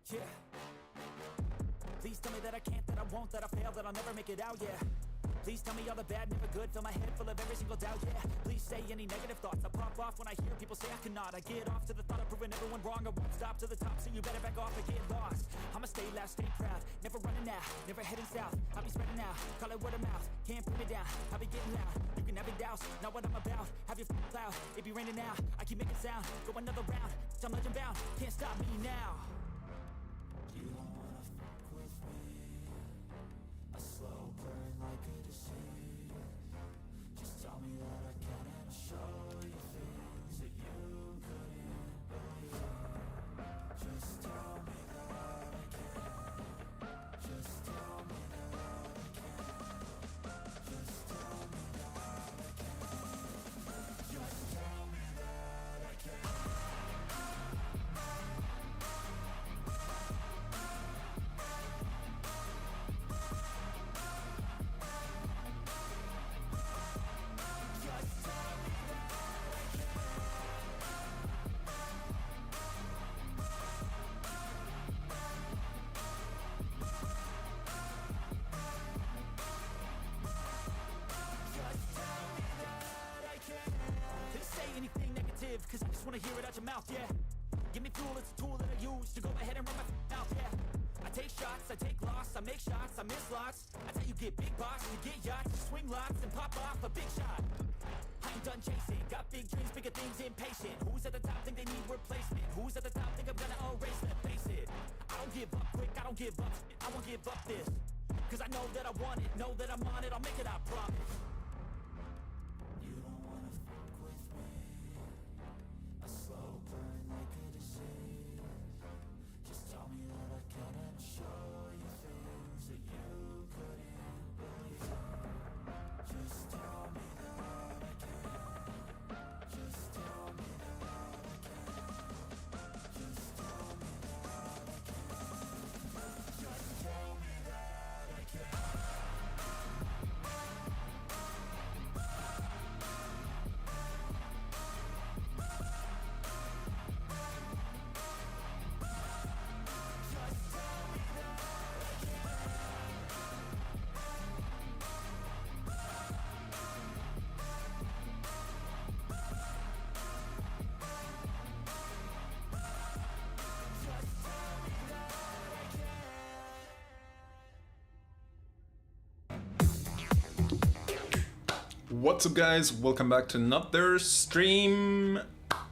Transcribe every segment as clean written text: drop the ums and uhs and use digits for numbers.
Yeah. Please tell me that I can't, that I won't, that I fail, that I'll never make it out, yeah. Please tell me all the bad, never good, fill my head full of every single doubt, yeah. Please say any negative thoughts, I pop off when I hear people say I cannot. I get off to the thought of proving everyone wrong, I won't stop to the top, so you better back off and get lost. I'ma stay loud, stay proud, never running out, never heading south. I'll be spreading out, call it word of mouth, can't put me down, I'll be getting loud. You can have your doubts, not what I'm about, have your cloud, it be raining now, I keep making sound, go another round, I'm legend bound, can't stop me now. You don't wanna fuck with me, a slow burn like a disease. Just tell me that I can and I'll show you things that you couldn't believe. Just tell me that I can. Just tell me that I can. Just tell me that I can. Just tell me that I can. Cause I just wanna hear it out your mouth, yeah. Give me fuel, it's a tool that I use to go ahead and run my mouth, yeah. I take shots, I take loss, I make shots, I miss lots. That's how you get big boss, you get yachts, you swing lots and pop off a big shot. I ain't done chasing, got big dreams, bigger things, impatient. Who's at the top think they need replacement? Who's at the top think I'm gonna erase them? Face it, I don't give up quick, I don't give up shit, I won't give up this. Cause I know that I want it, know that I'm on it, I'll make it, I promise. You don't wanna fuck with me, a slow burn like a disease. Just tell me that I can and I'll show you things that you couldn't believe. Just tell me that I can. Just tell me that I can. Just tell me that I can. Just tell me that I can. What's up guys, welcome back to another stream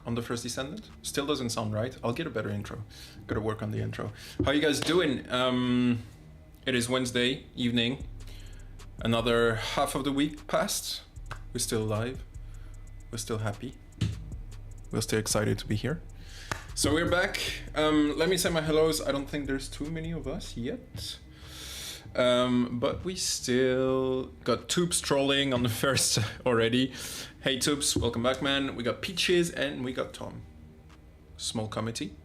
on the first Descendant. Still doesn't sound right, I'll get a better intro. Gotta work on the intro. How you guys doing? It is Wednesday evening. Another half of the week passed. We're still alive. We're still happy. We're still excited to be here. So we're back. Let me say my hellos. I don't think there's too many of us yet. But we still got Tubes trolling on the first already. Hey Tubes, welcome back man. We got Peaches and we got Tom. Small committee.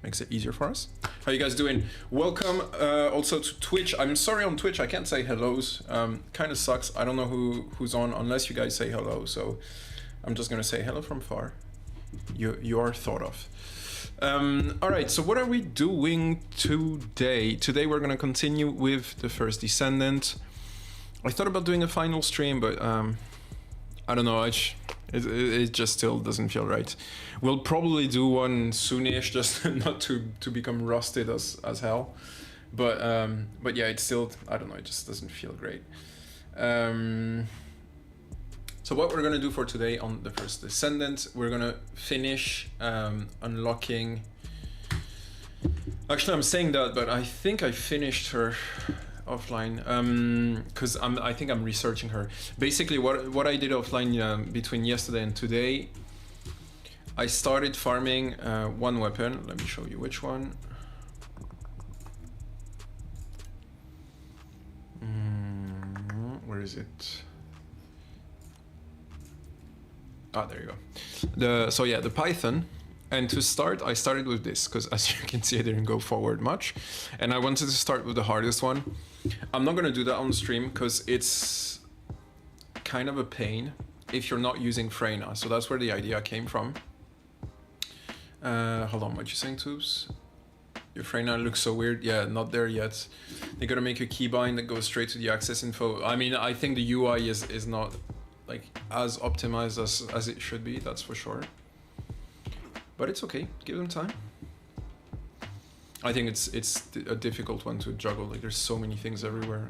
Makes it easier for us. How you guys doing? Welcome also to Twitch. I'm sorry on Twitch, I can't say hellos. Kind of sucks. I don't know who's on unless you guys say hello. So I'm just gonna say hello from far. You are thought of. All right, so what are we doing today? Today we're gonna continue with the first Descendant. I thought about doing a final stream, but I don't know, it just still doesn't feel right. We'll probably do one soonish, just not to become rusted as hell. But yeah, it's still, I don't know, it just doesn't feel great. So what we're gonna do for today on the first Descendant, we're gonna finish unlocking. Actually, I'm saying that, but I think I finished her offline because I think I'm researching her. Basically, what I did offline between yesterday and today, I started farming one weapon. Let me show you which one. Where is it? Ah, there you go. So yeah, the Python. And to start, I started with this, because as you can see, I didn't go forward much. And I wanted to start with the hardest one. I'm not gonna do that on stream, because it's kind of a pain if you're not using Freyna. So that's where the idea came from. Hold on, what you saying, Tubes? Your Freyna looks so weird. Yeah, not there yet. They gotta make a keybind that goes straight to the access info. I mean, I think the UI is not like as optimized as it should be, that's for sure. But it's okay, give them time. I think it's a difficult one to juggle, like there's so many things everywhere.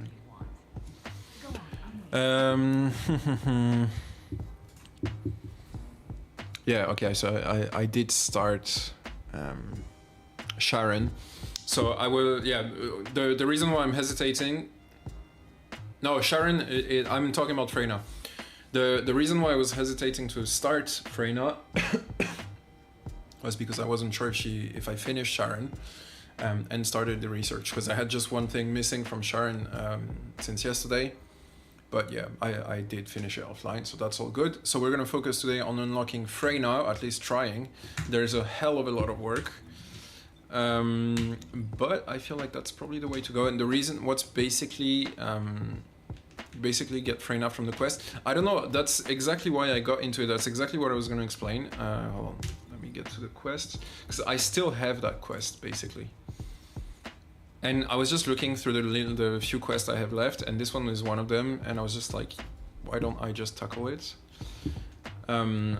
Yeah, okay, so I did start Sharen. So I will, yeah, the reason why I'm hesitating, no, Sharen, I'm talking about Freyna. The reason why I was hesitating to start Freyna was because I wasn't sure if I finished Sharen and started the research, because I had just one thing missing from Sharen since yesterday. But yeah, I did finish it offline, so that's all good. So we're gonna focus today on unlocking Freyna, at least trying. There's a hell of a lot of work. But I feel like that's probably the way to go. And the reason, what's basically get Freyna from the quest. I don't know, that's exactly why I got into it. That's exactly what I was gonna explain. Hold on, let me get to the quest. Because I still have that quest, basically. And I was just looking through the few quests I have left, and this one is one of them, and I was just like, why don't I just tackle it?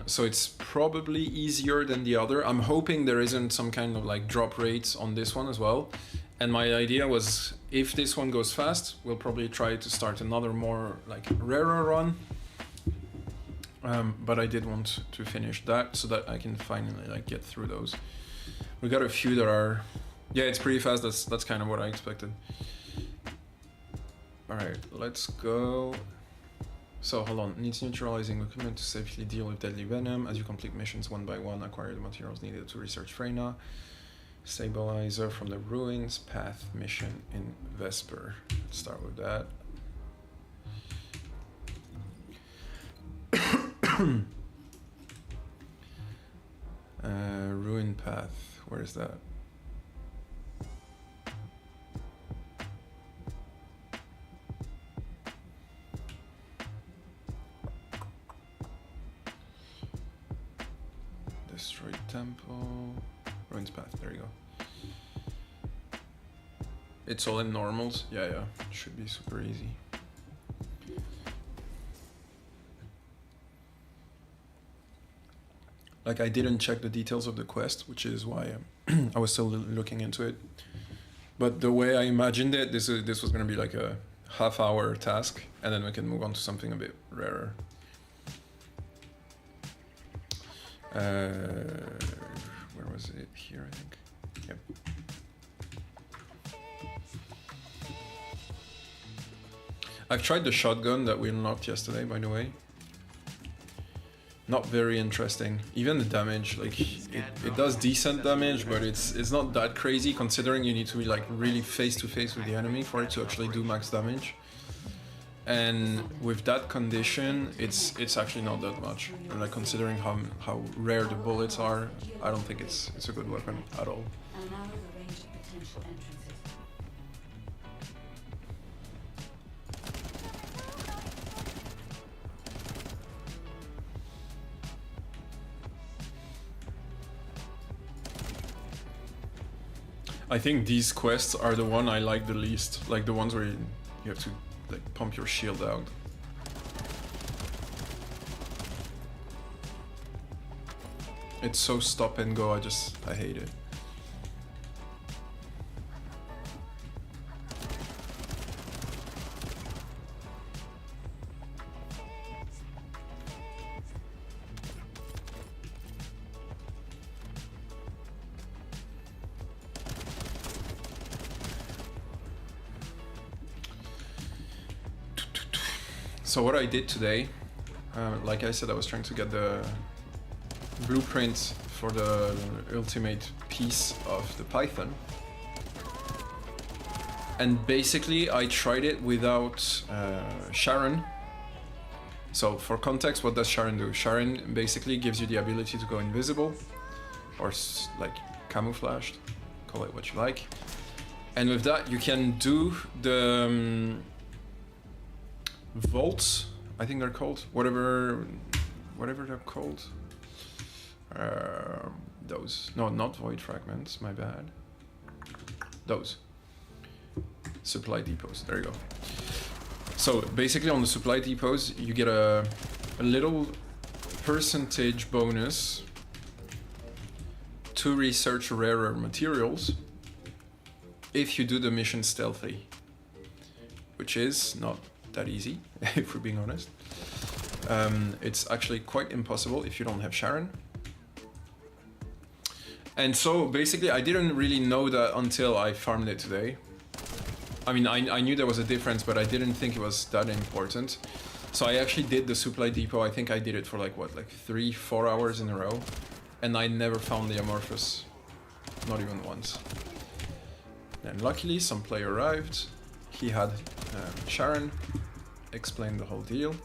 So it's probably easier than the other. I'm hoping there isn't some kind of like drop rates on this one as well. And my idea was, if this one goes fast, we'll probably try to start another more like rarer run. But I did want to finish that so that I can finally like get through those. We got a few that are, yeah, it's pretty fast. That's kind of what I expected. All right, let's go. So hold on, needs neutralizing equipment to safely deal with deadly venom. As you complete missions one by one, acquire the materials needed to research Freyna. Stabilizer from the Ruins Path mission in Vesper. Let's start with that. Ruin Path, where is that? Destroyed Temple, Ruins Path, there you go. It's all in normals, yeah, it should be super easy. Like, I didn't check the details of the quest, which is why I was still looking into it. But the way I imagined it, this was gonna be like a half-hour task, and then we can move on to something a bit rarer. Where was it? Here, I think. Yep. I've tried the shotgun that we unlocked yesterday, by the way. Not very interesting. Even the damage, like it does decent damage, but it's not that crazy considering you need to be like really face to face with the enemy for it to actually do max damage. And with that condition, it's actually not that much. And like considering how rare the bullets are, I don't think it's a good weapon at all. I think these quests are the one I like the least, like the ones where you have to like pump your shield out. It's so stop and go, I hate it. So what I did today, like I said, I was trying to get the blueprint for the ultimate piece of the Python. And basically I tried it without Sharen. So for context, what does Sharen do? Sharen basically gives you the ability to go invisible or like camouflaged, call it what you like. And with that you can do the vaults, I think they're called, whatever they're called. Those, no, not void fragments, my bad. those. Supply depots, there you go. So basically on the supply depots, you get a little percentage bonus to research rarer materials if you do the mission stealthy, which is not that easy, if we're being honest. It's actually quite impossible if you don't have Sharen. And so basically I didn't really know that until I farmed it today. I mean, I knew there was a difference, but I didn't think it was that important. So I actually did the supply depot. I think I did it for like, what, like 3-4 hours in a row. And I never found the amorphous, not even once. Then luckily some player arrived. He had Sharen, explained the whole deal.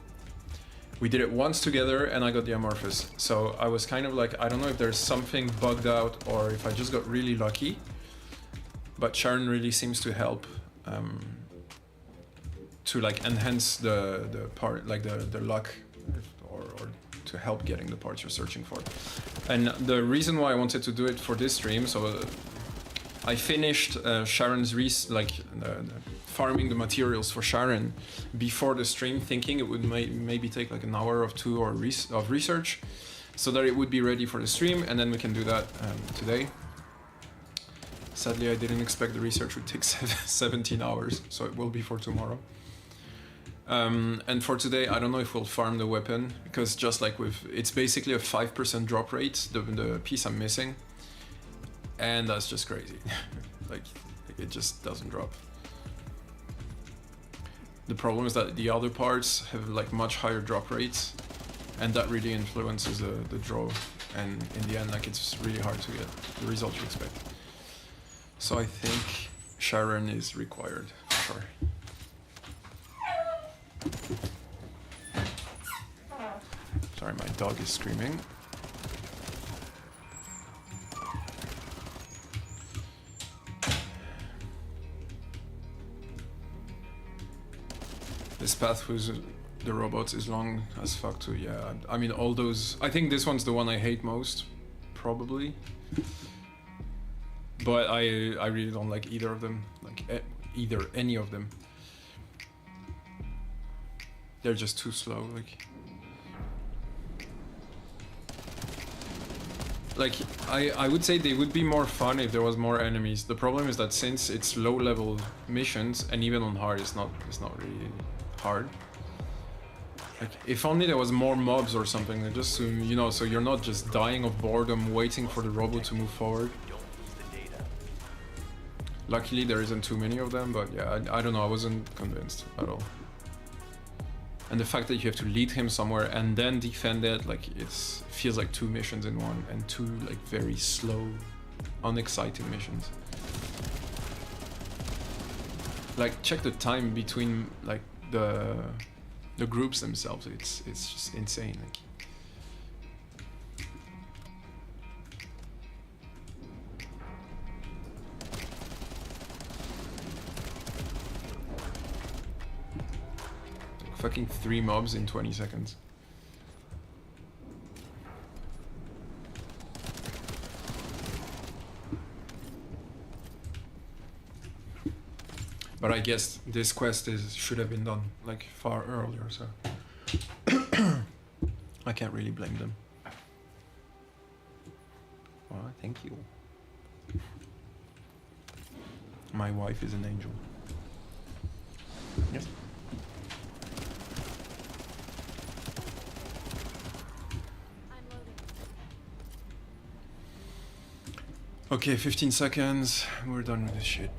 We did it once together and I got the amorphous. So I was kind of like, I don't know if there's something bugged out or if I just got really lucky. But Sharen really seems to help to like enhance the part, like the luck, or to help getting the parts you're searching for. And the reason why I wanted to do it for this stream, so I finished Sharen's farming the materials for Sharen before the stream, thinking it would maybe take like an hour or two of research, so that it would be ready for the stream, and then we can do that today. Sadly, I didn't expect the research would take 17 hours, so it will be for tomorrow. And for today, I don't know if we'll farm the weapon, because just like it's basically a 5% drop rate, the piece I'm missing. And that's just crazy. like it just doesn't drop. The problem is that the other parts have like much higher drop rates, and that really influences the draw. And in the end, like it's really hard to get the result you expect. So I think Sharen is required, sure. Sorry, my dog is screaming. This path with the robots is long as fuck too, yeah. I mean, all those... I think this one's the one I hate most, probably. But I really don't like either of them, like any of them. They're just too slow, like I would say they would be more fun if there was more enemies. The problem is that since it's low level missions, and even on hard it's not really hard. Like if only there was more mobs or something, just so, you know, so you're not just dying of boredom waiting for the robot to move forward. Luckily there isn't too many of them, but yeah, I don't know, I wasn't convinced at all. And the fact that you have to lead him somewhere and then defend it, like it feels like 2 missions in one, and 2 like very slow, unexciting missions. Like check the time between like the groups themselves, it's just insane. Like. Fucking 3 mobs in 20 seconds. But I guess this quest should have been done like far earlier, so I can't really blame them. Well, thank you. My wife is an angel. Yes. Okay, 15 seconds. We're done with this shit.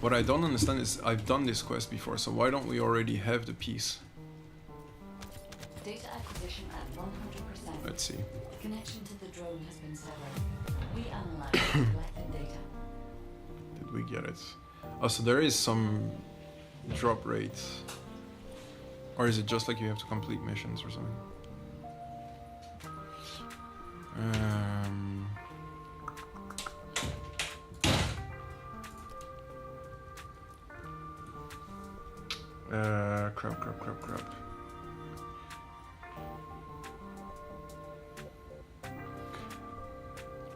What I don't understand is I've done this quest before, so why don't we already have the piece? Data acquisition at 100%. Let's see. Connection to the drone has been severed. We analyze the collected data. Did we get it? Oh, so there is some drop rate. Or is it just like you have to complete missions or something? Crap.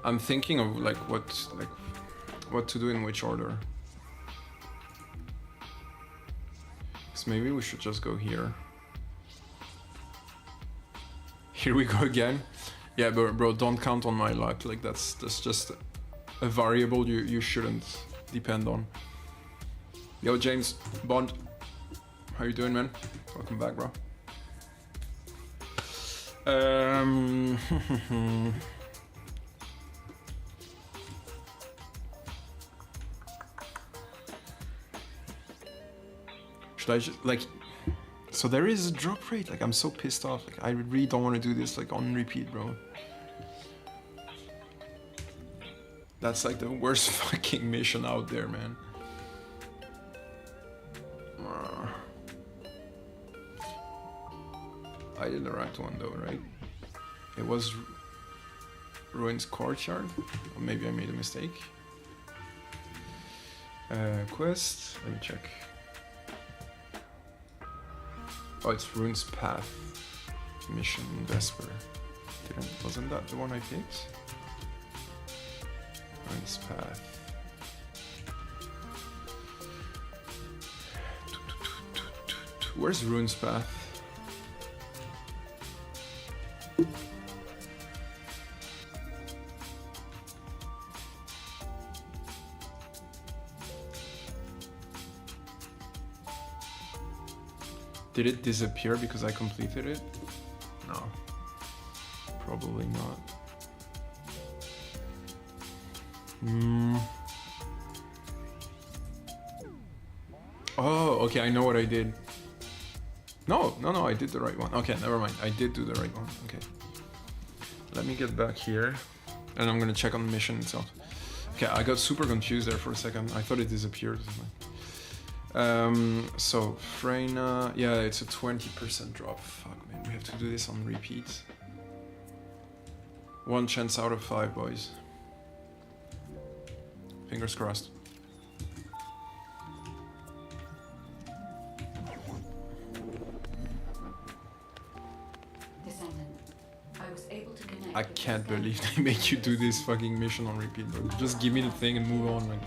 I'm thinking of like what to do in which order. So maybe we should just go here. Here we go again. Yeah, bro, don't count on my luck. Like that's just a variable you shouldn't depend on. Yo, James Bond, how you doing, man? Welcome back, bro. Should I just like? So there is a drop rate. Like I'm so pissed off. Like I really don't want to do this like on repeat, bro. That's like the worst fucking mission out there, man. I did the right one though, right? It was Ruin's Courtyard, or maybe I made a mistake. Quest, let me check. Oh, it's Ruin's Path. Mission Vesper. Wasn't that the one I picked? Ruin's Path. Where's Ruin's Path? Did it disappear because I completed it? No. Probably not. Oh, okay, I know what I did. No, I did the right one. Okay, never mind. I did do the right one. Okay. Let me get back here. And I'm gonna check on the mission itself. Okay, I got super confused there for a second. I thought it disappeared. So Freyna, yeah, it's a 20% drop. Fuck, man, we have to do this on repeat. 1 chance out of 5, boys. Fingers crossed. Descendant, I was able to connect. I can't believe they make you do this fucking mission on repeat, bro. Just give me the thing and move on, man.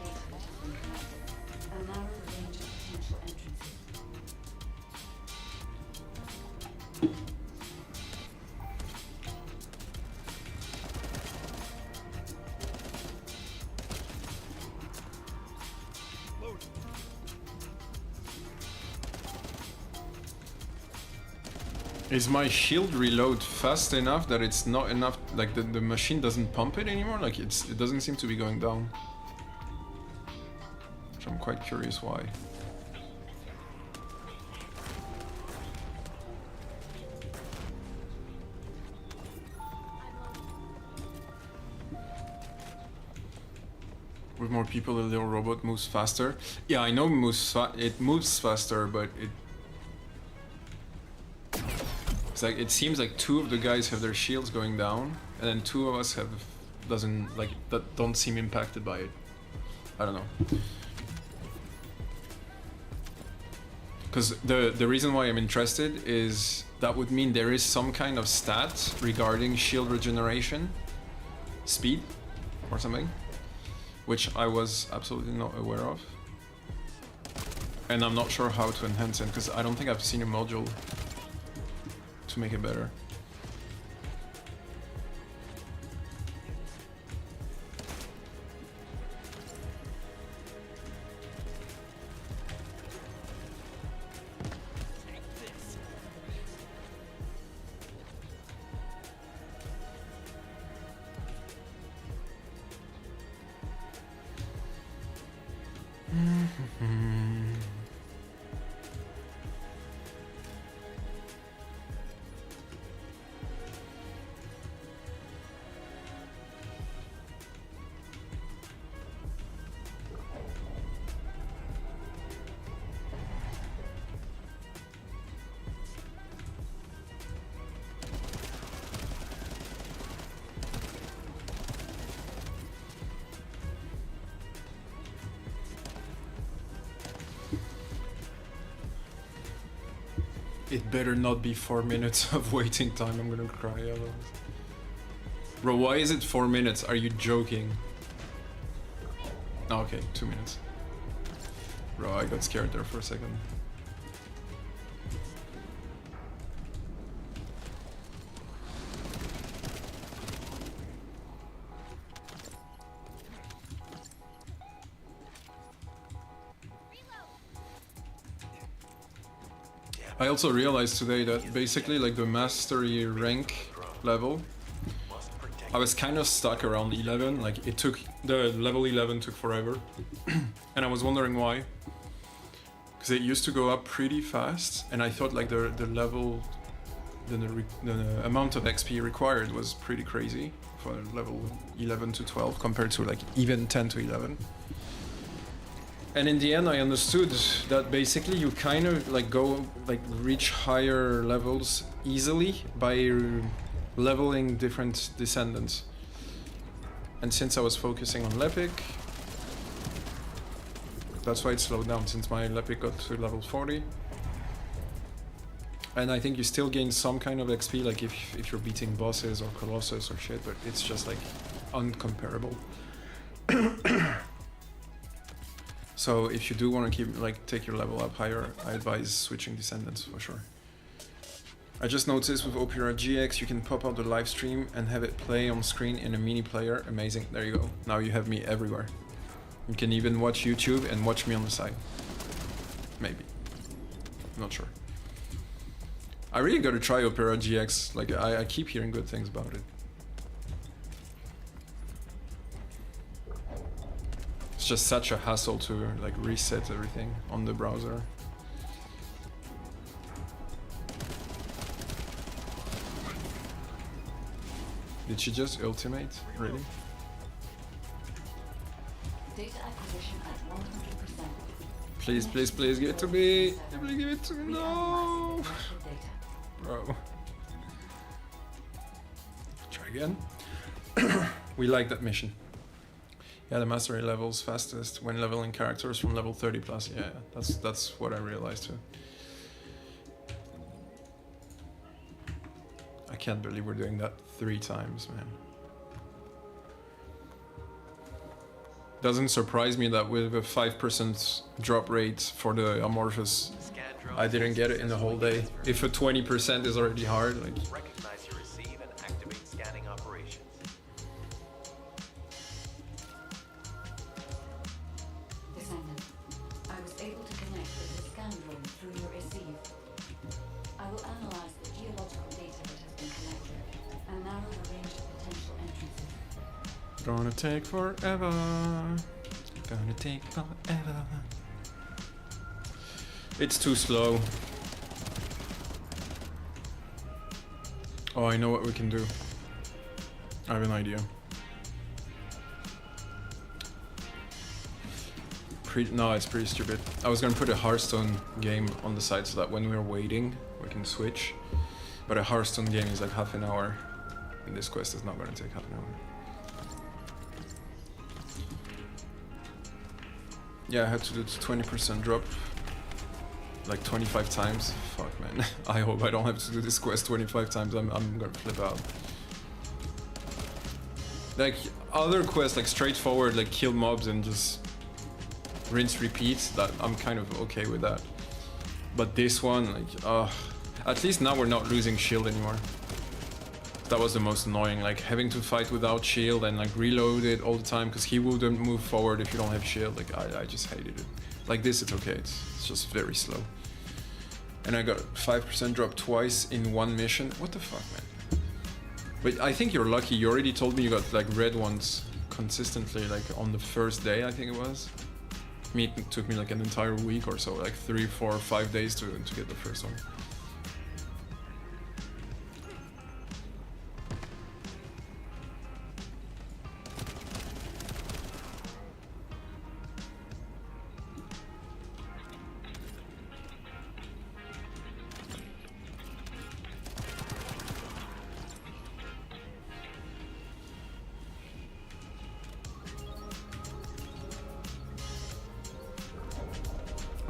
Is my shield reload fast enough that it's not enough, like the machine doesn't pump it anymore? Like it doesn't seem to be going down. Which I'm quite curious why. With more people, the little robot moves faster. Yeah, I know it moves faster, but it's like it seems like 2 of the guys have their shields going down, and then 2 of us don't seem impacted by it. I don't know. Because the reason why I'm interested is that would mean there is some kind of stat regarding shield regeneration, speed, or something, which I was absolutely not aware of. And I'm not sure how to enhance it, because I don't think I've seen a module to make it better. It better not be 4 minutes of waiting time. I'm gonna cry otherwise. Bro, why is it 4 minutes? Are you joking? Oh, okay, 2 minutes. Bro, I got scared there for a second. I also realized today that basically like the mastery rank level, I was kind of stuck around 11, like it took, the level 11 took forever. And I was wondering why. Because it used to go up pretty fast and I thought like the level, the amount of XP required was pretty crazy for level 11 to 12 compared to like even 10 to 11. And in the end, I understood that basically you kind of like go like reach higher levels easily by leveling different descendants. And since I was focusing on Lepic, that's why it slowed down, since my Lepic got to level 40. And I think you still gain some kind of XP, like if you're beating bosses or Colossus or shit, but it's just like uncomparable. So if you do want to keep like take your level up higher, I advise switching Descendants for sure. I just noticed with Opera GX you can pop out the live stream and have it play on screen in a mini player. Amazing, there you go. Now you have me everywhere. You can even watch YouTube and watch me on the side. Maybe. Not sure. I really gotta try Opera GX, like I keep hearing good things about it. It's just such a hassle to like reset everything on the browser. Did she just ultimate? Really? Data acquisition at 100%. Please, please, please give it to me. Please give it to me. No. Bro. Try again. We like that mission. Yeah, the mastery levels fastest when leveling characters from level 30 plus. Yeah, that's what I realized too. I can't believe we're doing that 3 times, man. Doesn't surprise me that with a 5% drop rate for the amorphous, I didn't get it in the whole day. If a 20% is already hard, like. Recognize your receive and activate scanning operations. Descendant, I was able to connect with the scan drone through your receive. I will analyze the geological data that has been collected and narrow the range of potential entrances. Gonna take forever. Gonna take forever. It's too slow. Oh, I know what we can do. I have an idea. No, it's pretty stupid. I was gonna put a Hearthstone game on the side so that when we're waiting, we can switch. But a Hearthstone game is like half an hour. And this quest is not gonna take half an hour. Yeah, I had to do the 20% drop. Like 25 times. Fuck, man. I hope I don't have to do this quest 25 times. I'm gonna flip out. Like, other quests, like straightforward, like kill mobs and just rinse repeat, that I'm kind of okay with that. But this one, like, at least now we're not losing shield anymore. That was the most annoying, like having to fight without shield and like reload it all the time because he wouldn't move forward if you don't have shield. Like I just hated it. Like this, it's okay. It's just very slow. And I got 5% drop twice in one mission. What the fuck, man? But I think you're lucky. You already told me you got like red ones consistently, like on the first day, I think it was. Me, it took me like an entire week or so, like 3, 4, 5 days to get the first one.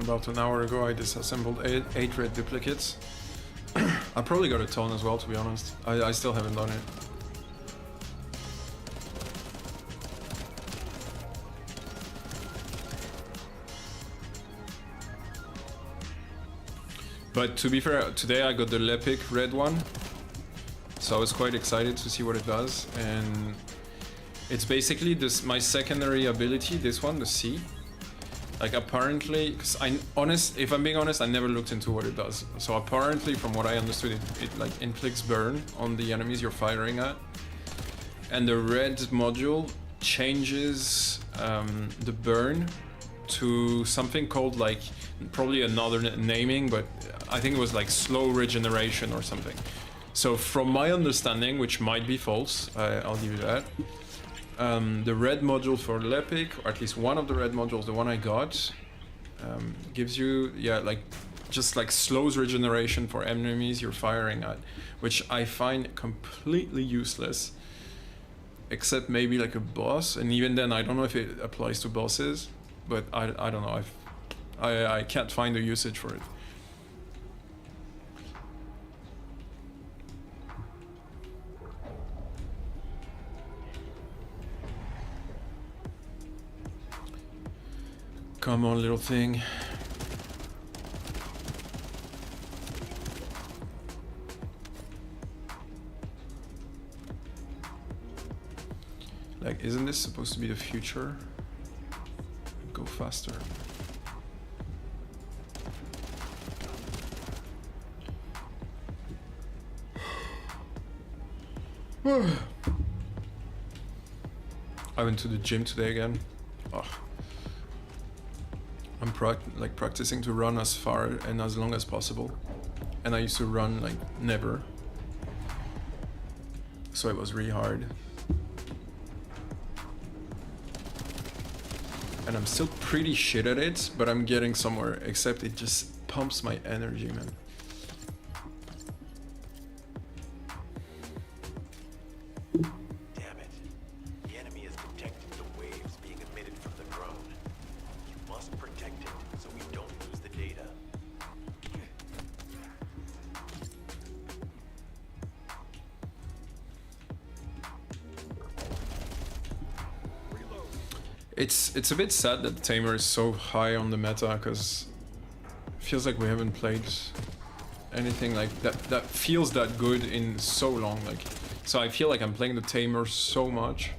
About an hour ago I disassembled 8 red duplicates. I probably got a ton as well, to be honest. I still haven't done it. But to be fair, today I got the Lepic red one, so I was quite excited to see what it does. And it's basically this my secondary ability, this one, the C. Like apparently, cause if I'm being honest, I never looked into what it does. So apparently, from what I understood, it like inflicts burn on the enemies you're firing at. And the red module changes the burn to something called, like, probably another naming, but I think it was like slow regeneration or something. So from my understanding, which might be false, I'll give you that, the red module for Lepic, or at least one of the red modules, the one I got, gives you, yeah, like, just like slows regeneration for enemies you're firing at, which I find completely useless, except maybe like a boss, and even then I don't know if it applies to bosses, but I don't know, I can't find a usage for it. Come on, little thing. Like, isn't this supposed to be the future? Go faster. I went to the gym today again. Oh. I'm practicing to run as far and as long as possible. And I used to run like never. So it was really hard. And I'm still pretty shit at it, but I'm getting somewhere, except it just pumps my energy, man. Damn it. The enemy is detecting the waves being emitted from the drone. You must protect it so we don't lose the data. It's a bit sad that Tamer is so high on the meta, because it feels like we haven't played anything like that feels that good in so long. Like, so I feel like I'm playing the Tamer so much,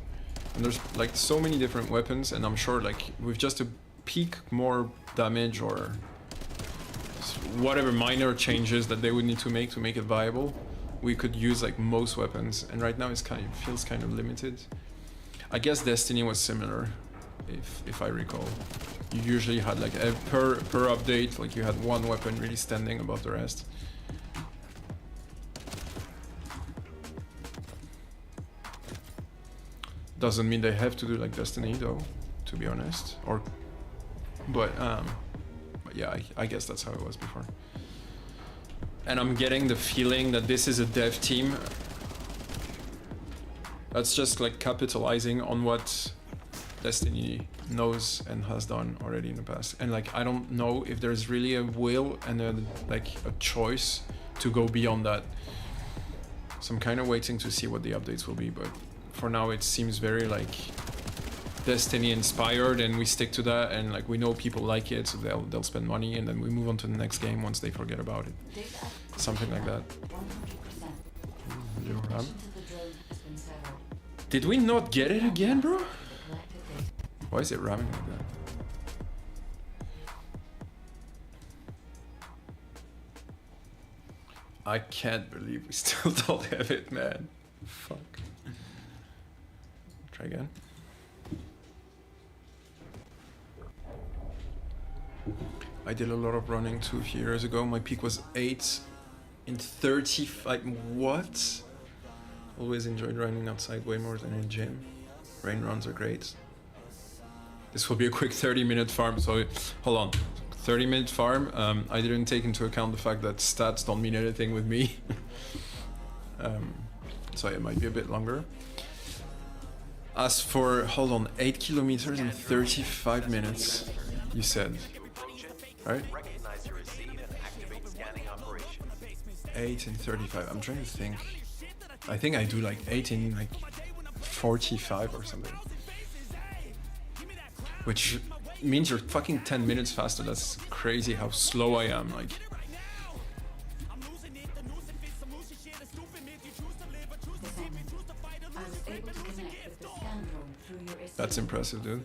and there's like so many different weapons, and I'm sure like with just a peak more damage or whatever minor changes that they would need to make it viable, we could use like most weapons. And right now it's feels kind of limited. I guess Destiny was similar. If I recall, you usually had like per update, like you had one weapon really standing above the rest. Doesn't mean they have to do like Destiny though, to be honest. But yeah, I guess that's how it was before. And I'm getting the feeling that this is a dev team that's just like capitalizing on what Destiny knows and has done already in the past. And like, I don't know if there's really a will and a choice to go beyond that. So I'm kind of waiting to see what the updates will be, but for now it seems very like Destiny inspired, and we stick to that, and like we know people like it, so they'll spend money, and then we move on to the next game once they forget about it. Something like that. Did we not get it again, bro? Why is it ramming like that? I can't believe we still don't have it, man. Fuck. Try again. I did a lot of running 2 years ago. My peak was 8 in 35. What? Always enjoyed running outside way more than in gym. Rain runs are great. This will be a quick 30-minute farm, so hold on. 30-minute farm. I didn't take into account the fact that stats don't mean anything with me. So it might be a bit longer. As for, hold on, 8 kilometers in 35 minutes, you said, right? Recognize your receive and activate scanning operations. 8 in 35, I'm trying to think. I think I do like 8 in like 45 or something. Which means you're fucking 10 minutes faster. That's crazy how slow I am. Like, That's impressive, dude.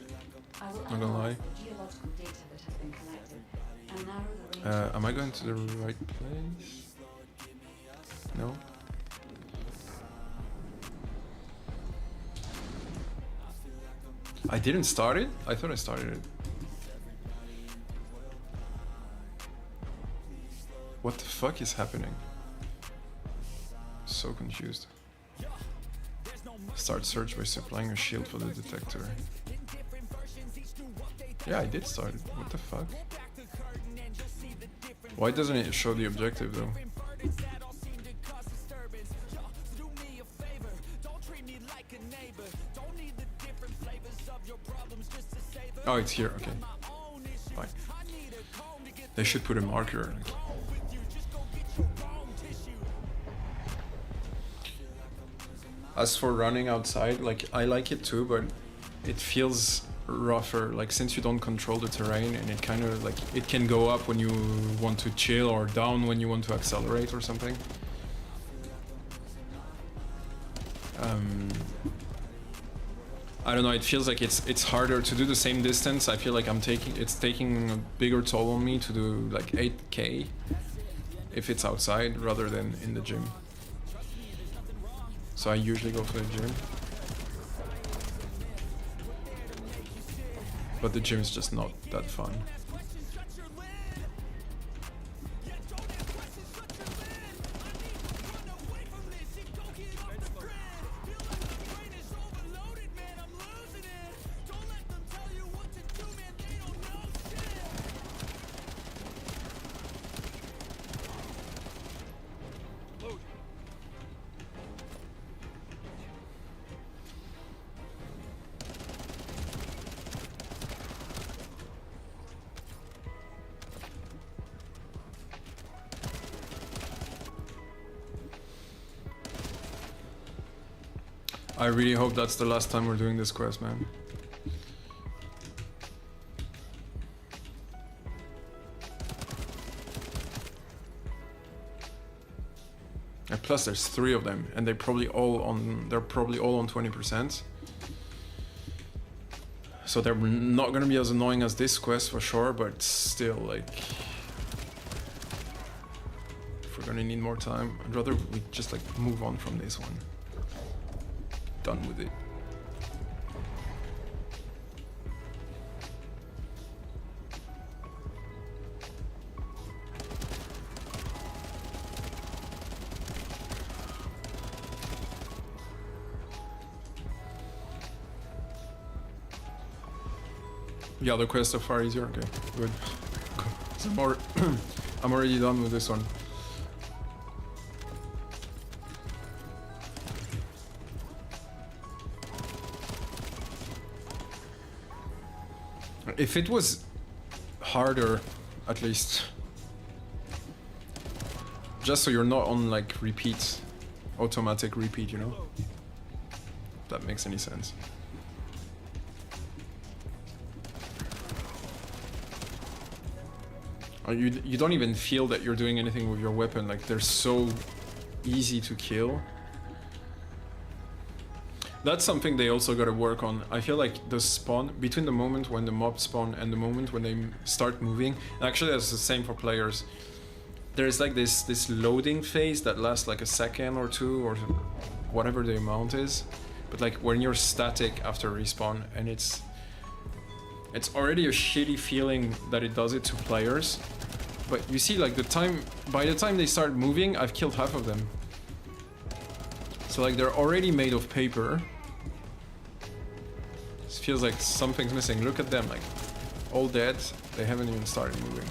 I will Not gonna lie. analyze the geological data that has been collected and narrow the range. Am I going to the right place? No? I didn't start it? I thought I started it. What the fuck is happening? So confused. Start search by supplying a shield for the detector. Yeah, I did start it. What the fuck? Why doesn't it show the objective though? Oh, it's here. Okay. Fine. They should put a marker. As for running outside, like I like it too, but it feels rougher. Like since you don't control the terrain, and it kind of like it can go up when you want to chill or down when you want to accelerate or something. I don't know. It feels like it's harder to do the same distance. I feel like it's taking a bigger toll on me to do like 8K if it's outside rather than in the gym. So I usually go for the gym. But the gym is just not that fun. I really hope that's the last time we're doing this quest, man. And plus there's 3 of them, and they're probably all on 20%. So they're not gonna be as annoying as this quest for sure, but still, like, if we're gonna need more time, I'd rather we just like move on from this one. Done with it. Yeah, the quest so far easier. Okay, good. So I'm already done with this one. If it was harder, at least, just so you're not on like repeat, automatic repeat, you know? If that makes any sense. Or you don't even feel that you're doing anything with your weapon, like they're so easy to kill. That's something they also gotta work on. I feel like the spawn, between the moment when the mobs spawn and the moment when they start moving, actually that's the same for players. There's like this loading phase that lasts like a second or two or whatever the amount is. But like when you're static after respawn, and it's already a shitty feeling that it does it to players. But you see, like by the time they start moving, I've killed half of them. So like they're already made of paper. It feels like something's missing. Look at them, like all dead. They haven't even started moving.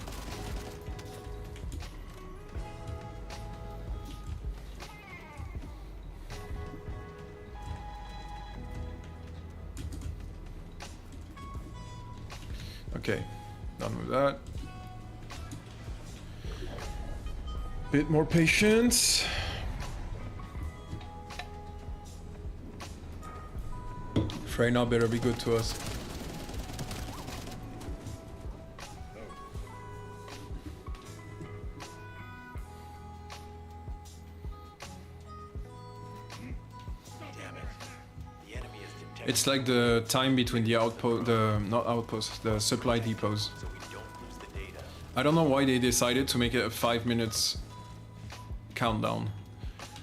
Okay, done with that. Bit more patience. Freyna better be good to us. Damn it. The enemy is It's like the time between the outpost, not outpost, the supply depots. so we don't lose the data. I don't know why they decided to make it a 5 minutes countdown.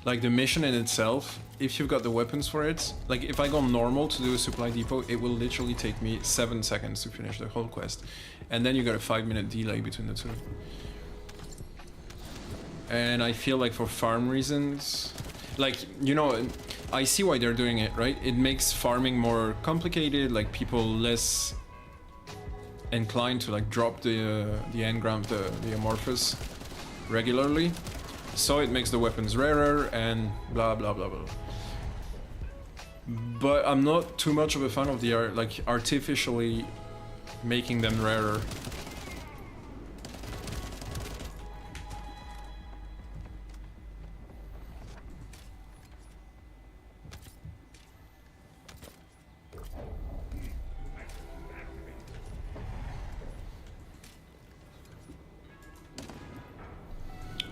Like the mission in itself, if you've got the weapons for it, like if I go normal to do a supply depot, it will literally take me 7 seconds to finish the whole quest. And then you got a 5-minute delay between the two. And I feel like for farm reasons, like, you know, I see why they're doing it, right? It makes farming more complicated, like people less inclined to like drop the engram, the amorphous regularly. So it makes the weapons rarer and blah blah blah blah. But I'm not too much of a fan of the like artificially making them rarer.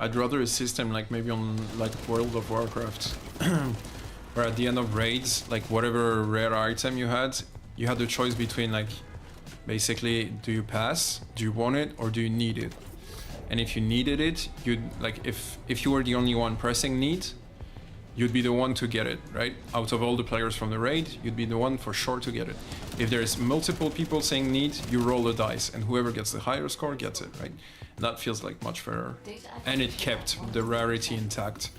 I'd rather a system like maybe on like World of Warcraft, where at the end of raids, like whatever rare item you had the choice between like, basically, do you pass, do you want it, or do you need it? And if you needed it, you'd like, if you were the only one pressing need, you'd be the one to get it, right? Out of all the players from the raid, you'd be the one for sure to get it. If there's multiple people saying need, you roll the dice, and whoever gets the higher score gets it, right? That feels like much fairer. And it kept the rarity intact,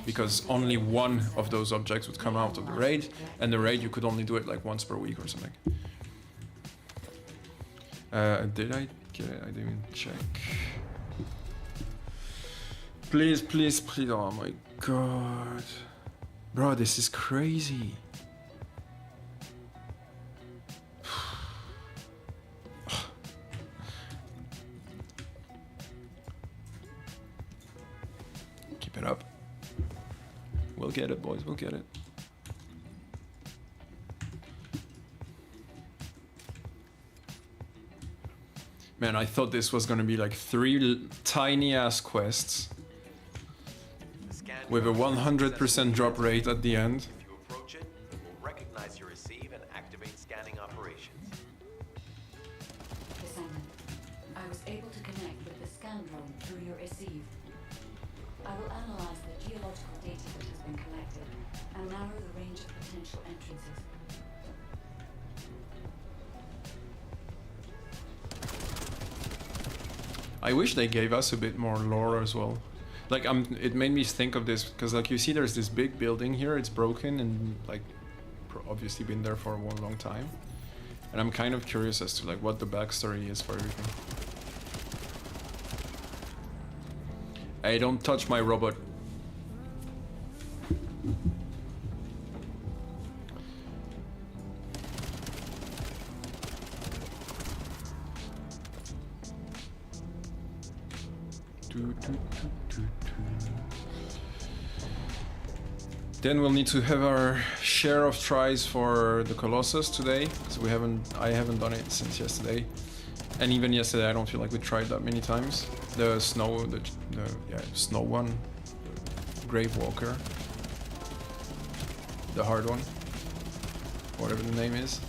because only one of those objects would come out of the raid, and the raid you could only do it like once per week or something. Did I get it? I didn't even check. Please, please, please. Oh my god. Bro, this is crazy. Keep it up. We'll get it, boys. We'll get it. Man, I thought this was gonna be like 3 tiny ass quests with a 100% drop rate at the end. If you approach it, it will recognize your receive and activate scanning operations. Descendant, I was able to connect with the scan drone through your receive. I will analyze the geological data that has been collected and narrow the range of potential entrances. I wish they gave us a bit more lore as well. Like, it made me think of this, because like you see there's this big building here, it's broken and like obviously been there for a long time. And I'm kind of curious as to like what the backstory is for everything. Hey, don't touch my robot. Then we'll need to have our share of tries for the Colossus today, because I haven't done it since yesterday. And even yesterday I don't feel like we tried that many times. The snow one, the Grave Walker. The hard one. Whatever the name is.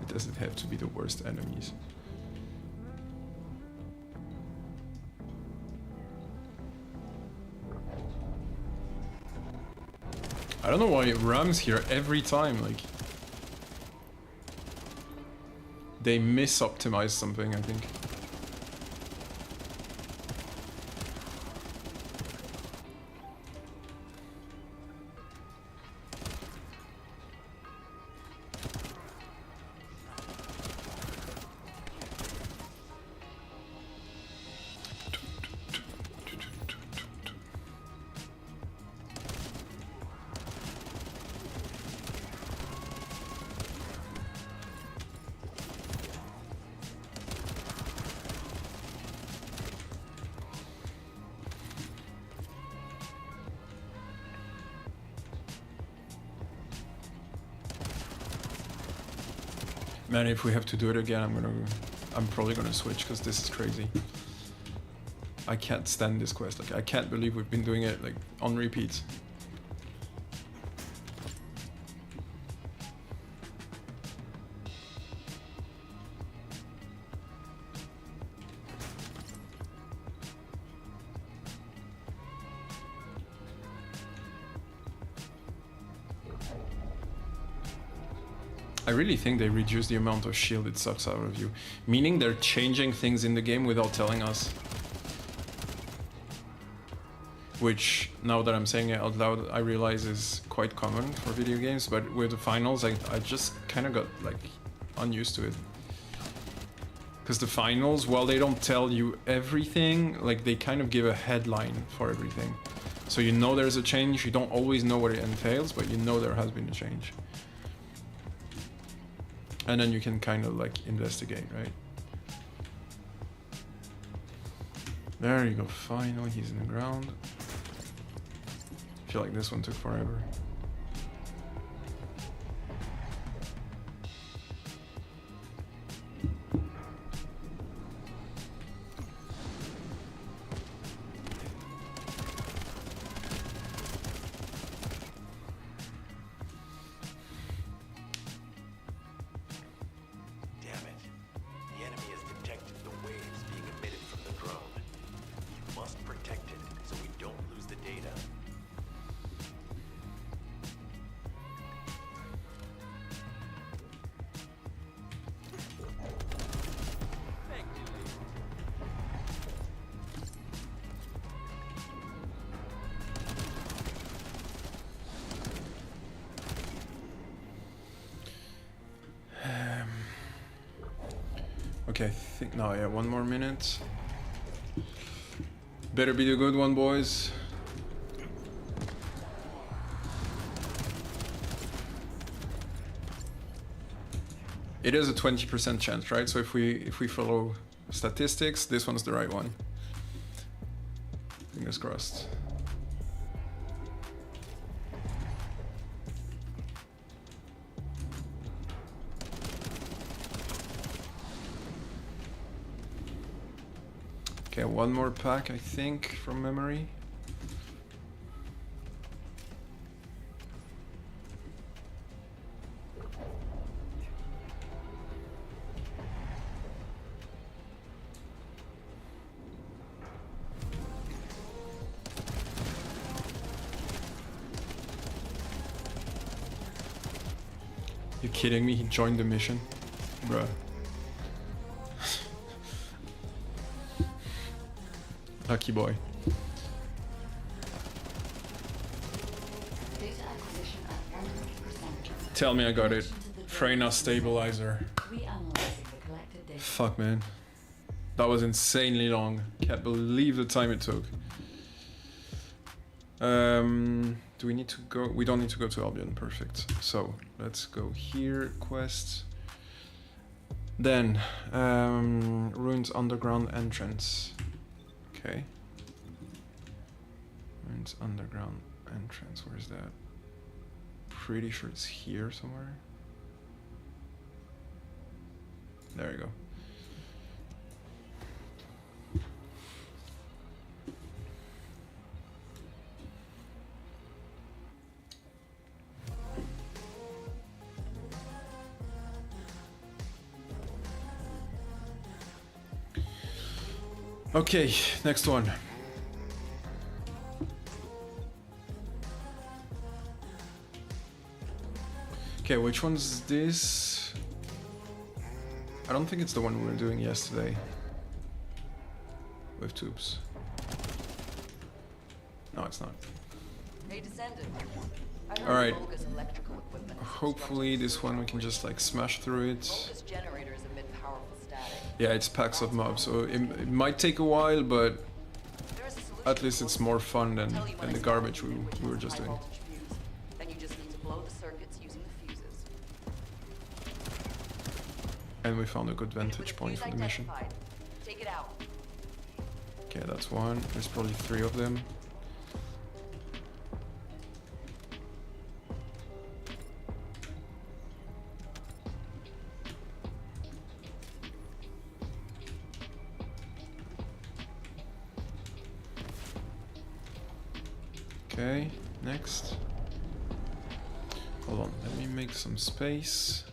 Does it have to be the worst enemies? I don't know why it rams here every time, like they misoptimized something, I think. Man, if we have to do it again, I'm probably gonna switch because this is crazy. I can't stand this quest. Like, I can't believe we've been doing it like on repeat. I really think they reduce the amount of shield it sucks out of you. Meaning they're changing things in the game without telling us. Which, now that I'm saying it out loud, I realize is quite common for video games, but with the finals, I just kind of got like unused to it. Because the finals, while they don't tell you everything, like they kind of give a headline for everything. So you know there's a change, you don't always know what it entails, but you know there has been a change. And then you can kind of like investigate, right? There you go, finally he's in the ground. I feel like this one took forever. Okay, I think now, yeah, one more minute. Better be the good one, boys. It is a 20% chance, right? So if we follow statistics, this one's the right one. Fingers crossed. Okay, one more pack, I think, from memory. You kidding me? He joined the mission? Bruh. Lucky boy. Data acquisition at 100%. Tell me I got it. Freyna stabilizer. Reanalyzing the collected data. Fuck, man. That was insanely long. Can't believe the time it took. Do we need to go? We don't need to go to Albion. Perfect. So let's go here. Quest. Then ruins underground entrance. Okay. Ruins underground entrance. Where's that? Pretty sure it's here somewhere. There you go. Okay, next one. Okay, which one's this? I don't think it's the one we were doing yesterday. With tubes. No, it's not. Hey, Descendant. All right. Hopefully this one we can just like smash through it. Generators emit powerful static. Yeah, it's packs of mobs, so it might take a while, but at least it's more fun than the garbage we were just doing. Then you just need to blow the circuits using the fuses. And we found a good vantage point for the mission. Take it out. Okay, that's one. There's probably 3 of them. Okay, next. Hold on, let me make some space.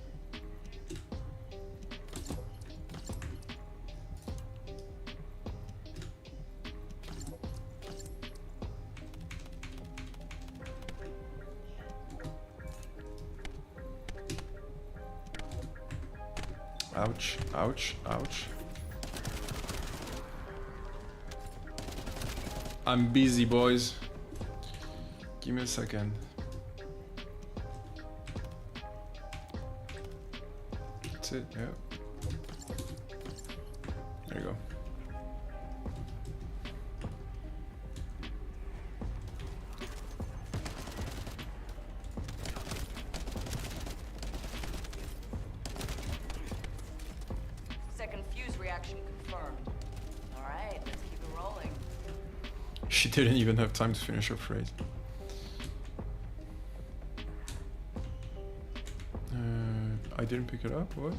Ouch, ouch, ouch. I'm busy, boys. Give me a second. That's it, yeah. There you go. Second fuse reaction confirmed. All right, let's keep it rolling. She didn't even have time to finish her phrase. I didn't pick it up, what?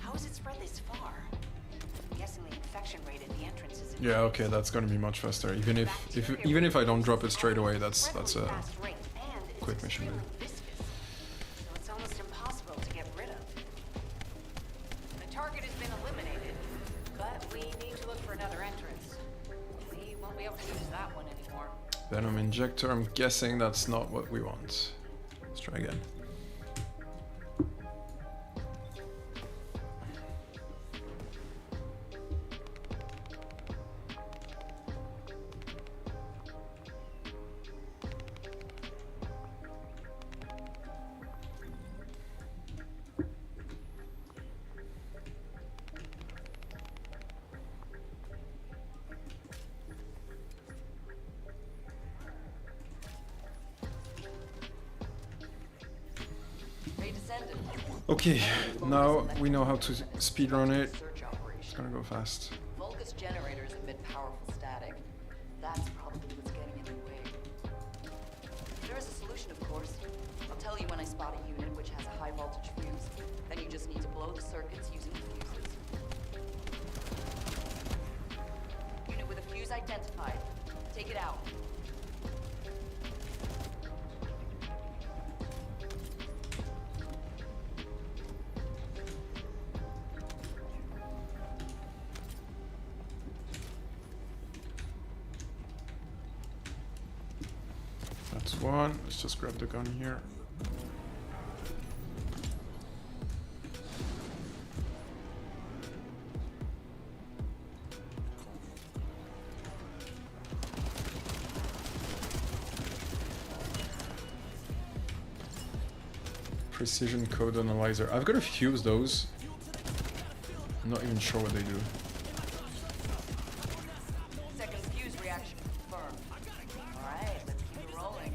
How has it spread this far? I'm guessing the infection rate at the entrance is Yeah, okay, that's gonna be much faster. Even if I don't drop it straight away, that's a quick mission. Really. viscous, so it's almost impossible to get rid of. The target has been eliminated, but we need to look for another entrance. We won't be able to use that one anymore. Venom injector, I'm guessing that's not what we want. Let's try again. Descendant. Okay, now we know how to speedrun it. Search It's operation. gonna go fast. Vulgus generators emit powerful static. That's probably what's getting in the way. There is a solution, of course. I'll tell you when I spot a unit which has a high voltage fuse. Then you just need to blow the circuits using the fuses. Unit with a fuse identified. Take it out. That's one. Let's just grab the gun here. Precision code analyzer. I've got to fuse those. I'm not even sure what they do. Second fuse reaction confirmed. All right, let's keep it rolling.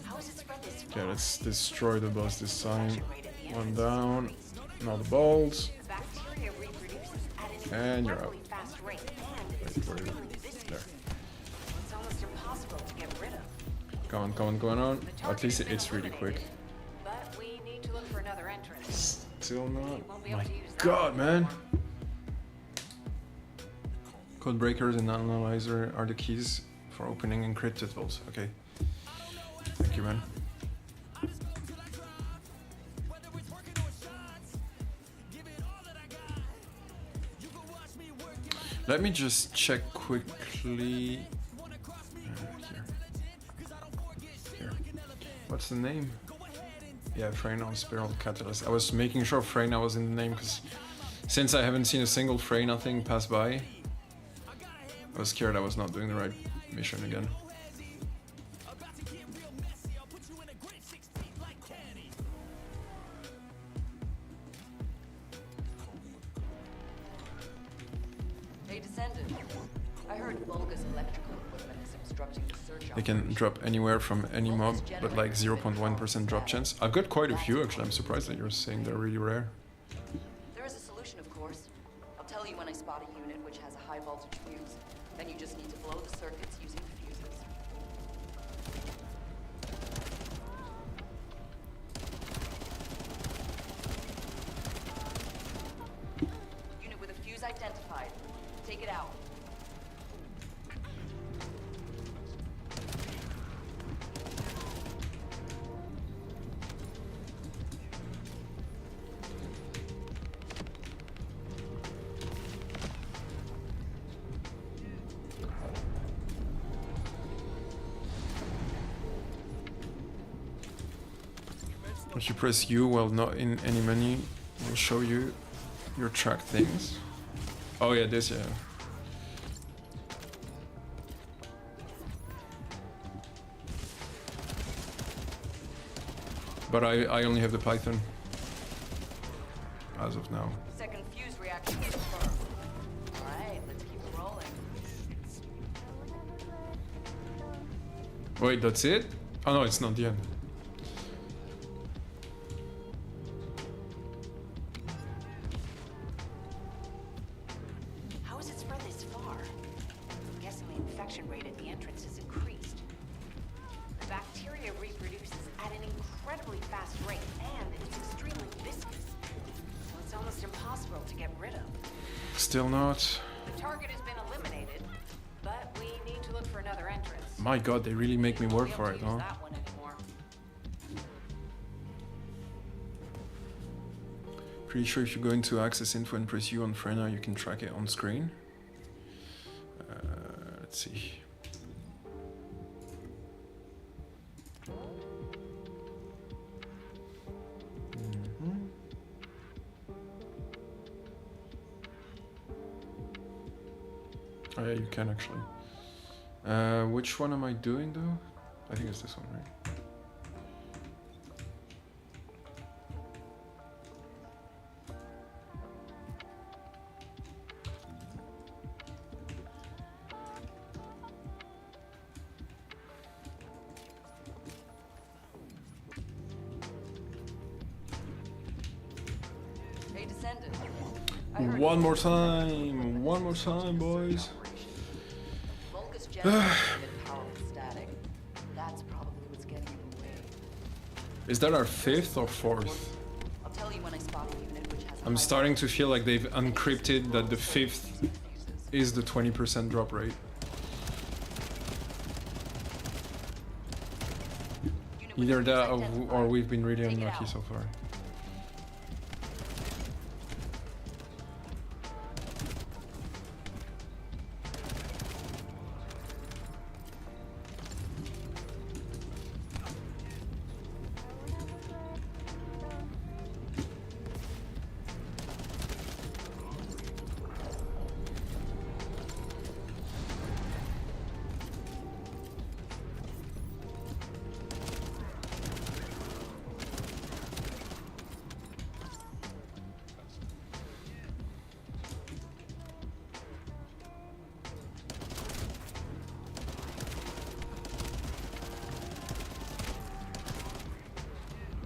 How has it spread this Okay, far? let's destroy the boss this time. Infection rate at the One entrance down. is increased. Now the balls. The bacteria reproduces at an And you're incredibly out. fast rate and Wait, is where are you? extremely viscous. There. It's almost impossible to get rid of. Go on, go on, go on. The At target least has been it's really quick. eliminated, but we need to look for another entrance. Still not. We won't be able My to use that God, one man. anymore. Code breakers and analyzer are the keys for opening encrypted vaults. Okay. Thank you, man. Let me just check quickly. Here. Here. What's the name? Yeah, Freyna Spiral Catalyst. I was making sure Freyna was in the name because since I haven't seen a single Freyna thing pass by, I was scared I was not doing the right mission again. Hey, Descendant. I heard Vulgus electrical equipment is obstructing the search They can drop anywhere from any mob, but like 0.1% drop chance. I've got quite a few actually. I'm surprised that you're saying they're really rare. There is a solution, of course. I'll tell you when I spot a unit which has a high voltage fuse. Then you just need to blow the circuits using the fuses. Unit with a fuse identified. Take it out. If you press U while not in any menu, it will show you your track things. Oh yeah, this, yeah. But I only have the Python as of now. Second fuse reaction confirmed. Alright, let's keep it rolling. Wait, that's it? Oh no, it's not the end. How is it spread this far? I'm guessing the infection rate at the entrance has increased. The bacteria reproduces at an incredibly fast rate, and it's extremely viscous. So it's almost impossible to get rid of. Still not. The target has been eliminated, but we need to look for another entrance. My god, they really make me work We for won't it, be able to huh? use that one anymore. Pretty sure if you go into access info and press U on Frena, you can track it on screen. Let's see. Oh yeah, you can actually. Which one am I doing though? I think it's this one, right? Hey, Descendant. I heard One you- more time, boys. Vulgus generator emit powerful static. That's probably what's getting in the way. Is that our fifth or fourth? I'll tell you when I spot a unit which has a I'm high starting to voltage feel like they've uncrypted that the fifth fuses. is the 20% drop rate. Unit with Either fuse that identified. or we've been really Take it unlucky out. so far.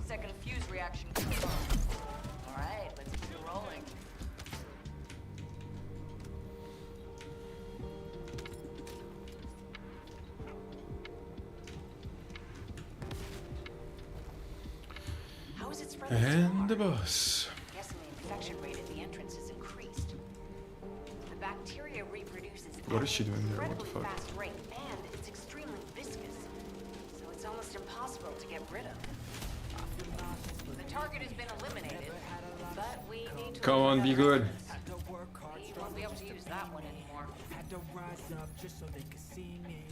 Second fuse reaction confirmed. Alright, let's keep it rolling. How is it spread this And the far? bus. I'm guessing the infection rate at the entrance has increased. The bacteria reproduces What at is she an doing there? What the incredibly fuck? fast rate, and it's extremely viscous. So it's almost impossible to get rid of. The target has been eliminated, but we need to Come look for on, be another good. entrance. We won't be able to use that one anymore. Had to rise up just so they could see me.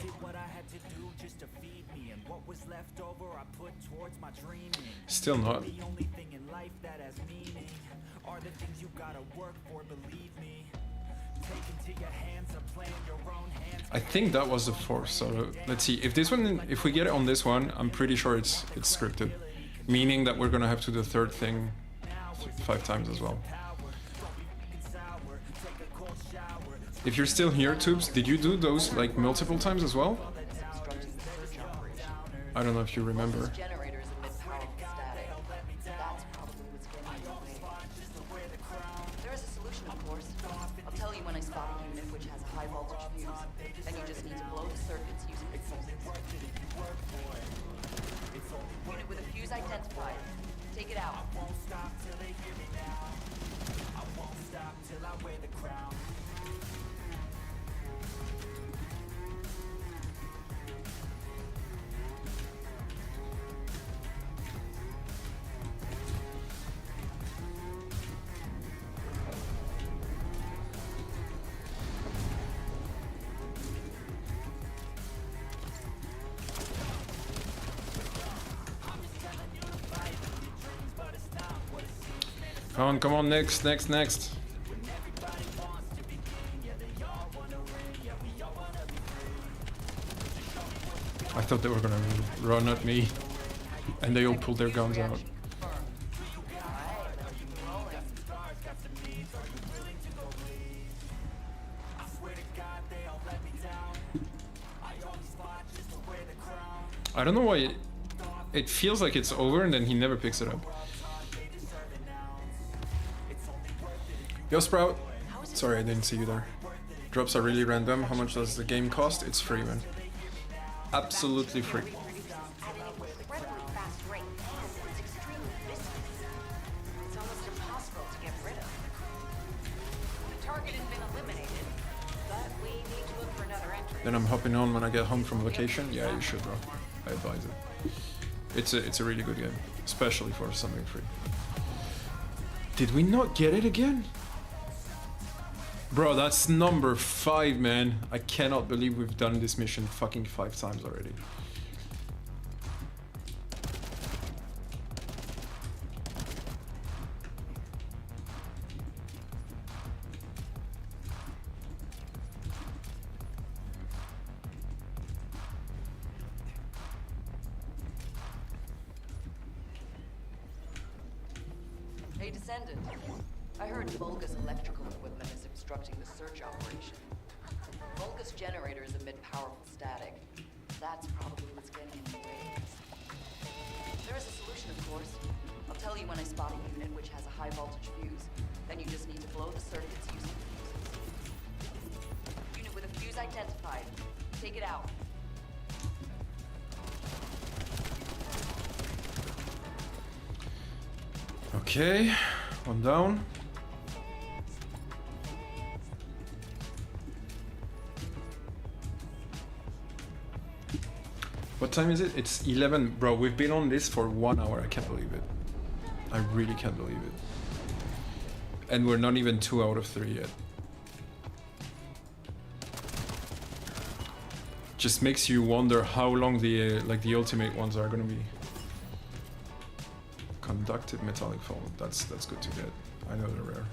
Did what I had to do just to feed me, and what was left over I put towards my dreaming. Still not. The only thing in life that has meaning are the things you gotta work for, believe me. Take into your hands and play in your own hands. I think that was the fourth, so let's see. If this one, if we get it on this one, I'm pretty sure it's scripted. Meaning that we're gonna have to do the third thing 5 times as well. If you're still here, Tubes, did you do those like multiple times as well? I don't know if you remember. Generators emit powerful static. That's probably what's getting in the way. There is a solution, of high voltage fuse. Then you just need to blow the circuits using the fuses. Unit with a fuse identified. Take it out. Come on, next. I thought they were gonna run at me, and they all pulled their guns out. I don't know why it feels like it's over and then he never picks it up. Yo, Sprout. Sorry, I didn't see you there. Drops are really random. How much does the game cost? It's free, man. Absolutely free. At an incredibly fast rate, and it's extremely viscous. It's almost impossible to get rid of. The target has been eliminated, but we need to look for another entrance. Then I'm hopping on when I get home from vacation. Yeah, you should, bro. I advise it. It's a really good game, especially for something free. Did we not get it again? Bro, that's number 5, man. I cannot believe we've done this mission fucking 5 times already. Hey, Descendant. I heard Volga's electrical equipment is obstructing the search operation. Volga's generators emit powerful static. That's probably what's getting in the way. There is a solution, of course. I'll tell you when I spot a unit which has a high voltage fuse. Then you just need to blow the circuits using fuses. Unit with a fuse identified. Take it out. Okay, one down. What time is it? It's 11. Bro, we've been on this for 1 hour. I can't believe it. I really can't believe it. And we're not even 2 out of 3 yet. Just makes you wonder how long the like the ultimate ones are gonna be. Conductive metallic foam. That's good to get. I know they're rare.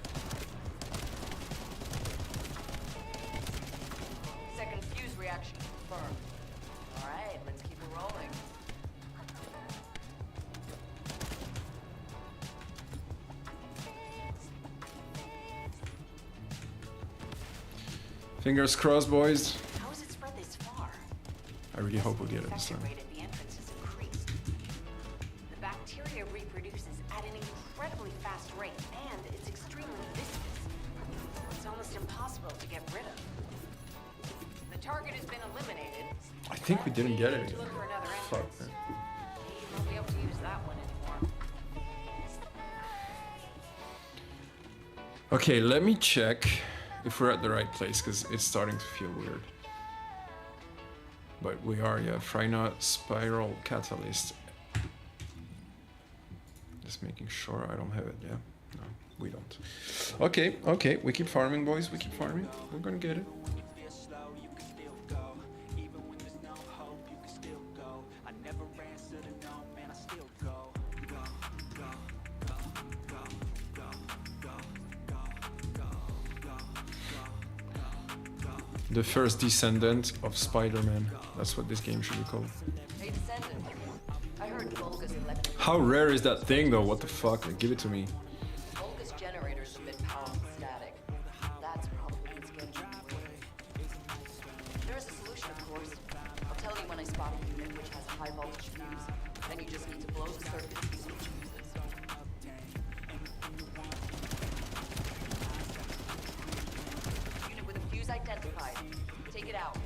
Second fuse reaction confirmed. All right, let's keep it rolling. Fingers crossed, boys. How has it spread this far? I really hope we'll get it this Infection time. rate at the entrance has increased. The bacteria reproduces at an incredibly fast rate, and it's extremely viscous. It's almost impossible to get rid of. The target has been eliminated. I think we didn't get it To again. look for another Fuck, entrance. man. You won't be able to use that one anymore. Okay, let me check if we're at the right place, because it's starting to feel weird. But we are, yeah. Frynot Spiral Catalyst. Just making sure I don't have it, yeah? No, we don't. Okay, we keep farming, boys. We keep farming. We're gonna get it. The first Descendant of Spider-Man. That's what this game should be called. Hey, Descendant. I heard Volga's electric. How rare is that thing, though? What the fuck? Like, give it to me. Volga's generators emit powerful static. That's probably what's getting in the way. There is a solution, of course. I'll tell you when I spot a unit which has a high voltage fuse. Then you just need to blow the circuits using fuses. Unit with a fuse fuse identified. Take it out.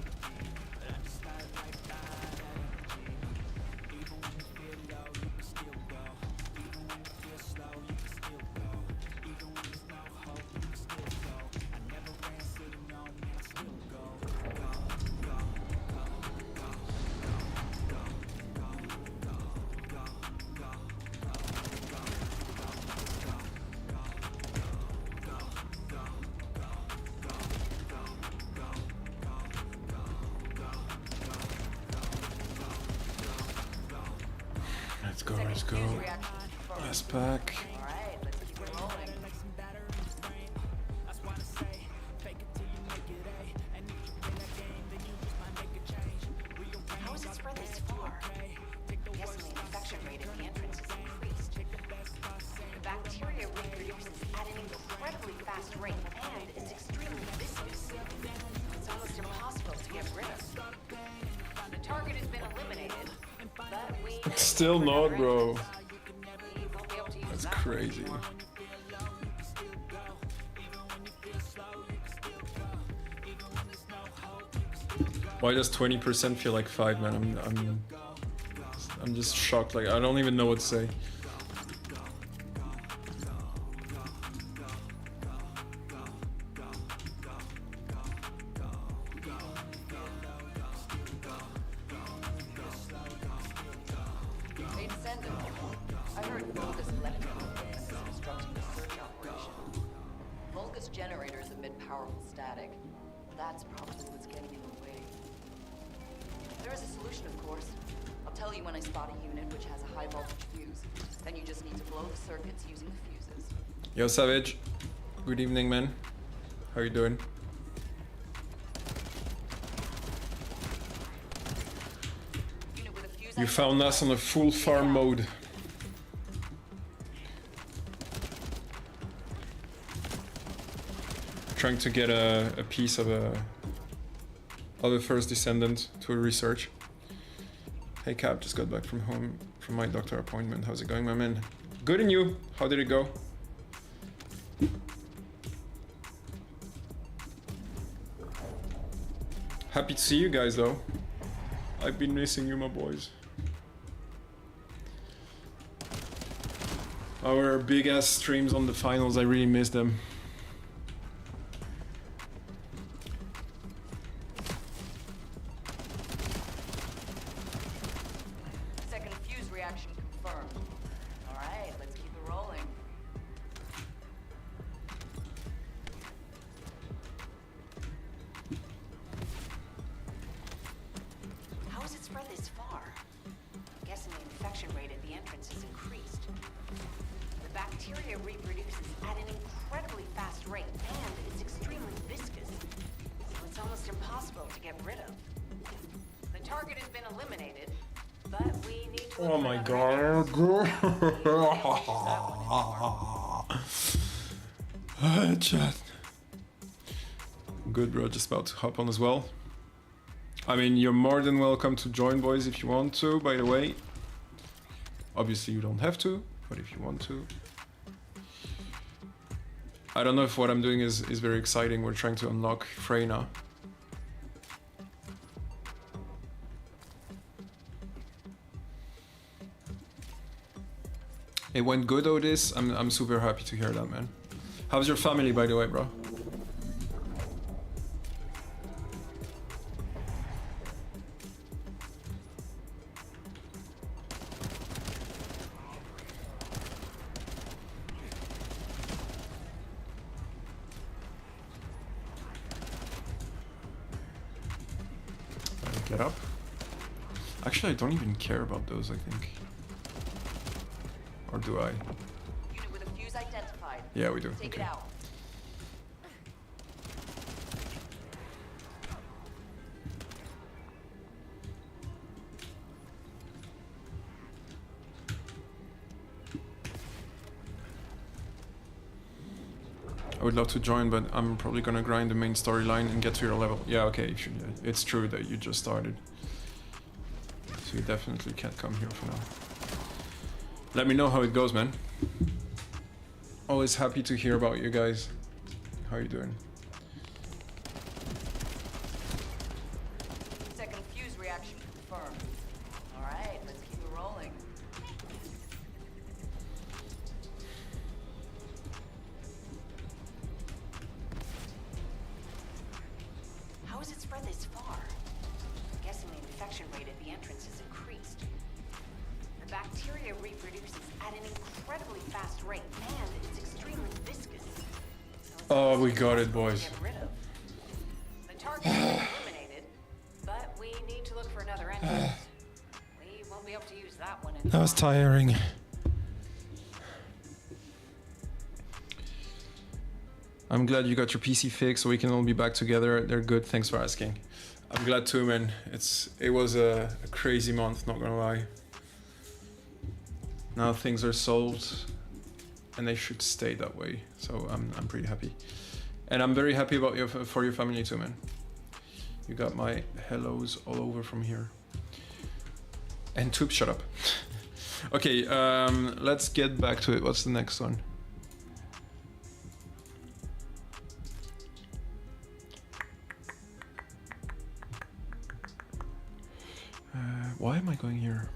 Let's go. Last pack. Alright, let's keep it rolling. How is it spread this far? I'm guessing the infection rate at the entrance is increased. The bacteria reproduces at an incredibly fast rate, and it's extremely viscous. It's almost impossible to get rid of. The target has been eliminated, but we Still not, bro. we won't be able to use That's that. crazy. Why does 20% feel like 5, man? I'm just shocked. Like I don't even know what to say. Hey, Descendant. I heard Vulgus left is obstructing the search operation. Vulgus generators emit powerful static. That's probably what's getting in the way. There is a solution, of course. I'll tell you when I spot a unit which has a high voltage fuse. Then you just need to blow the circuits using the fuses. Yo, Savage. Good evening, man. How you doing? Unit with a fuse You found us on a full farm mode. Trying to get a piece of a first Descendant to a research. Hey Cap, just got back from home from my doctor appointment. How's it going, my man? Good, and you? How did it go? Happy to see you guys though. I've been missing you, my boys. Our big ass streams on the finals, I really miss them. Second fuse reaction confirmed. Alright, let's keep it rolling. How is it spread this far? I'm guessing the infection rate at the entrance is increased. The bacteria reproduces at an incredibly fast rate, and it's extremely viscous. So it's almost impossible to get rid of. The target has been eliminated, but we need to look Oh for my another god. Chat. Good, bro. Just about to hop on as well. I mean, you're more than welcome to join, boys, if you want to, by the way. Obviously, you don't have to, but if you want to. I don't know if what I'm doing is very exciting. We're trying to unlock Freyna. It went good, Otis. I'm super happy to hear that, man. How's your family, by the way, bro? Get up. Actually, I don't even care about those, I think. Or do I? Unit with a fuse identified. Yeah, we do. Take Okay. it out. I would love to join, but I'm probably gonna grind the main storyline and get to your level. Yeah, okay, you should, yeah. It's true that you just started. So you definitely can't come here for now. Let me know how it goes, man. Always happy to hear about you guys. How are you doing? bacteria reproduces at an incredibly fast rate, and it's extremely viscous. So it's Oh, we almost got it, impossible to boys. get rid of. The target has been eliminated, but we need to look for another entrance. We won't be able to use that one anymore. That was tiring. I'm glad you got your PC fixed so we can all be back together. They're good, thanks for asking. I'm glad too, man. It was a crazy month, not gonna lie. Now things are solved and they should stay that way. So I'm pretty happy. And I'm very happy about for your family too, man. You got my hellos all over from here. And Tube, shut up. Okay, let's get back to it. What's the next one? Why am I going here?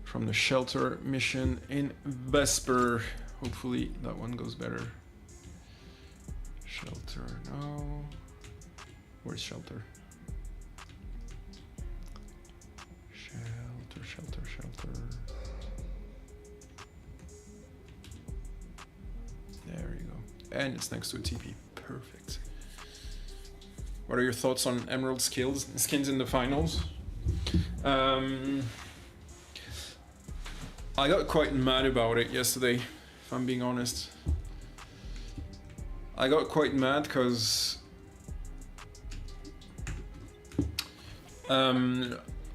From the shelter mission in Vesper. Hopefully that one goes better. Shelter, no. Where's shelter? Shelter. There you go. And it's next to a TP. Perfect. What are your thoughts on Emerald skins in the finals? I got quite mad about it yesterday, if I'm being honest. I got quite mad because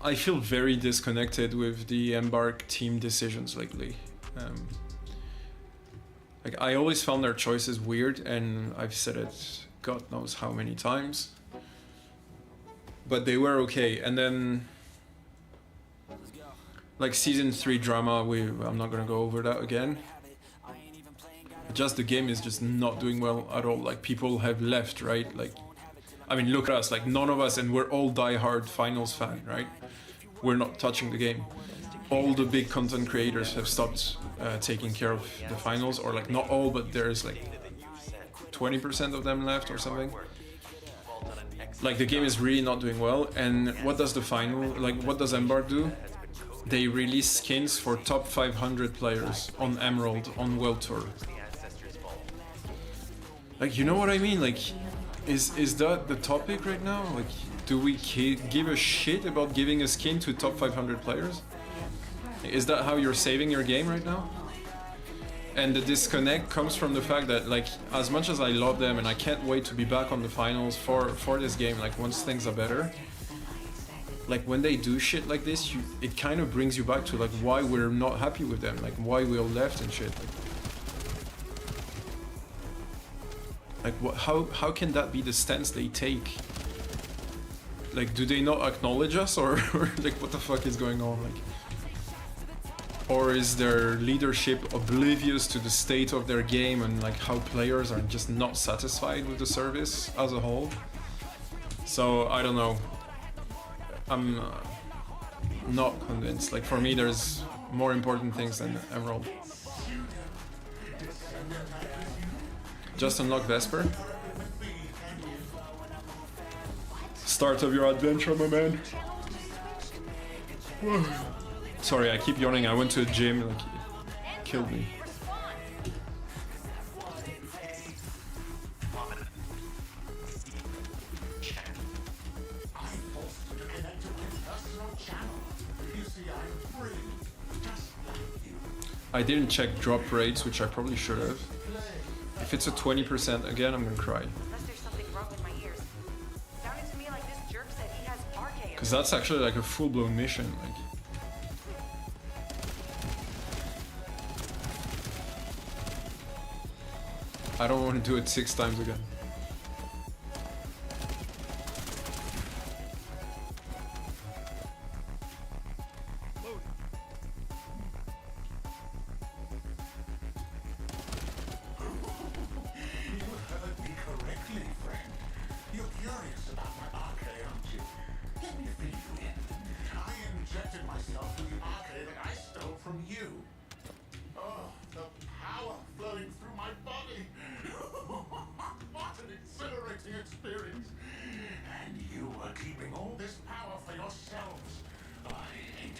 I feel very disconnected with the Embark team decisions lately. Like I always found their choices weird, and I've said it God knows how many times. But they were okay, and then like season 3 drama, I'm not gonna go over that again. Just the game is just not doing well at all. Like people have left, right? Like, I mean, look at us, like none of us, and we're all die-hard finals fan, right? We're not touching the game. All the big content creators have stopped taking care of the finals, or like not all, but there's like 20% of them left or something. Like the game is really not doing well, and what does the final, like what does Embark do? They release skins for top 500 players on Emerald on World Tour. Like, you know what I mean? Like, is that the topic right now? Like, do we give a shit about giving a skin to top 500 players? Is that how you're saving your game right now? And the disconnect comes from the fact that, like, as much as I love them and I can't wait to be back on the finals for this game, like, once things are better, like, when they do shit like this, it kind of brings you back to, like, why we're not happy with them, like, why we all left and shit. Like how can that be the stance they take? Like, do they not acknowledge us, or like, what the fuck is going on? Like, or is their leadership oblivious to the state of their game and like how players are just not satisfied with the service as a whole? So I don't know. I'm not convinced. Like, for me, there's more important things than Emerald. Just unlock Vesper. Start of your adventure, my man. Sorry, I keep yawning. I went to a gym, like, it killed me. I didn't check drop rates, which I probably should have. If it's a 20% again, I'm gonna cry. Unless there's something wrong with my ears. Sounded to me like this jerk said he has RK. Because that's actually like a full-blown mission. Like, I don't want to do it 6 times again.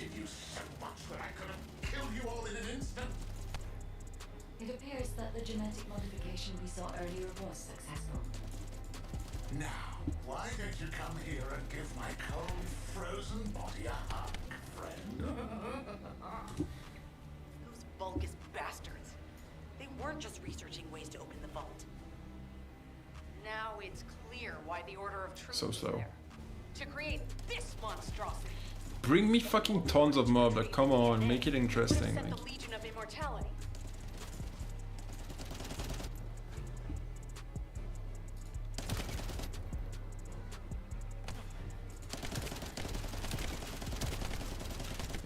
hated you so much that I could have killed you all in an instant. It appears that the genetic modification we saw earlier was successful. Now, why don't you come here and give my cold, frozen body a hug, friend? Those Vulgus bastards. They weren't just researching ways to open the vault. Now it's clear why the Order of Truth So is slow. there. To create this monstrosity. Bring me fucking tons of mob, like come on, make it interesting. Set Like, the Legion of Immortality.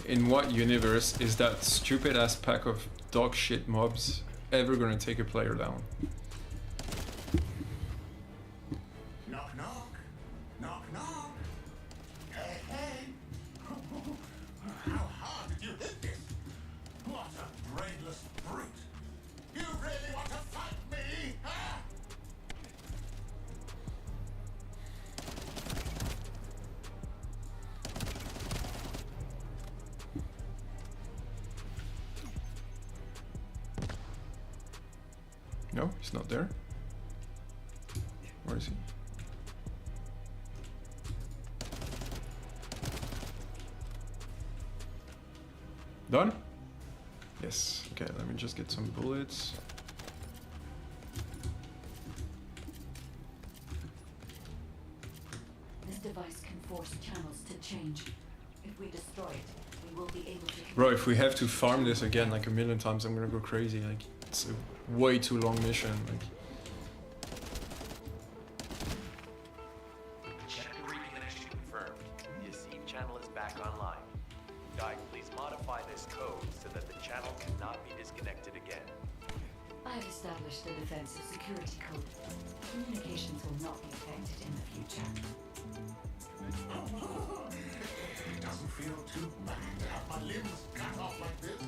in what universe is that stupid ass pack of dog shit mobs ever gonna take a player down? Knock, knock. Knock, knock. Hey, hey. How hard did you hit this? What a brainless brute. You really want to fight me, huh? No, he's not there. Where is he? Done? Yes. Okay, let me just get some bullets. This device can force channels to change. If we destroy it, we will be able to... Bro, if we have to farm this again like a million times, I'm gonna go crazy. Like, it's a way too long mission. Like, Secondary connection confirmed. The Asim channel is back online. Guide, please modify this code so that the channel cannot be disconnected again. I have established a defensive security code. Communications will not be affected in the future. It doesn't feel too bad to have my limbs cut off like this.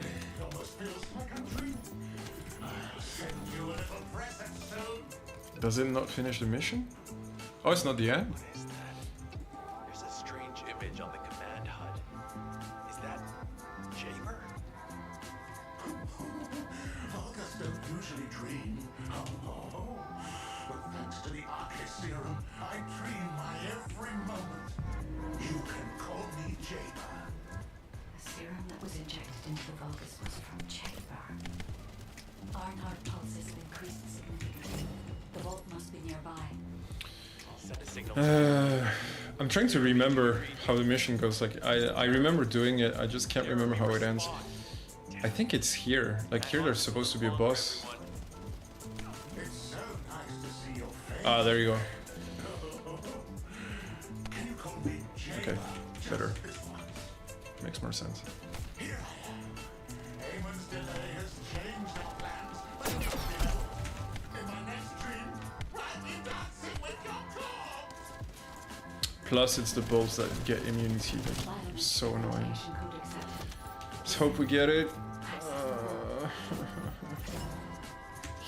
It almost feels like a dream. I'll send you a little present soon. does it not finish the mission? Oh, it's not the end? What is that? There's a strange image on the command HUD. Is that Jaber? Vulgus don't usually dream. Oh, but thanks to the Arche serum, I dream my every moment. You can call me Jaber. The serum that was injected into the Vulgus was from Jaber. Our heart pulses have increased significantly. The vault must be nearby. I'll send a signal. I'm trying to remember how the mission goes. Like, I remember doing it, I just can't remember how it ends. I think it's here. Like, here there's supposed to be a boss. It's so nice to see your face. Ah, there you go. Can you call me Jaber? Okay, better. Just this once? Makes more sense. Here I am. Eamon's delay has changed our plans. But you know, in my next dream, I'll be dancing with your corpse. Plus, it's the bolts that get immunity. Like, so annoying. Communication code accepted. Let's hope we get it.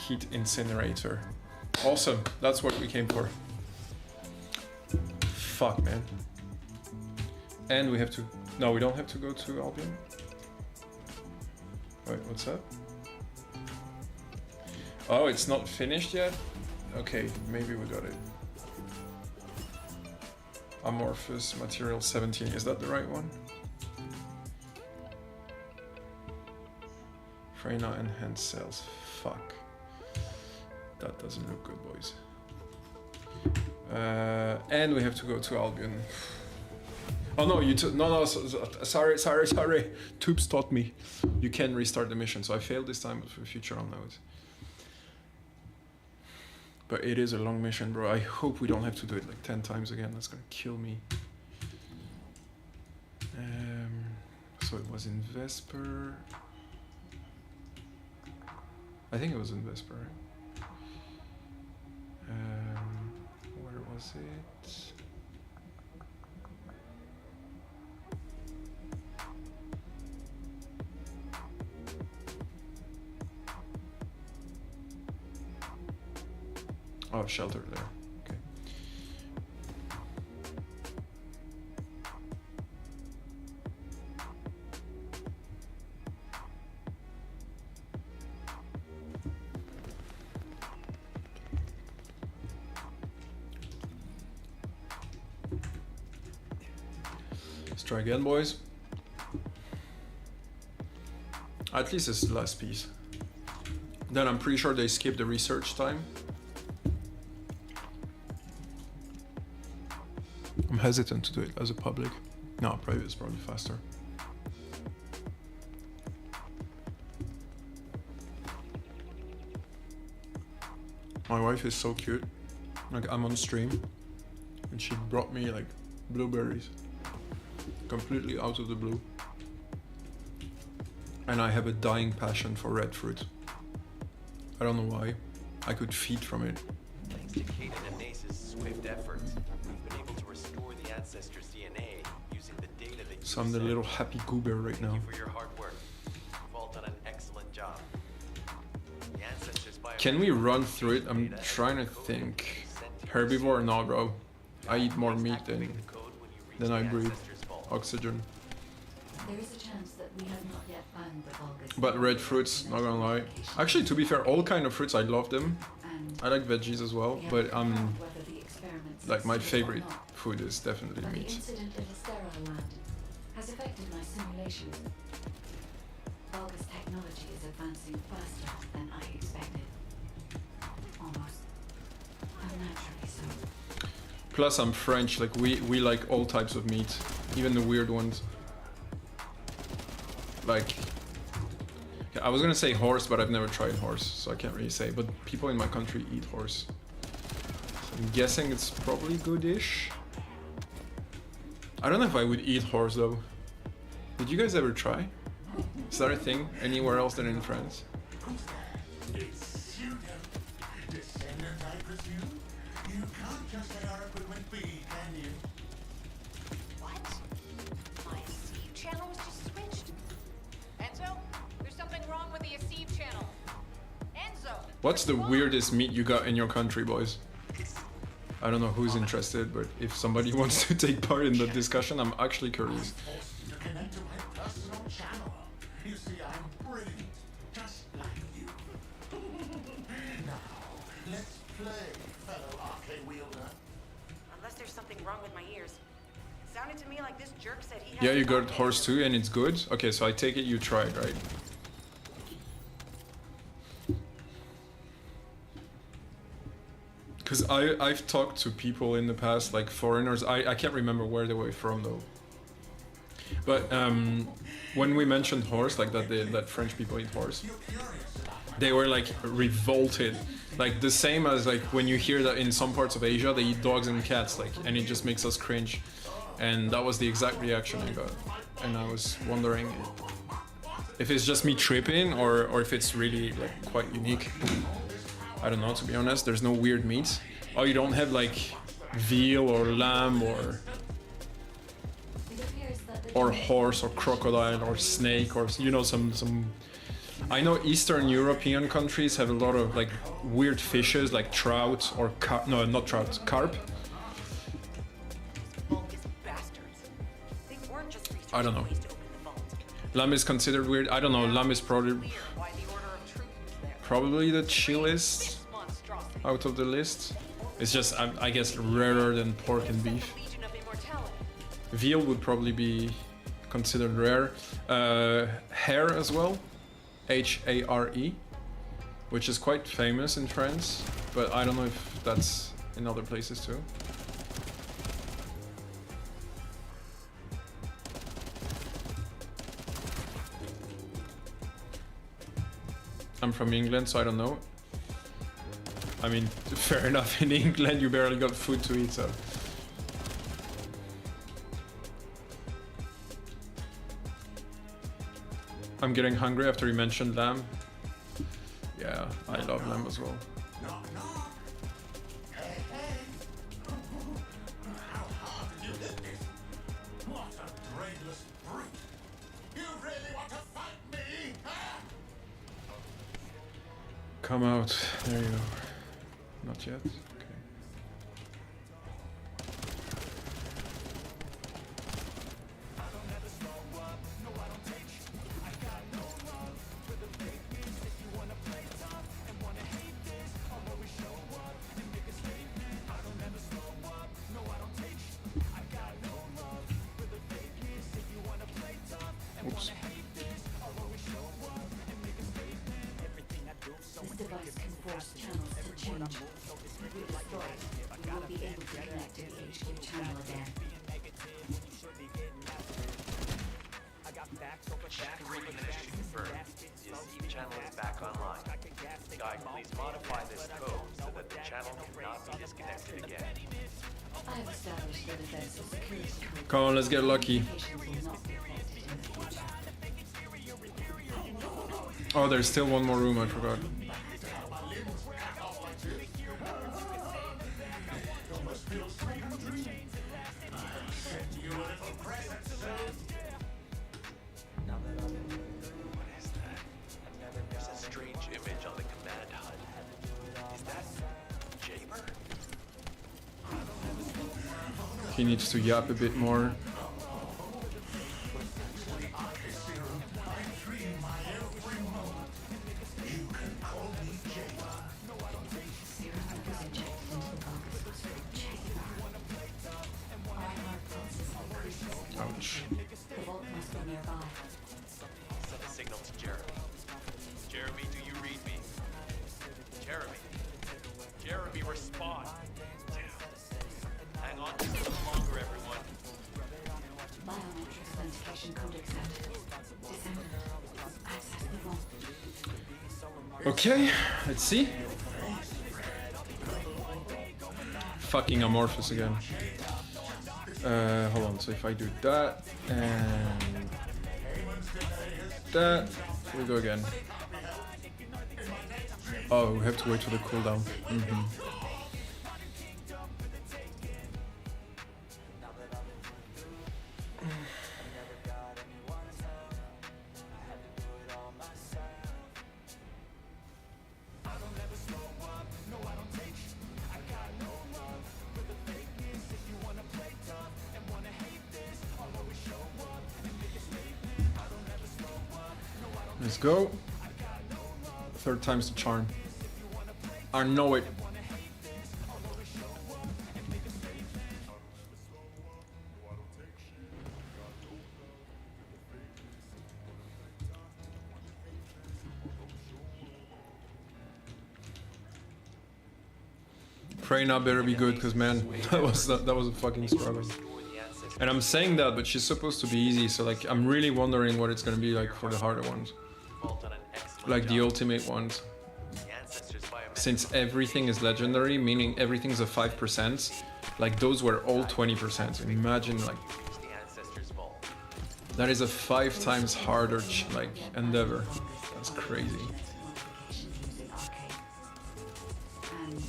Heat incinerator. Awesome. That's what we came for. Fuck, man. And we have to... No, we don't have to go to Albion. Wait, what's that? Oh, it's not finished yet? Okay, maybe we got it. Amorphous material 17. Is that the right one? Freyna enhanced cells. Fuck. That doesn't look good, boys. And we have to go to Albion. Oh no, sorry. Tubes taught me you can restart the mission, so I failed this time, but for the future I'll know it. But it is a long mission, bro. I hope we don't have to do it like 10 times again. That's gonna kill me. So it was in Vesper. I think it was in Vesper, right? Where was it? Oh, shelter there. Okay. try again, boys. At least it's the last piece. Then I'm pretty sure they skip the research time. I'm hesitant to do it as a public. No, private is probably faster. My wife is so cute. Like, I'm on stream and she brought me like blueberries completely out of the blue. And I have a dying passion for red fruit. I don't know why. I could feed from it. Thanks to Kaden and Nace's swift efforts, we've been able to restore the ancestors' DNA using the data that you So I'm the sent. little happy goober right now. Thank you for your hard work. You've all done an excellent job. The ancestors' Can we run through it? I'm trying to think. Herbivore? No, bro. I eat more meat than I breathe oxygen. There is a chance that we have not yet found the Vulgus. But red fruits, not gonna lie. Actually, to be fair, all kind of fruits, I love them. And I like veggies as well, we have but found whether the experiments like my succeed or favorite not. food is definitely But the meat. incident in the sterile land has affected my simulations. Vulgus technology is advancing faster than I expected. Almost unnaturally so. Plus, I'm French. Like we like all types of meat, even the weird ones. Like, I was gonna say horse, but I've never tried horse, so I can't really say. But people in my country eat horse. So I'm guessing it's probably good-ish. I don't know if I would eat horse though. Did you guys ever try? Is that a thing anywhere else than in France? It's Shooter. Descendant, I presume? You can't just let our equipment be, can you? What? My receive channel was just switched. Enzo, there's something wrong with the receive channel. Enzo! What's the weirdest meat you got in your country, boys? I don't know who's interested, but if somebody wants to take part in the discussion, I'm actually curious. Forced you to connect to my personal channel. You see, I'm brilliant, just like you. Now, let's play, fellow arcade wielder. Unless there's something wrong with my ears. It sounded to me like this jerk said he had Yeah, to you talk got to horse Enzo. too, and it's good? Okay, so I take it you tried, right? Because I've talked to people in the past, like foreigners. I can't remember where they were from though. But when we mentioned horse, like that French people eat horse, they were like revolted. Like the same as like when you hear that in some parts of Asia they eat dogs and cats, like, and it just makes us cringe. And that was the exact reaction I got. And I was wondering if it's just me tripping or if it's really like quite unique. I don't know, to be honest. There's no weird meat. Oh, you don't have like veal or lamb or It appears that the horse or crocodile or snake or, you know, some I know Eastern European countries have a lot of like weird fishes like trout or no, not trout, carp. Vulgus bastards. They weren't just I don't know. researching ways to open the vault. Lamb is considered weird. I don't know. Lamb is probably Clear why the Order of Truth was there. probably the chillest This monstrosity. out of the list. It's just I guess rarer than pork and beef. The Legion of Immortality. Veal would probably be considered rare. Hare as well, H-A-R-E, which is quite famous in France, but I don't know if that's in other places too. I'm from England, so I don't know. I mean, fair enough, in England you barely got food to eat, so... I'm getting hungry after you mentioned lamb. Yeah, I love lamb as well. Knock, knock. Hey, hey. How hard did you hit this? What a brainless brute. You really want to fight me, huh? Come out. There you go. Not yet. Okay. device can force channels to change. With the storage, we will be able to connect to the HQ channel again. Reading initially confirmed. The ECE channel is back online. Guide, please modify this code so that the channel cannot be disconnected again. I have established the defensive security code. Come on, let's get lucky. Communications will not be affected in the future. Oh, there's still one more room, I forgot. What is that? There's a strange image on the command HUD. Is that Jaber? He needs to yap a bit more. Ouch. The vault must be nearby. Send a signal to Jeremy. Jeremy, do you read me? Jeremy. Jeremy, respond. Damn. Hang on just a little longer, everyone. Biometric authentication code accepted. Descendant. Access the vault. Okay, let's see. Fucking amorphous again. Hold on, so if I do that and that, we go again. Oh, we have to wait for the cooldown. Let's go. Third time's the charm. I know it. Pray now better be good, cause man, that was a fucking struggle. And I'm saying that, but she's supposed to be easy, so like I'm really wondering what it's gonna be like for the harder ones. Like the ultimate ones. Since everything is legendary, meaning everything's a 5%, like those were all 20%. Imagine like that is a 5 times harder like endeavor. That's crazy. Using arcade. And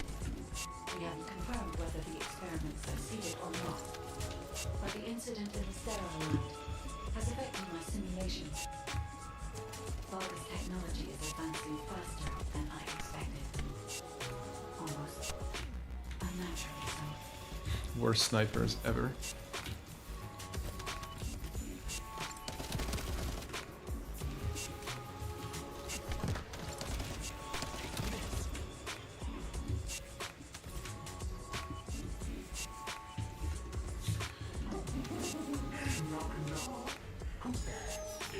we haven't confirmed whether the experiments succeeded or not. But the incident in the sterile lab has affected my simulations. Bogus technology is advancing faster than I expected. Almost unnaturally so. Worst snipers ever.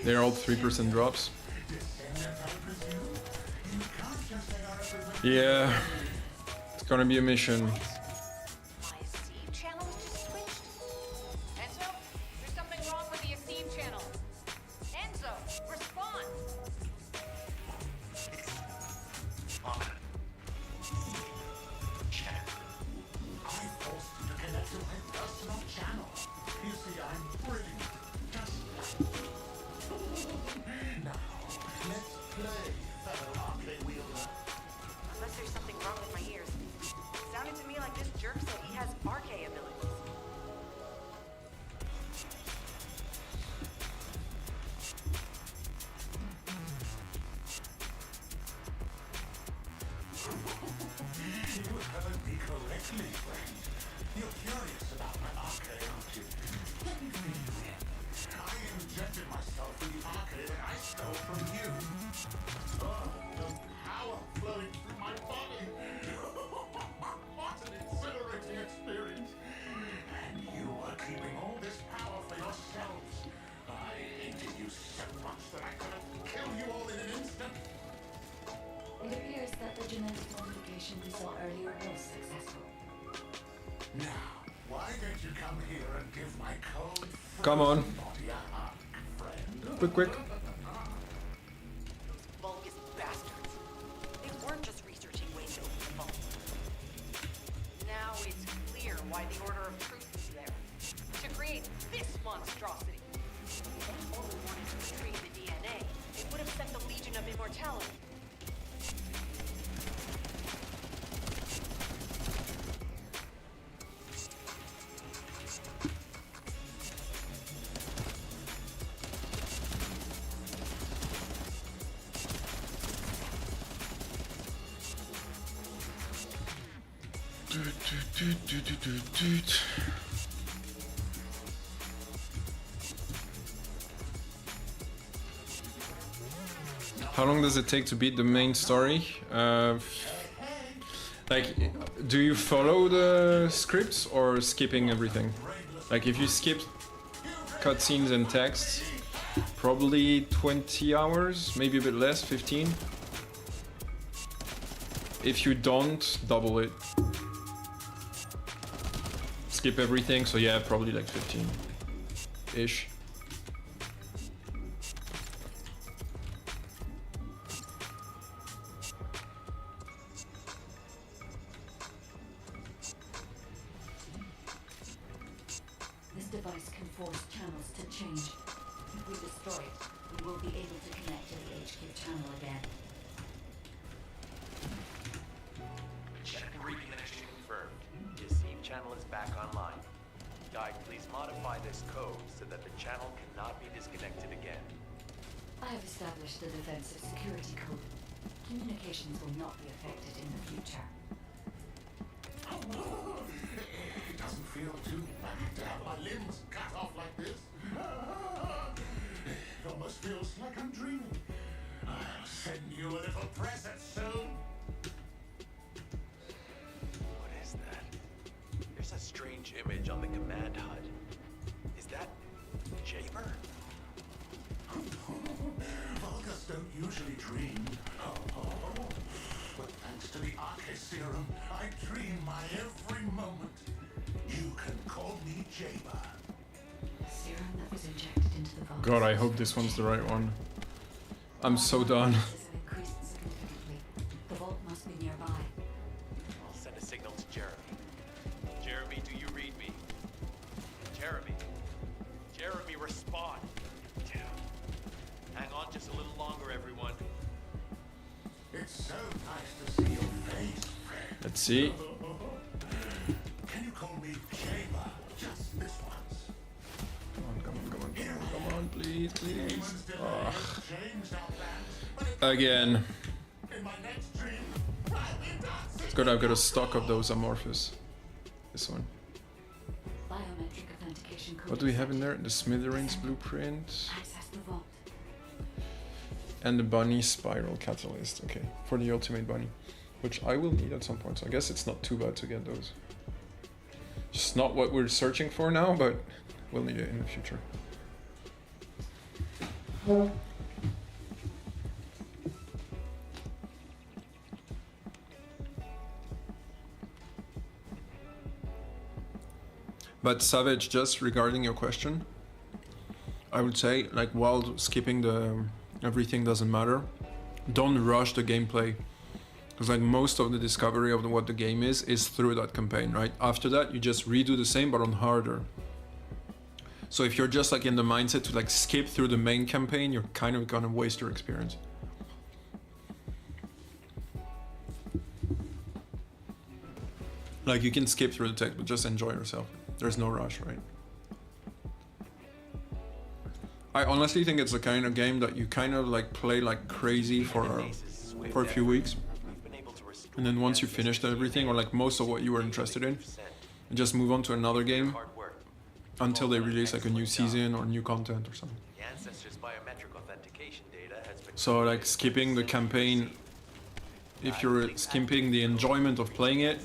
They're all 3% drops. Yeah, it's gonna be a mission. My Esteem channel was just switched. Enzo, there's something wrong with the Esteem channel. Enzo, respond. Chat. I forced you to connect to my personal channel. You see, I'm brilliant. Just now, let's play, fellow arcade wielder. Unless there's something wrong with my ears. It sounded to me like this jerk said he has RK abilities. You haven't me correctly, friend. You're curious about my arcade, aren't you? Let me fill you in. I injected myself with the arcade that I stole from you. Oh, the power flowing through my body. What an exhilarating experience. And you are keeping all this power for yourselves. I hated you so much that I could have killed you all in an instant. It appears that operation we saw earlier was successful. Now, why don't you come here and give my cold Come on. body a hug, friend? Quick, quick. Vulgus bastards. They weren't just researching ways to open the vault. Now it's clear why the Order of Truth was there. To create this monstrosity. If they only wanted to retrieve the DNA, it would have sent the Legion of Immortality. How long does it take to beat the main story? Like, do you follow the scripts or skipping everything? Like, if you skip cutscenes and texts, probably 20 hours, maybe a bit less, 15. If you don't, double it. Skip everything, so yeah, probably like 15-ish. This device can force channels to change. If we destroy it, we will be able to connect to the HQ channel again. Check reconnection confirmed. The Receive channel is back online. Guide, please modify this code so that the channel cannot be disconnected again. I have established the defensive security code. Communications will not be affected in the future. It doesn't feel too bad to have my limbs cut off like this. It almost feels like I'm dreaming. I'll send you a little present soon. What is that? There's a strange image on the command HUD. Is that Jaber? Vulgus don't usually dream. But thanks to the Arche serum, I dream my every moment. You can call me Jaber. Serum that was injected into the vault. God, I hope this one's the right one. I'm so done. Have increased significantly. The vault must be nearby. I'll send a signal to Jeremy. Jeremy, do you read me? Jeremy. Jeremy, respond. Damn. Hang on just a little longer, everyone. It's so nice to see your face, friend. Let's see. Can you call me Jaber just this once? Come on, come on, come on, come on, come on, please, please. Demon's delay Ugh. has changed our plans, but it's Again. in my next dream, I'll be dancing. It's good I've got a stock of those amorphous. This one. Biometric authentication code. What do we have in there? The Smithereens blueprint. Access the vault. And the bunny spiral catalyst. Okay, for the ultimate bunny. Which I will need at some point, so I guess it's not too bad to get those. Just not what we're searching for now, but we'll need it in the future. But Savage, just regarding your question, I would say, like, while skipping the everything doesn't matter, don't rush the gameplay. Because like most of the discovery of what the game is through that campaign, right? After that, you just redo the same, but on harder. So if you're just like in the mindset to like skip through the main campaign, you're kind of gonna waste your experience. Like you can skip through the text, but just enjoy yourself. There's no rush, right? I honestly think it's the kind of game that you kind of like play like crazy for a few weeks. And then once you finished everything, or like most of what you were interested in, and just move on to another game until they release like a new season or new content or something. So like skipping the campaign, if you're skipping the enjoyment of playing it,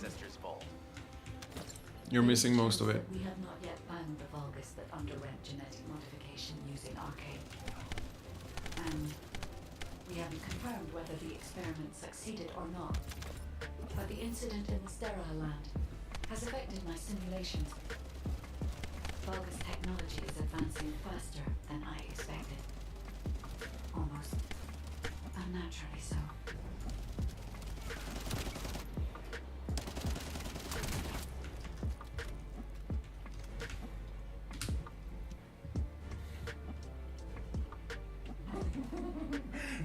you're missing most of it. We have not yet found the Vulgus that underwent genetic modification using Arcane. And we haven't confirmed whether the experiment succeeded or not. but the incident in the sterile land has affected my simulations. Vulgus technology is advancing faster than I expected. Almost unnaturally so.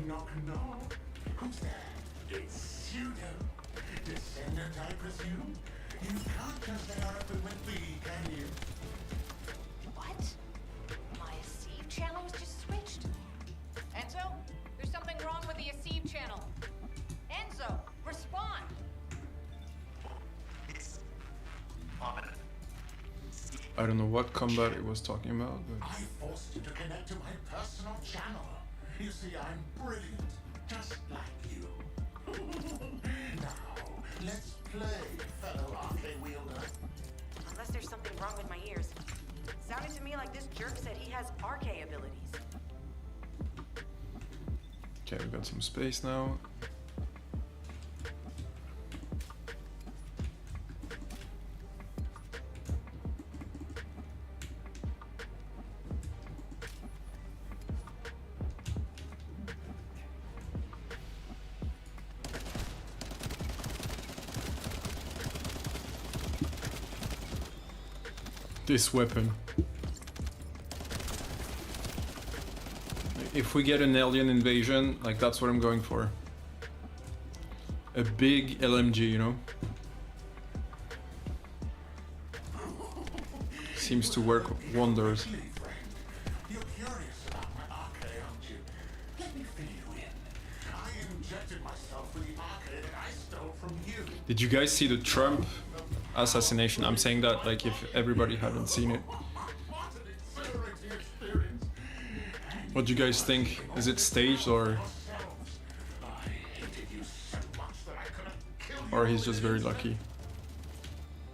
Knock, knock. Who's there? It's Shooter. Descendant, I presume? You can't just lay her up and went B, can you? What? My receive channel was just switched. Enzo, there's something wrong with the receive channel. Enzo, respond. I don't know what combat it was talking about, but I forced you to connect to my personal channel. You see, I'm brilliant, just like you. Now, let's play, fellow arcade wielder. Unless there's something wrong with my ears. Sounded to me like this jerk said he has RK abilities. okay, we got some space now. This weapon. If we get an alien invasion, like that's what I'm going for. A big LMG, you know? Seems to work wonders. Quickly, friend. You're curious about my arcade, aren't you? Let me fill you in. I injected myself with the arcade that I stole from you. Did you guys see the Trump assassination? I'm saying that like if everybody hadn't seen it. What an exhilarating experience. What do you guys think? Is it staged or I hated you so much that I could have killed you. he's just very lucky?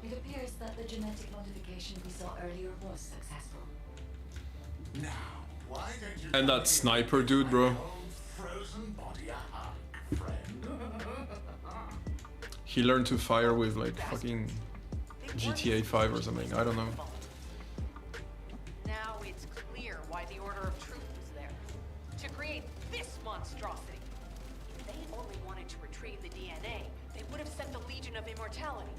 It appears that the genetic modification we saw earlier was successful. Now, why don't you And that sniper dude, bro. old frozen body a hug, friend? He learned to fire with like fucking GTA 5 or something. I don't know. Now it's clear why the Order of Truth was there. To create this monstrosity. If they only wanted to retrieve the DNA, they would have sent the Legion of Immortality.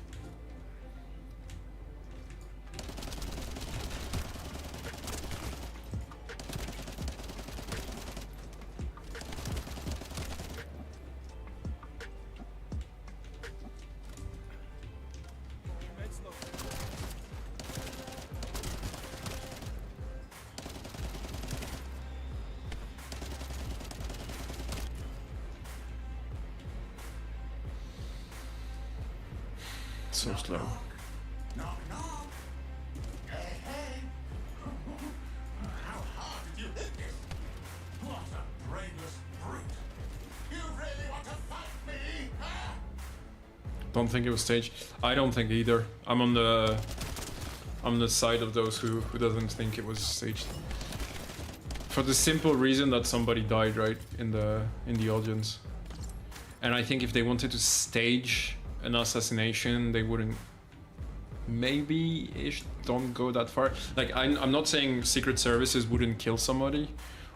So slow. Knock, knock. Hey, hey. How hard did you hit this? What a brainless brute. You really want to fight me, huh? Don't think it was staged. I don't think either. I'm on the side of those who doesn't think it was staged. For the simple reason that somebody died right in the audience. And I think if they wanted to stage an assassination, they wouldn't. Maybe ish, don't go that far. Like I'm not saying Secret Services wouldn't kill somebody,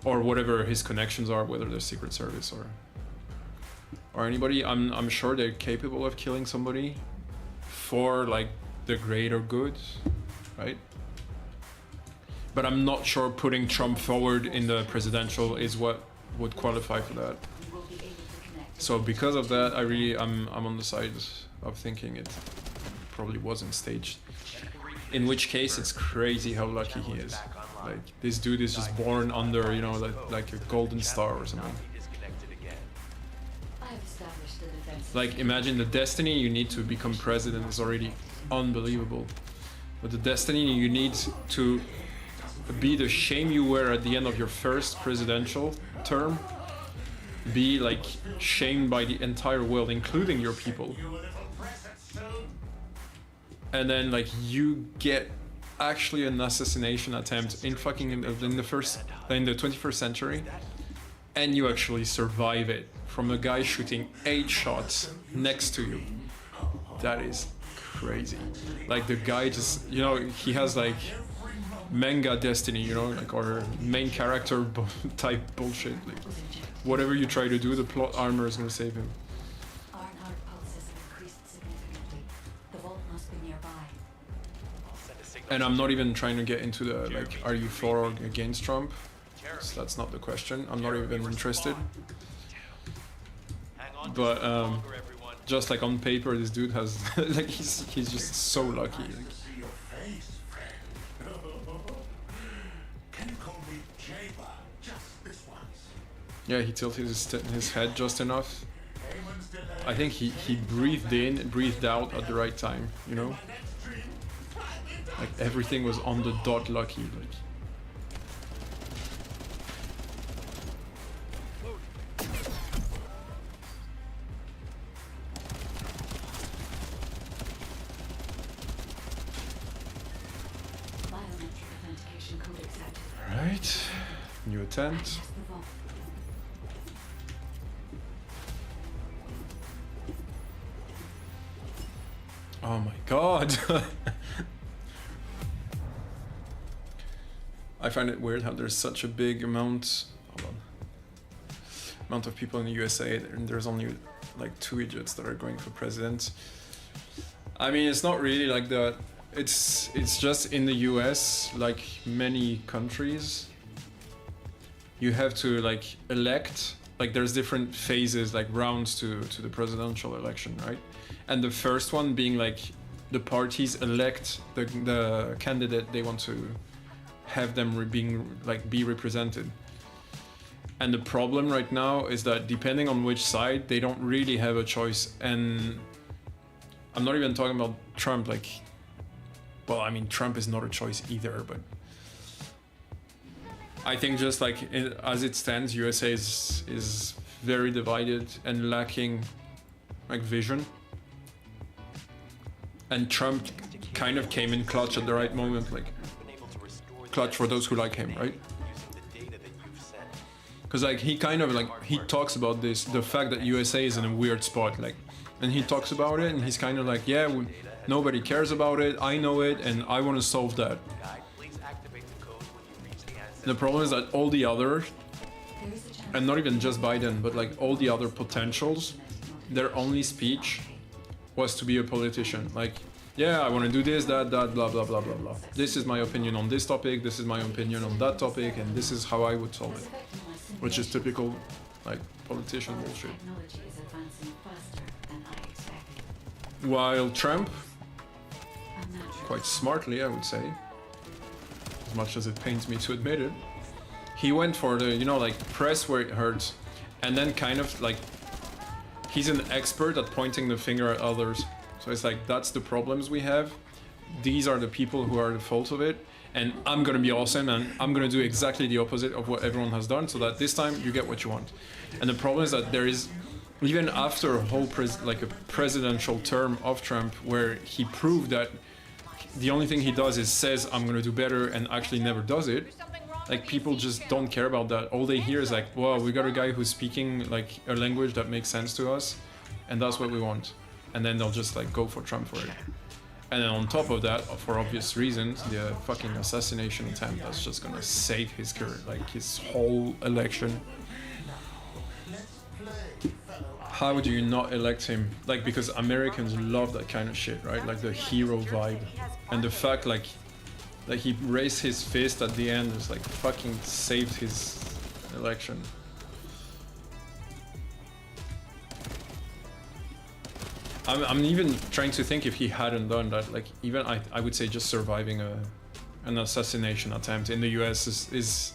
or whatever his connections are, whether they're Secret Service or anybody. I'm sure they're capable of killing somebody for like the greater good, right? But I'm not sure putting Trump forward in the presidential is what would qualify for that. We will be able to connect. So because of that, I'm on the side of thinking it probably wasn't staged. In which case, it's crazy how lucky he is. Like this dude is just born under, you know, like a golden star or something. I have established the defense. Like imagine the destiny you need to become president is already unbelievable. But the destiny you need to be the shame you were at the end of your first presidential term, be like shamed by the entire world, including your people. And then like you get actually an assassination attempt in fucking in the 21st century, and you actually survive it from a guy shooting 8 shots next to you. that is crazy. Like the guy just, you know, he has like manga destiny, you know, like, or main character type bullshit. Like whatever you try to do, the plot armor is gonna save him. Our heart pulses have increased significantly. The vault must be nearby. I'll send a signal. And I'm not even trying to get into the like, are you for or against Trump? So that's not the question. I'm not even interested. Hang on But just a little longer, everyone. just like on paper, this dude has like he's just so lucky. Like, See your face, friend. Can you call me Jabba just this once? yeah, he tilted his head just enough. Haman's delay. I think he breathed in, breathed out at the right time. You know, Next dream. like everything was on the dot lucky. Like. Biometric authentication code accepted. Right, new attempt. Access the vault. Oh my god. I find it weird how there's such a big amount, amount of people in the USA and there's only like 2 idiots that are going for president. I mean, it's not really like that. It's just in the US, like many countries, you have to like elect, like there's different phases, like rounds to the presidential election, right? And the first one being like the parties elect the candidate they want to have them be represented. And the problem right now is that depending on which side, they don't really have a choice. And I'm not even talking about Trump, like, well, I mean, Trump is not a choice either, but I think just like as it stands, USA is very divided and lacking like vision. And Trump kind of came in clutch at the right moment, like clutch for those who like him, right? Because like he kind of like, he talks about this, the fact that USA is in a weird spot, like, and he talks about it and he's kind of like, yeah, nobody cares about it, I know it, and I want to solve that. The problem is that all the other, and not even just Biden, but like all the other potentials, their only speech was to be a politician. Like, yeah, I want to do this, that, blah, blah, blah, blah, blah. This is my opinion on this topic, this is my opinion on that topic, and this is how I would solve it. Which is typical, like, politician bullshit. Technology is advancing faster than I expected. While Trump, Unnatural. quite smartly I would say, as much as it pains me to admit it, he went for the, you know, like, press where it hurts, and then kind of like, he's an expert at pointing the finger at others. So it's like, that's the problems we have, these are the people who are the fault of it, and I'm gonna be awesome and I'm gonna do exactly the opposite of what everyone has done so that this time you get what you want. And the problem is that there is, even after a whole like a presidential term of Trump where he proved that the only thing he does is says I'm gonna do better and actually never does it, like people just don't care about that. All they hear is like, wow, we got a guy who's speaking like a language that makes sense to us and that's what we want. And then they'll just like go for Trump for it. And then on top of that, for obvious reasons, the fucking assassination attempt that's just gonna save his career, like his whole election. How would you not elect him? Like, because Americans love that kind of shit, right? Like the hero vibe. And the fact like he raised his fist at the end is like fucking saved his election. I'm even trying to think if he hadn't done that, like even I would say just surviving an assassination attempt in the US is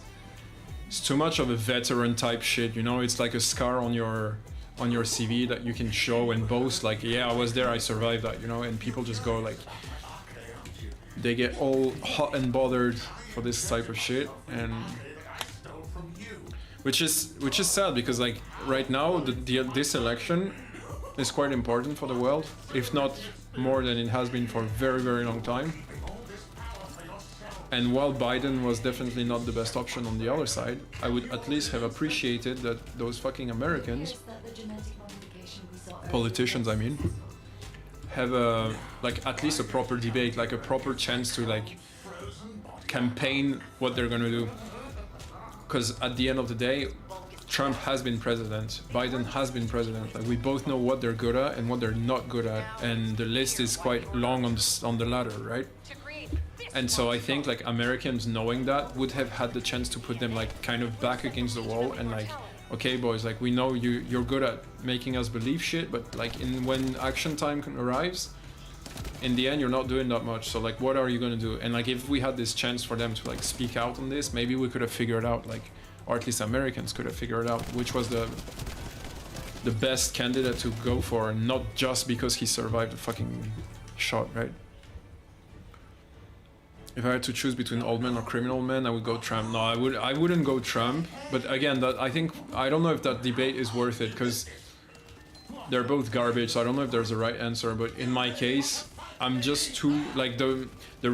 too much of a veteran type shit, you know? It's like a scar on your CV that you can show and boast like, yeah, I was there, I survived that, you know? And people just go like, they get all hot and bothered for this type of shit, and which is sad because like right now this election is quite important for the world, if not more than it has been for a very, very long time. And while Biden was definitely not the best option on the other side, I would at least have appreciated that those fucking Americans, politicians I mean, have a like at least a proper debate, like a proper chance to like campaign what they're gonna do. Because at the end of the day, Trump has been president, Biden has been president. Like we both know what they're good at and what they're not good at, and the list is quite long on the ladder, right? And so I think like Americans knowing that would have had the chance to put them like kind of back against the wall and like, okay boys, like we know you're good at making us believe shit, but like when action time arrives, in the end you're not doing that much. So like what are you gonna do? And like if we had this chance for them to like speak out on this, maybe we could have figured out like, or at least Americans could have figured out which was the best candidate to go for, and not just because he survived a fucking shot, right? If I had to choose between old man or criminal man, I would go Trump. No, I wouldn't go Trump. But again, that I don't know if that debate is worth it, because they're both garbage. So I don't know if there's a right answer. But in my case, I'm just too like the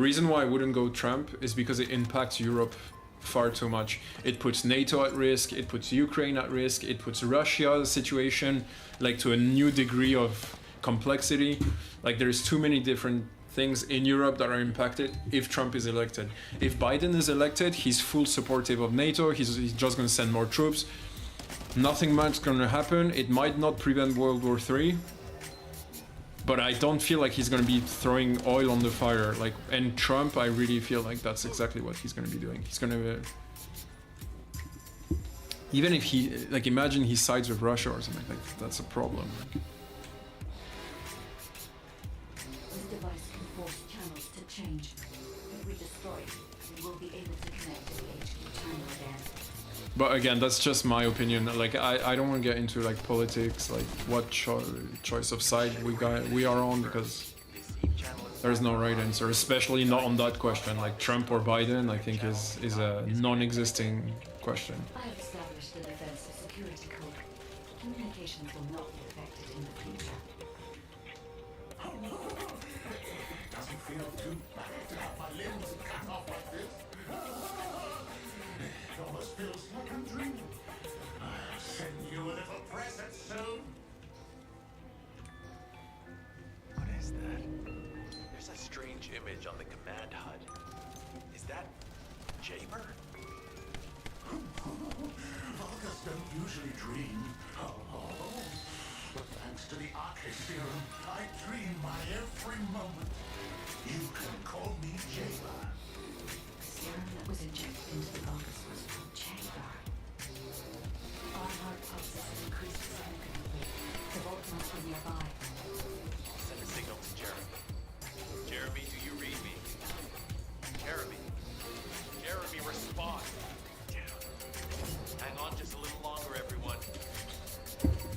reason why I wouldn't go Trump is because it impacts Europe far too much. It puts NATO at risk. It puts Ukraine at risk. It puts Russia's situation like to a new degree of complexity. Like there's too many different things in Europe that are impacted if Trump is elected. If Biden is elected, he's full supportive of NATO. He's just going to send more troops. Nothing much is going to happen. It might not prevent World War III, but I don't feel like he's going to be throwing oil on the fire. Like, and Trump, I really feel like that's exactly what he's going to be doing. He's going to even if he like imagine he sides with Russia or something, like that's a problem. Like, change. If we destroy it, we will be able to connect to the HQ channel again. but again, that's just my opinion. Like I don't want to get into like politics, like what choice of side we are on, because there's no right answer, especially not on that question. Like Trump or Biden, I think is a non-existing question. I have established the defense security code. Communications will not be affected in the future. Doesn't feel too bad to have my limbs cut off like this. It almost feels like I'm dreaming. I'll send you a little present soon. What is that? There's a strange image on the command HUD. Is that Jaber? Vulgars don't usually dream. But thanks to the Arcade Serum, I dream my every moment. You can call me Jaber. The serum that was injected into the Vulgus was called Jaber. Our heart pulses have increased significantly. The vault must be nearby. I'll send a signal to Jeremy. Jeremy, do you read me? Jeremy. Jeremy, respond. Hang on just a little longer, everyone.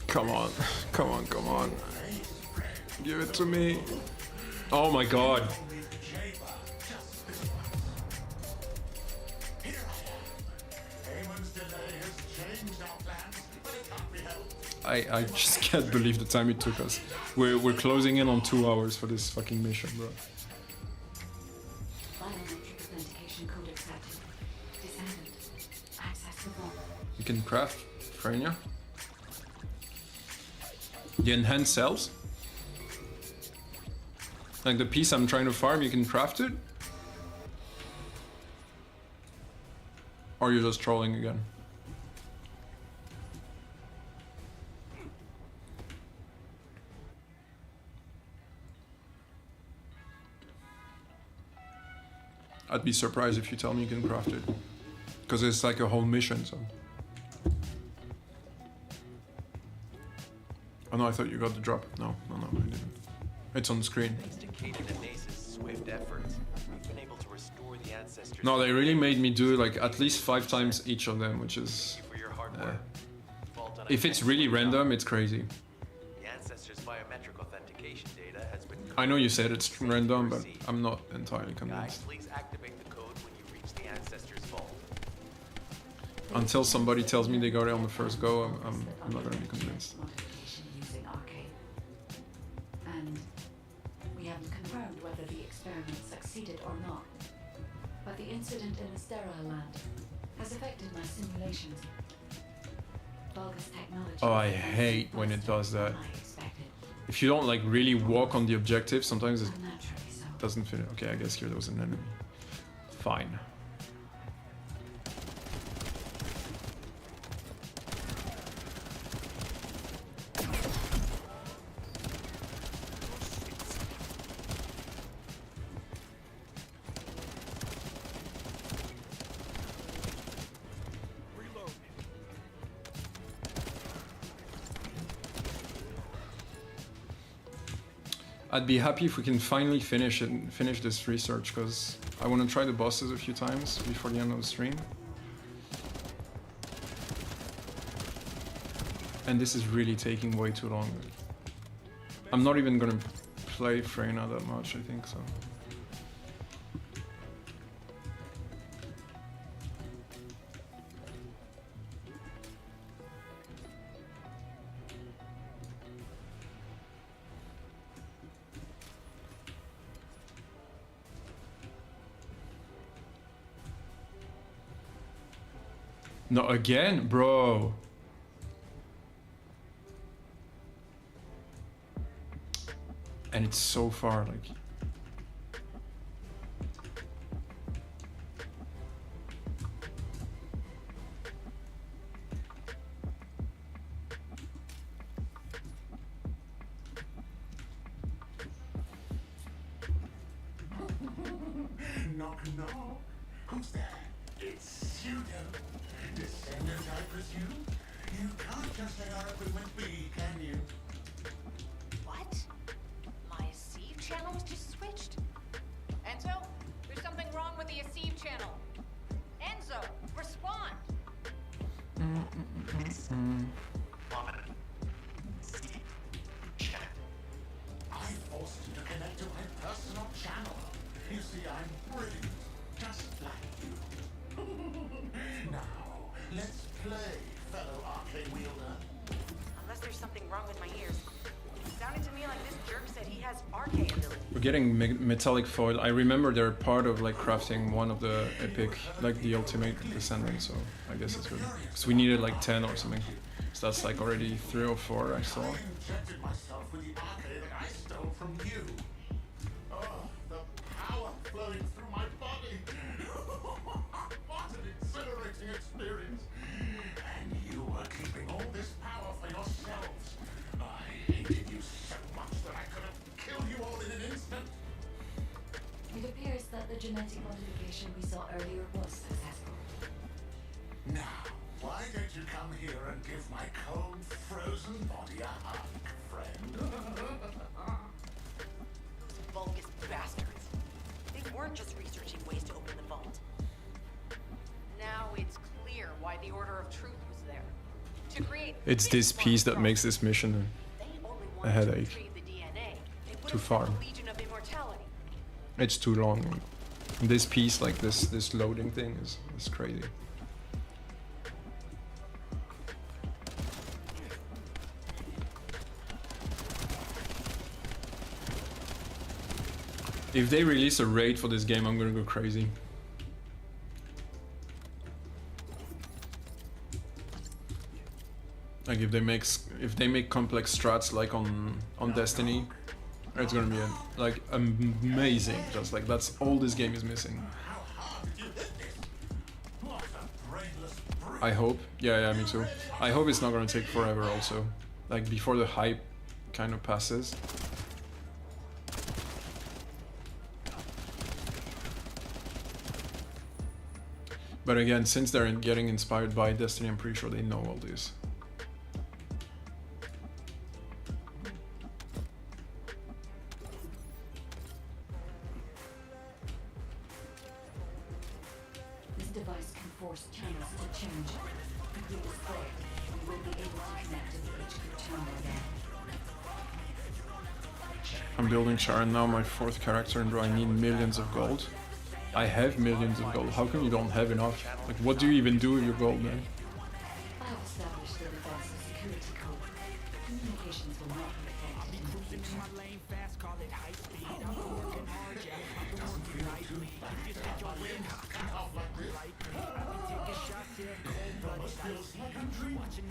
Come on, come on, come on. Give it to me. Oh my god. Here I am. Eamon's delay has changed our plans, but it can't be helped. I just can't believe the time it took us. We're closing in on 2 hours for this fucking mission, bro. Biometric authentication code accepted. Descendant. Access the vault. You can craft Frania. The enhanced cells. Like the piece I'm trying to farm, you can craft it? Or you're just trolling again? I'd be surprised if you tell me you can craft it. Because it's like a whole mission, so. Oh no, I thought you got the drop. No, I didn't. It's on the screen. Thanks to Kaden and Nace's swift efforts, we've been able to restore the ancestors. No, they really made me do like at least 5 times each of them, which is... Thank you for your hard work. Vault on If it's really random, it's crazy. The ancestors' biometric authentication data has been. I know you said it's random, but I'm not entirely Guys, convinced. please activate the code when you reach the ancestors' vault. Until somebody tells me they got it on the first go, I'm not gonna be convinced. Modification using Arcade. And we haven't confirmed whether the experiment succeeded or not. But the incident in the sterile land has affected my simulations. Vulgus technology. Oh, I hate when it does that. I expected. if you don't like really walk on the objective, sometimes it Unnaturally so. doesn't fit. Okay, I guess here there was an enemy. Fine. I'd be happy if we can finally finish this research, because I want to try the bosses a few times before the end of the stream. And this is really taking way too long. I'm not even gonna play Freyna that much, I think so. No, again, bro. And it's so far, like. Knock, knock. Who's there? It's Shooter. Descendant, I presume? You can't just let our equipment be, can you? What? My receive channel was just switched? Enzo, there's something wrong with the receive channel. Enzo, respond! I forced you to connect to my personal channel. You see, I'm brilliant, just like you. Now, let's play, fellow arcane wielder. Unless there's something wrong with my ears. It sounded to me like this jerk said he has arcane ability. We're getting metallic foil. I remember they're part of like crafting one of the epic, like the ultimate Descendant, so I guess it's good. Because we needed like 10 or something. So that's like already 3 or 4 I saw. I injected myself with the arcane that I stole from you. Oh, the power flowing through my body. What an exhilarating experience. And you were keeping all this power for yourselves. I hated you so much that I could have killed you all in an instant. It appears that the genetic modification we saw earlier was successful. Now, why don't you come here and give my cold, frozen body a hug, friend? Those Vulgus bastards. They weren't just researching ways to open the vault. Now it's clear why the Order of Truth was there. To create It's this piece that makes this mission They only a wanted to headache. retrieve the DNA. They would Too have far. sent the Legion of Immortality. It's too long. This piece, like this loading thing, is crazy. If they release a raid for this game, I'm gonna go crazy. Like if they make complex strats like on Destiny, it's gonna be like amazing. Just like that's all this game is missing. How hard did you hit this? What a brainless brute. I hope. Yeah, me too. I hope it's not gonna take forever also. Like before the hype kind of passes. But again, since they're getting inspired by Destiny, I'm pretty sure they know all this. This device can force channels to change. Complete this play, and we'll be able to connect to the HQ channel again. I'm building Sharen now, my 4th character, and do I need millions of gold? I have millions of gold. How come you don't have enough? Like, what do you even do with your gold, man? I have established the device's security code. Communications will not be affected in the future.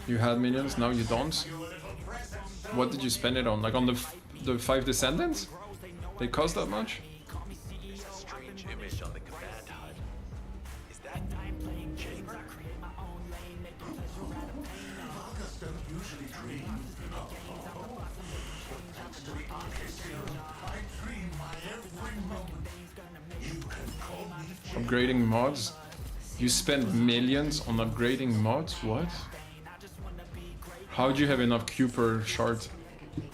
You had millions, now you don't? What did you spend it on? Like on the 5 Descendants? They cost that much? There's a strange image on the command HUD. Is that Chamber? Vulgus don't usually dream. Thanks to the arcade serum, I dream my every moment. You can call me Upgrading mods? You spend millions on upgrading mods? What? How'd you have enough Q per shard? Significantly.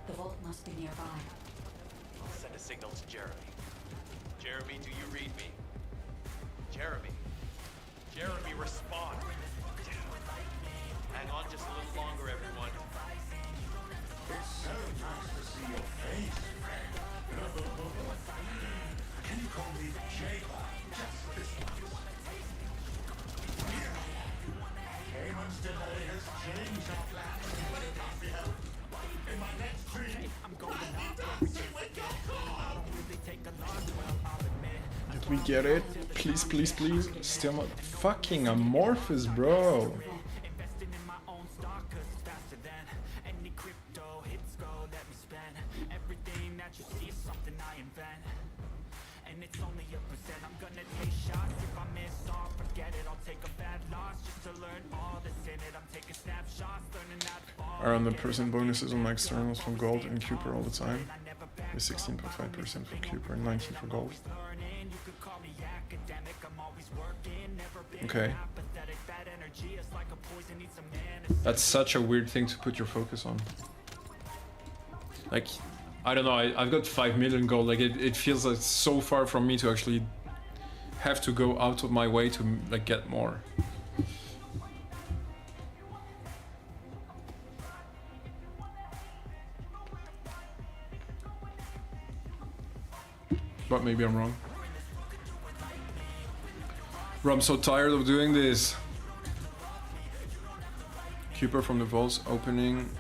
The vault must be nearby. I'll send a signal to Jeremy. Jeremy, do you read me? Jeremy. Jeremy, respond. Hang on just a little longer, everyone. It's so nice to see your face, friend. Can you call me Jacob? Just this once. Cayman's delay has changed our plans, but it can't be helped. In my next dream, I'll be dancing with your car. Did we get it? Please, please, please. Still not fucking amorphous, bro. Are on the percent bonuses on externals from gold and Cooper all the time? With 16.5% for Cooper and 19 for gold. Okay. That's such a weird thing to put your focus on. Like, I don't know, I've got 5 million gold, like it feels like so far from me to actually have to go out of my way to like get more. But maybe I'm wrong. Bro, I'm so tired of doing this. Cooper from the vaults opening.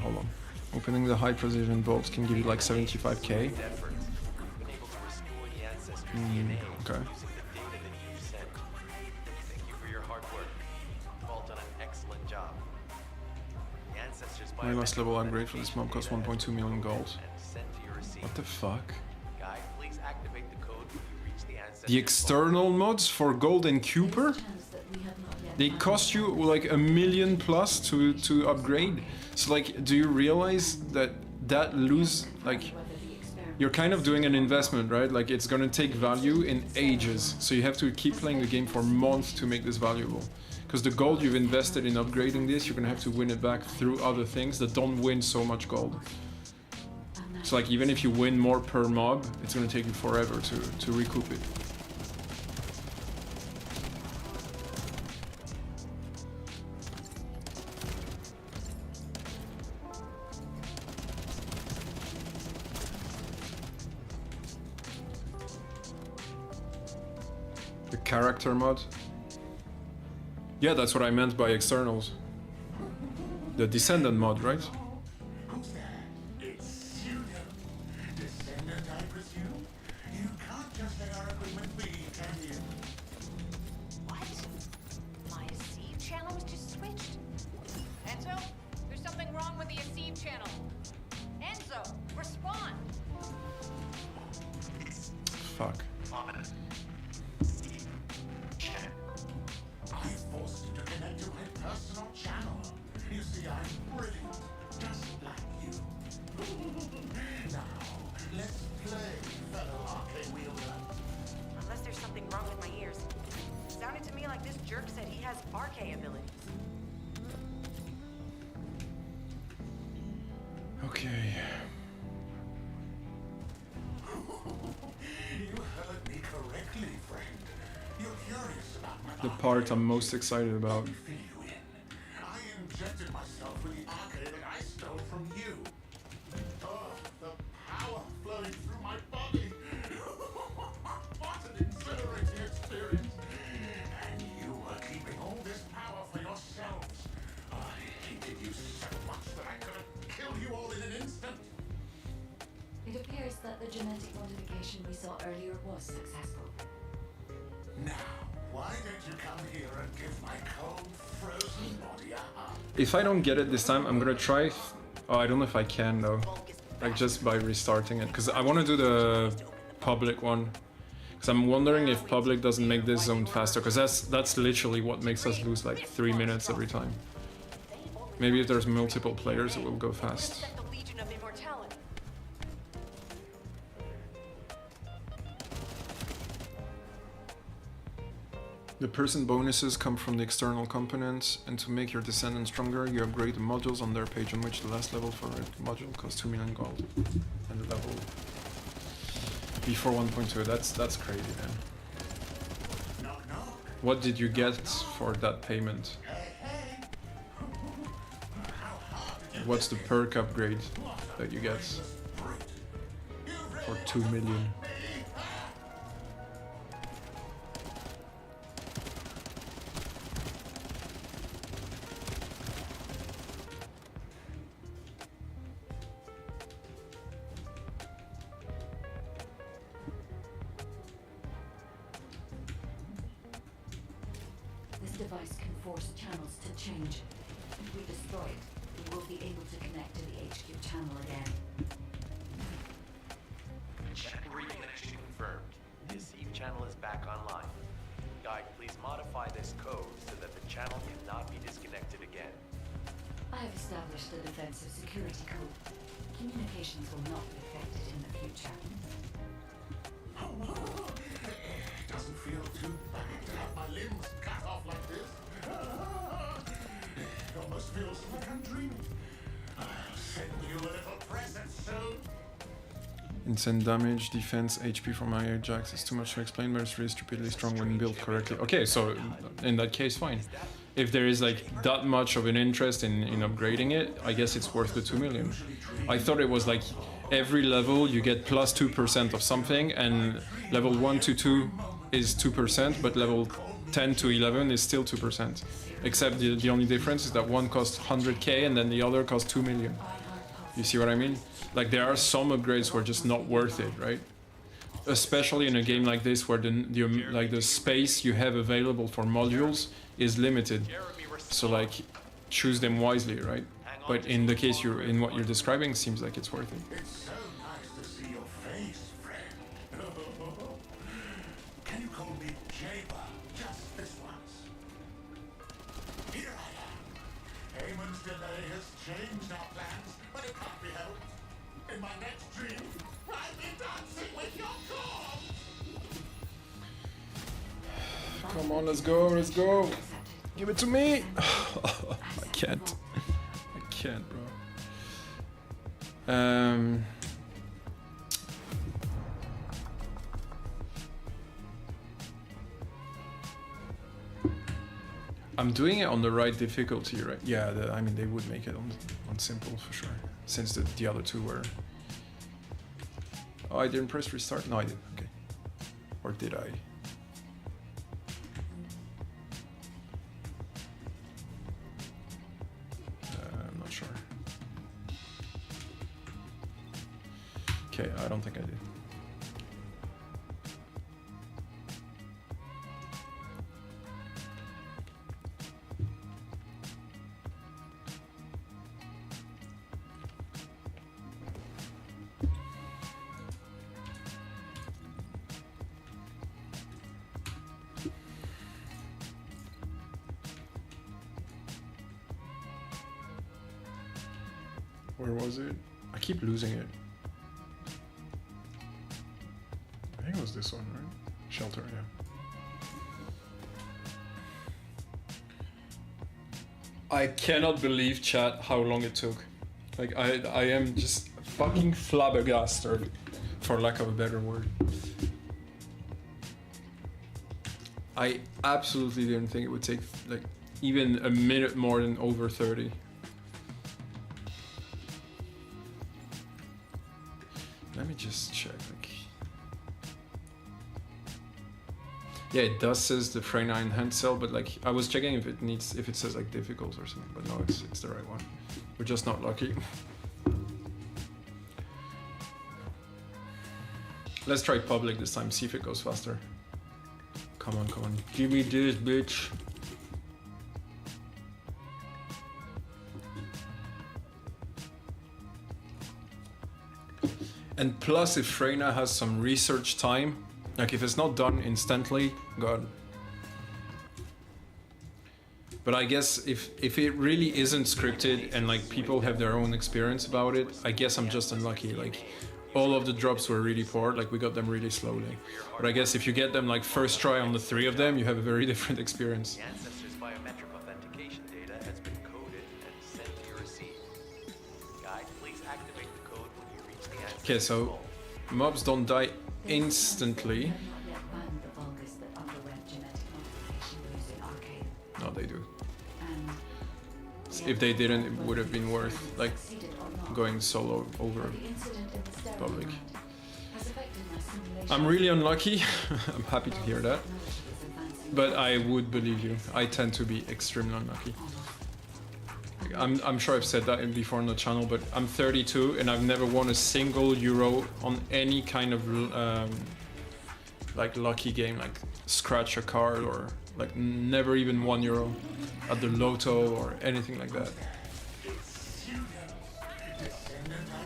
Hold on. Opening the high precision vaults can give you like 75k. Effort. Been able to restore the ancestors' DNA Okay. using the data that you sent. Thank you for your hard work. You've all done an excellent job. The ancestors' My last level upgrade for biometric this mob cost data has 1.2 million been gold. and sent to your receiver. What the fuck? Guy, please activate the code when you reach the ancestors' The external mods for gold and Cooper? Chance that we have not yet They found cost you like $1 million plus to upgrade. So like, do you realize that like whether the experiment you're kind of doing an investment, right? Like it's gonna take value in ages. So you have to keep playing the game for months to make this valuable. Because the gold you've invested in upgrading this, you're gonna have to win it back through other things that don't win so much gold. So like even if you win more per mob, it's gonna take you forever to recoup it. The character mod? Yeah, that's what I meant by externals. The Descendant mod, right? Who's that? It's you. Descendant, I presume? You can't just let our agreement be, can you? What? My Aceve channel was just switched. Enzo, there's something wrong with the Aceve channel. Enzo, respond. Fuck. Ominous. I forced you to connect to my personal channel. You see, I'm brilliant, just like you. Now, let's play, fellow arcade wielder. Unless there's something wrong with my ears. Sounded to me like this jerk said he has RK abilities. Okay. You heard me correctly, friend. You're curious about my The part I'm most excited about. fill you in. I injected myself with the arcade that I stole from you. Oh, the power flowing through my body. What an exhilarating experience. And you were keeping all this power for yourselves. I hated you so much that I could have killed you all in an instant. It appears that the genetic modification we saw earlier was successful. Now, why don't you come here and give my cold, frozen body a hug? If I don't get it this time, I'm gonna try Oh, I don't know if I can though. Like just by restarting it, because I want to do the public one. Because I'm wondering if public doesn't make this zone faster, because that's literally what makes us lose like 3 minutes every time. Maybe if there's multiple players, it will go fast. The Legion of Immortality. The person bonuses come from the external components, and to make your Descendant stronger, you upgrade the modules on their page, on which the last level for a module costs 2 million gold. And the level before 1.2, that's crazy, man. Knock, knock. What did you get for that payment? Hey, hey. How hard did you What's the perk upgrade that you get brute? You for really 2 million? me? This device can force channels to change. If we destroy it, we will be able to connect to the HQ channel again. Reconnection confirmed. The Receive channel is back online. Guide, please modify this code so that the channel cannot be disconnected again. I have established a defensive security code. Communications will not be affected in the future. It doesn't feel too bad to have my limbs cut off like this. It almost feels like I'm dreaming. I'll send you a little present soon. Insane damage, defense, HP from my Ajax is too much to explain, but it's really stupidly strong when built correctly. Okay, so in that case, fine. If there is like that much of an interest in upgrading it, I guess it's worth the 2 million. I thought it was like every level you get plus 2% of something, and level 1 to 2 is 2%, but level 10 to 11 is still 2%. Except the only difference is that one costs 100k and then the other costs 2 million. You see what I mean? Like there are some upgrades who are just not worth it, right? Especially in a game like this where the space you have available for modules is limited. So like choose them wisely, right? But in the case in what you're describing, seems like it's worth it. It's so nice to see your face, friend. Can you call me Jaber just this once? Here I am. Eamon's delay has changed our plans, but it can't be helped. In my next dream, I'll be dancing with your corpse. Come on, let's go, let's go. Give it to me. I can't. I can't, bro. I'm doing it on the right difficulty, right? Yeah, I mean, they would make it on simple for sure, since the other two were. Oh, I didn't press restart? No, I didn't. Okay. Or did I? I'm not sure. Okay, I don't think I did. Where was it? I keep losing it. I think it was this one, right? Shelter, yeah. I cannot believe, chat, how long it took. Like, I am just fucking flabbergasted, for lack of a better word. I absolutely didn't think it would take, like, even a minute more than over 30. Let me just check. Like, yeah, it does says the frame 9 hand cell, but like I was checking if it says like difficult or something, but no, it's the right one. We're just not lucky. Let's try public this time. See if it goes faster. Come on, come on. Give me this, bitch. And plus, if Freyna has some research time, like if it's not done instantly, God. But I guess if it really isn't scripted and like people have their own experience about it, I guess I'm just unlucky. Like all of the drops were really poor, like we got them really slowly. But I guess if you get them like first try on the 3 of them, you have a very different experience. The ancestors' biometric authentication data has been coded and sent to your receipt. Guide, please activate the code when you reach the ancestors' Okay, so vault. mobs don't die instantly. No, they do. If they didn't, it would have been worth like going solo over public. I'm really unlucky. I'm happy to hear that. But I would believe you. I tend to be extremely unlucky. I'm sure I've said that before on the channel, but I'm 32 and I've never won a single euro on any kind of like lucky game, like scratch a card or like never even €1 at the lotto or anything like that.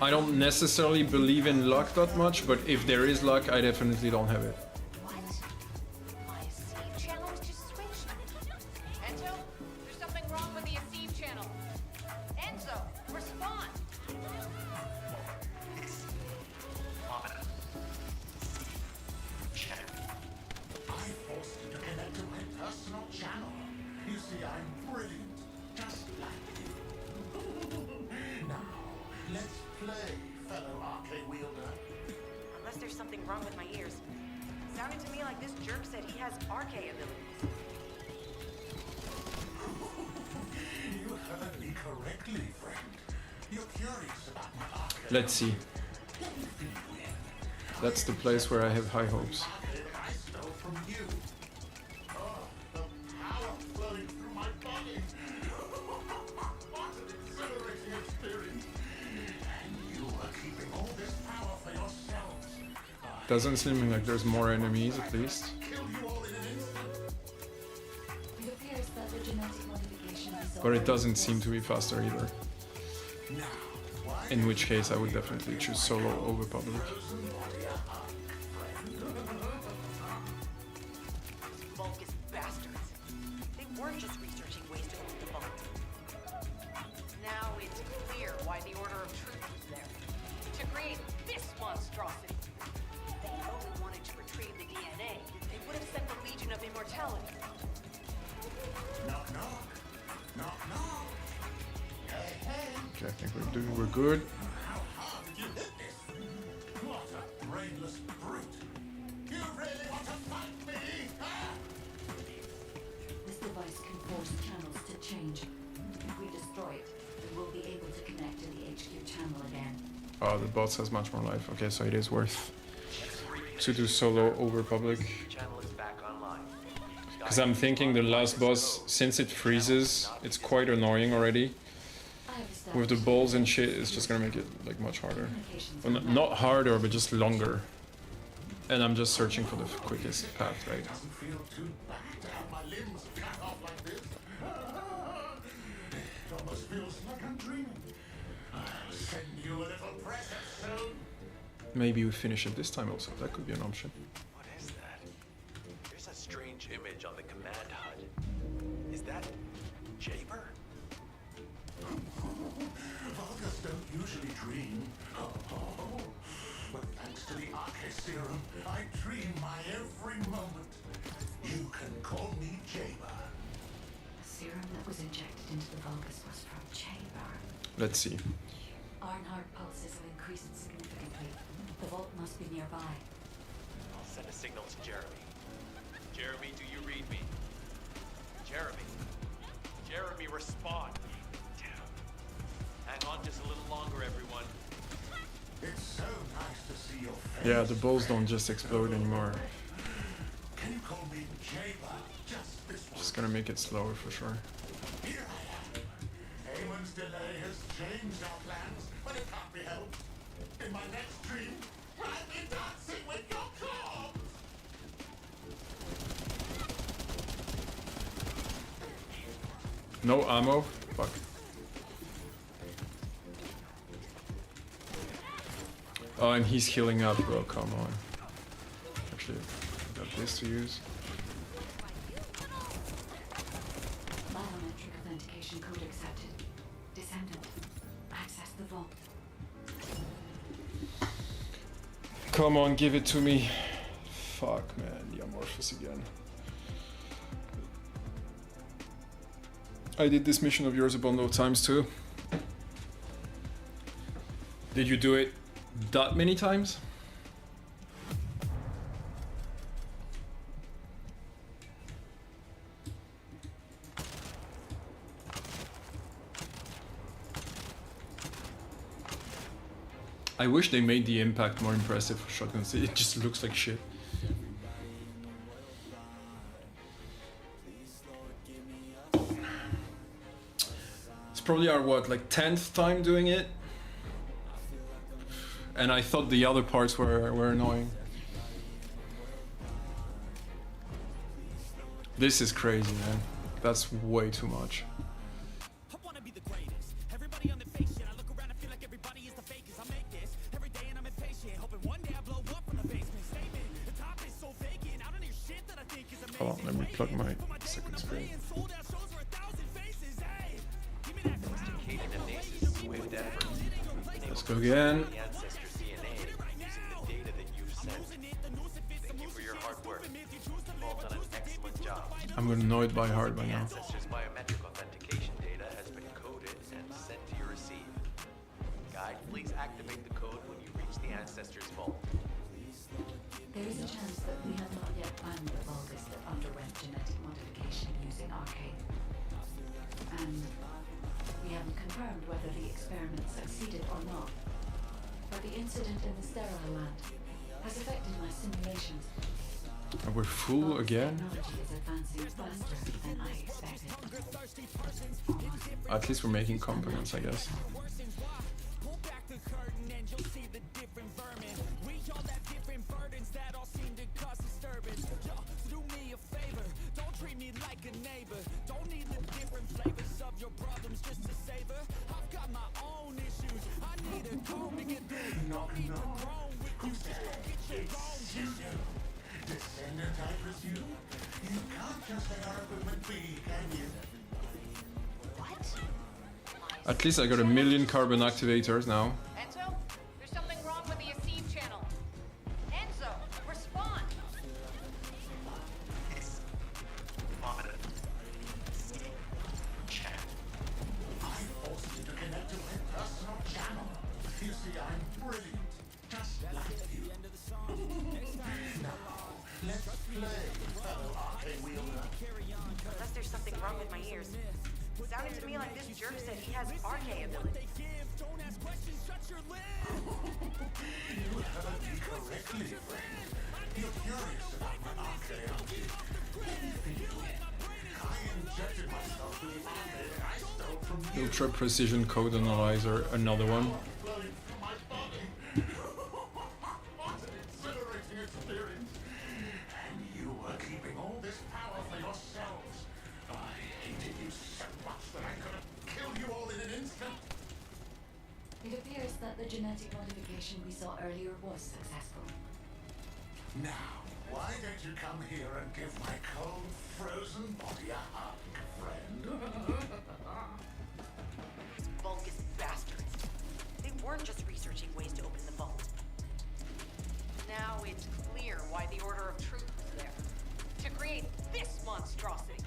I don't necessarily believe in luck that much, but if there is luck, I definitely don't have it. What? My Eceive channel is just switched. Enzo, there's something wrong with the Eceive channel. Enzo, respond. Phenomena. Check. I forced you to connect to my personal channel. You see, I'm brilliant, just like you. Now, let's play, fellow arcade wielder. Unless there's something wrong with my ears. Sounded to me like this jerk said he has RK abilities. You heard me correctly, friend. You're curious about my arcade. Let's see. That's the place where I have high hopes. Arcade I stole from you. Oh, the power flowing through my body. What an exhilarating experience. And you are keeping all this power for yourselves. Doesn't seem like there's more enemies at least. Kill you all in an instant. It appears that the genetic modification is But it doesn't seem to be faster either. Now, why In which case I would definitely choose solo over public. Vulgus bastards. They weren't just researching ways to open the vault. Now it's clear why the Order of Truth was there. To create this monstrosity. If they had only wanted to retrieve the DNA, they would have sent the Legion of Immortality. knock knock? Knock knock. Hey hey. Okay, I think we're good. How hard did you hit this? What a brainless brute. You really want to fight me? Huh? This device can force channels to change. If we destroy it, we will be able to connect to the HQ channel again. Oh, the boss has much more life. Okay, so it is worth to do solo over public. Channel is back online. Because I'm thinking the last boss, since it freezes, it's quite annoying already. I have With the established balls and shit, it's just gonna make it like much harder. communications Well, with not harder, but just longer. And I'm just searching for the quickest path, right? Doesn't feel too bad to have my limbs cut off like this. It almost feels like I'm dreaming. I'll send you a little present soon. Maybe we finish it this time also. That could be an option. What is that? There's a strange image on the command HUD. Is that Jaber? Vulgus don't usually dream. But thanks to the arcade serum, I dream my every moment. You can call me Jaber. The serum that was injected into the Vulgus was from Chamber. Let's see. Arnhard pulses have increased significantly. The vault must be nearby. I'll send a signal to Jeremy. Jeremy, do you read me? Jeremy. Jeremy, respond. Damn. Hang on just a little longer, everyone. It's so nice to see your face. Yeah, the balls don't just explode anymore. Can you call me Jaber? Just this one. Just gonna make it slower for sure. Here I am. Eamon's delay has changed our plans, but it can't be helped. In my next dream, I'll be dancing with your corpse. No ammo? Fuck. Oh, and he's healing up, bro. Come on. Actually, I got this to use. Biometric authentication code accepted. Descendant, access the vault. Come on, give it to me. Fuck, man. The Amorphous again. I did this mission of yours a bundle of times too. Did you do it that many times? I wish they made the impact more impressive for shotguns. It just looks like shit. It's probably our what, like 10th time doing it? And I thought the other parts were annoying. This is crazy, man. That's way too much. I wanna be the greatest. Everybody on the fake shit. I look around and feel like everybody is the fakest. I make this every day and I'm impatient. Hoping one day I blow up from the basement. Statement. The top is so vacant. I don't hear shit that I think is amazing. Hold on, let me plug my second screen. Sold out shows for 1,000 faces. Hey, give me that Sophisticated and nascent swift effort. Let's go again. The ancestors' DNA using the data that you've sent. Thank you for your hard work. You've all done an excellent job. I'm gonna know it by heart by The now. ancestors' biometric authentication data has been coded and sent to your receive. Guide, please activate the code when you reach the ancestors' vault. There is a chance that we have not yet found the Vulgus that underwent genetic modification using arcade. And we haven't confirmed whether the experiment succeeded or not. But the incident in the sterile land has affected my simulations. And we're full again? Technology is advancing faster than I expected. At least we're making components, I guess. pull back the curtain and you'll see the different vermin. We all have different burdens that all seem to cause disturbance. Yo, do me a favor, don't treat me like a neighbor. Don't need the different flavors of your problems just to savor. I've got my own issues. I need a comb to get through. Don't need to groan with you. It's you. Descendant, I presume. You can't just let our equipment be, can you? What? At least I got 1,000,000 carbon activators now. Enzo, there's something wrong with the Aceve channel. Enzo, respond. I forced you to connect to my personal channel. You see, I'm brilliant. Just like you. Now, let's play, fellow arcade wielder. Unless there's something wrong with my ears. It sounded to me like this jerk said he has RK ability. Don't ask questions, shut your lid. You heard me correctly, friend. You're curious about my arcade, aren't you? Let me fill you in. I injected myself with the arcade I stole from you. Ultra Precision Code Analyzer, another one. Flowing from my body. What an exhilarating experience. And you were keeping all this power for yourselves. I hated you so much that I could have killed you all in an instant. It appears that the genetic modification we saw earlier was successful. Now, why don't you come here and give my cold, frozen body a hug, friend? These Vulgus bastards. They weren't just researching ways to open the vault. Now it's clear why the Order of Truth was there. To create this monstrosity.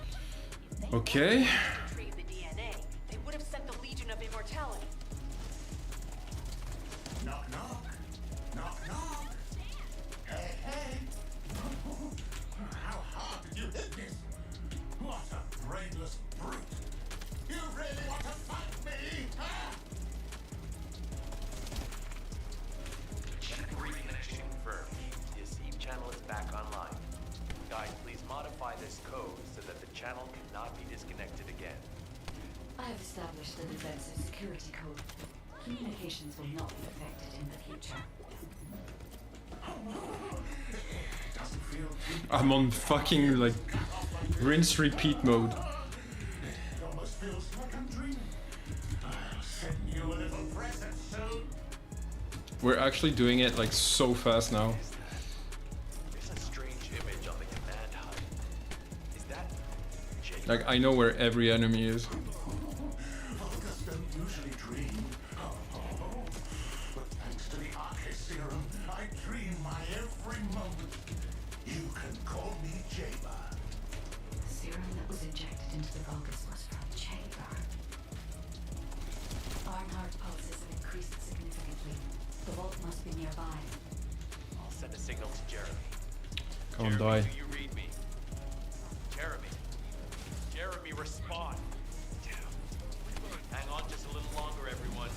If they Okay. wanted to retrieve the DNA, they would have sent the Legion of Immortality. Knock, knock. Knock, knock. Hey, hey. How hard did you hit this? What a brainless brute. You really want to fight me, huh? Reconnection confirmed. The Aceve channel is back online. Guide, please modify this code so that the channel cannot be disconnected again. I have established a defensive security code. Communications will not be affected in the future. Doesn't feel too I'm on fucking like rinse repeat mode. It almost feels like I'm dreaming. I'll send you a little present soon. We're actually doing it like so fast now. There's a strange image on the command HUD. Is that Jake? Like I know where every enemy is. Vulgus don't usually dream. But thanks to the Arche serum, I dream my every moment. You can call me Jaber. The serum that was injected into the Vulgus was from Jaber. Our heart pulses have increased significantly. The vault must be nearby. I'll send a signal to Jeremy. Come on, Jeremy, die. do you read me? Jeremy. Jeremy, respond. Hang on just a little longer, everyone.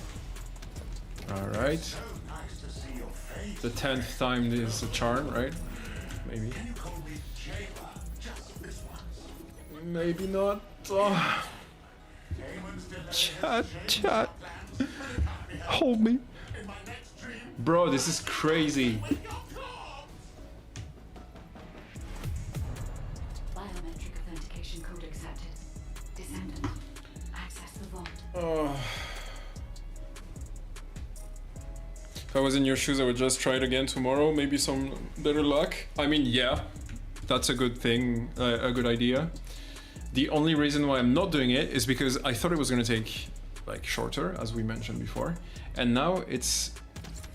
Alright. So nice to see your face. The 10th time is a charm, right? Maybe. Can you call me Jaber just this once? Maybe not. Oh. Eamon's delayed Chat, his chat. plans, but it can't be helped. Hold me. In my next dream, Bro, this is crazy. with your corpse. Biometric authentication code accepted. Descendant. Access the vault. Oh. If I was in your shoes, I would just try it again tomorrow. Maybe some better luck. I mean, yeah, that's a good thing, a good idea. The only reason why I'm not doing it is because I thought it was gonna take like shorter, as we mentioned before, and now it's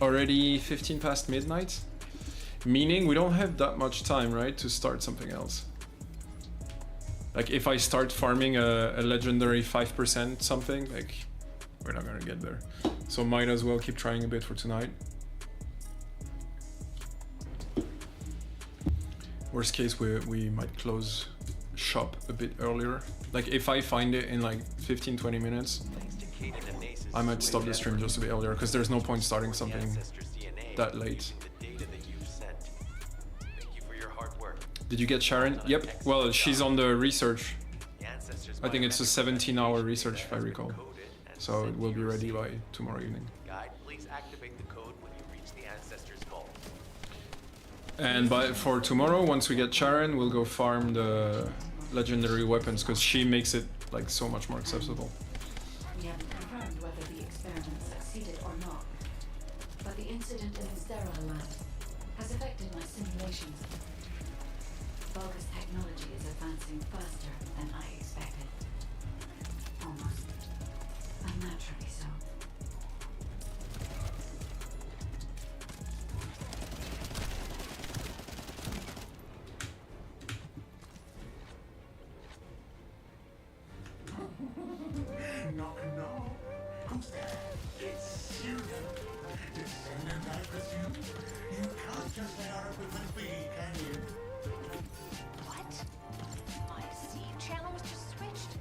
already 15 past midnight, meaning we don't have that much time, right, to start something else. Like if I start farming a legendary 5% something, like we're not gonna get there. So might as well keep trying a bit for tonight. Worst case, we might close shop a bit earlier. Like if I find it in like 15-20 minutes, Thanks to Kaden and Nace's I might stop the stream just a bit earlier because there's no point starting something ancestors' DNA that late. using the data that you've sent. Thank you for your hard work. Did you get Sharen? Yep. Well, she's on the research. The ancestors' I think it's a biometric 17-hour authentication research data if I has been recall. coded and So sent it to will be your ready receiver. by tomorrow evening. Guide, please activate the code when you reach the ancestors' vault. And for tomorrow, once we get Sharen, we'll go farm the legendary weapons because she makes it like so much more accessible. We haven't confirmed whether the experiment succeeded or not, but the incident in the sterile lab has affected my simulations. Vulgus technology is advancing faster than I expected. Almost unnaturally so. Knock, knock. Who's there? It's you. Descendant, I presume. You can't just pair up with a bee, can you? What? My seed channel was just switched.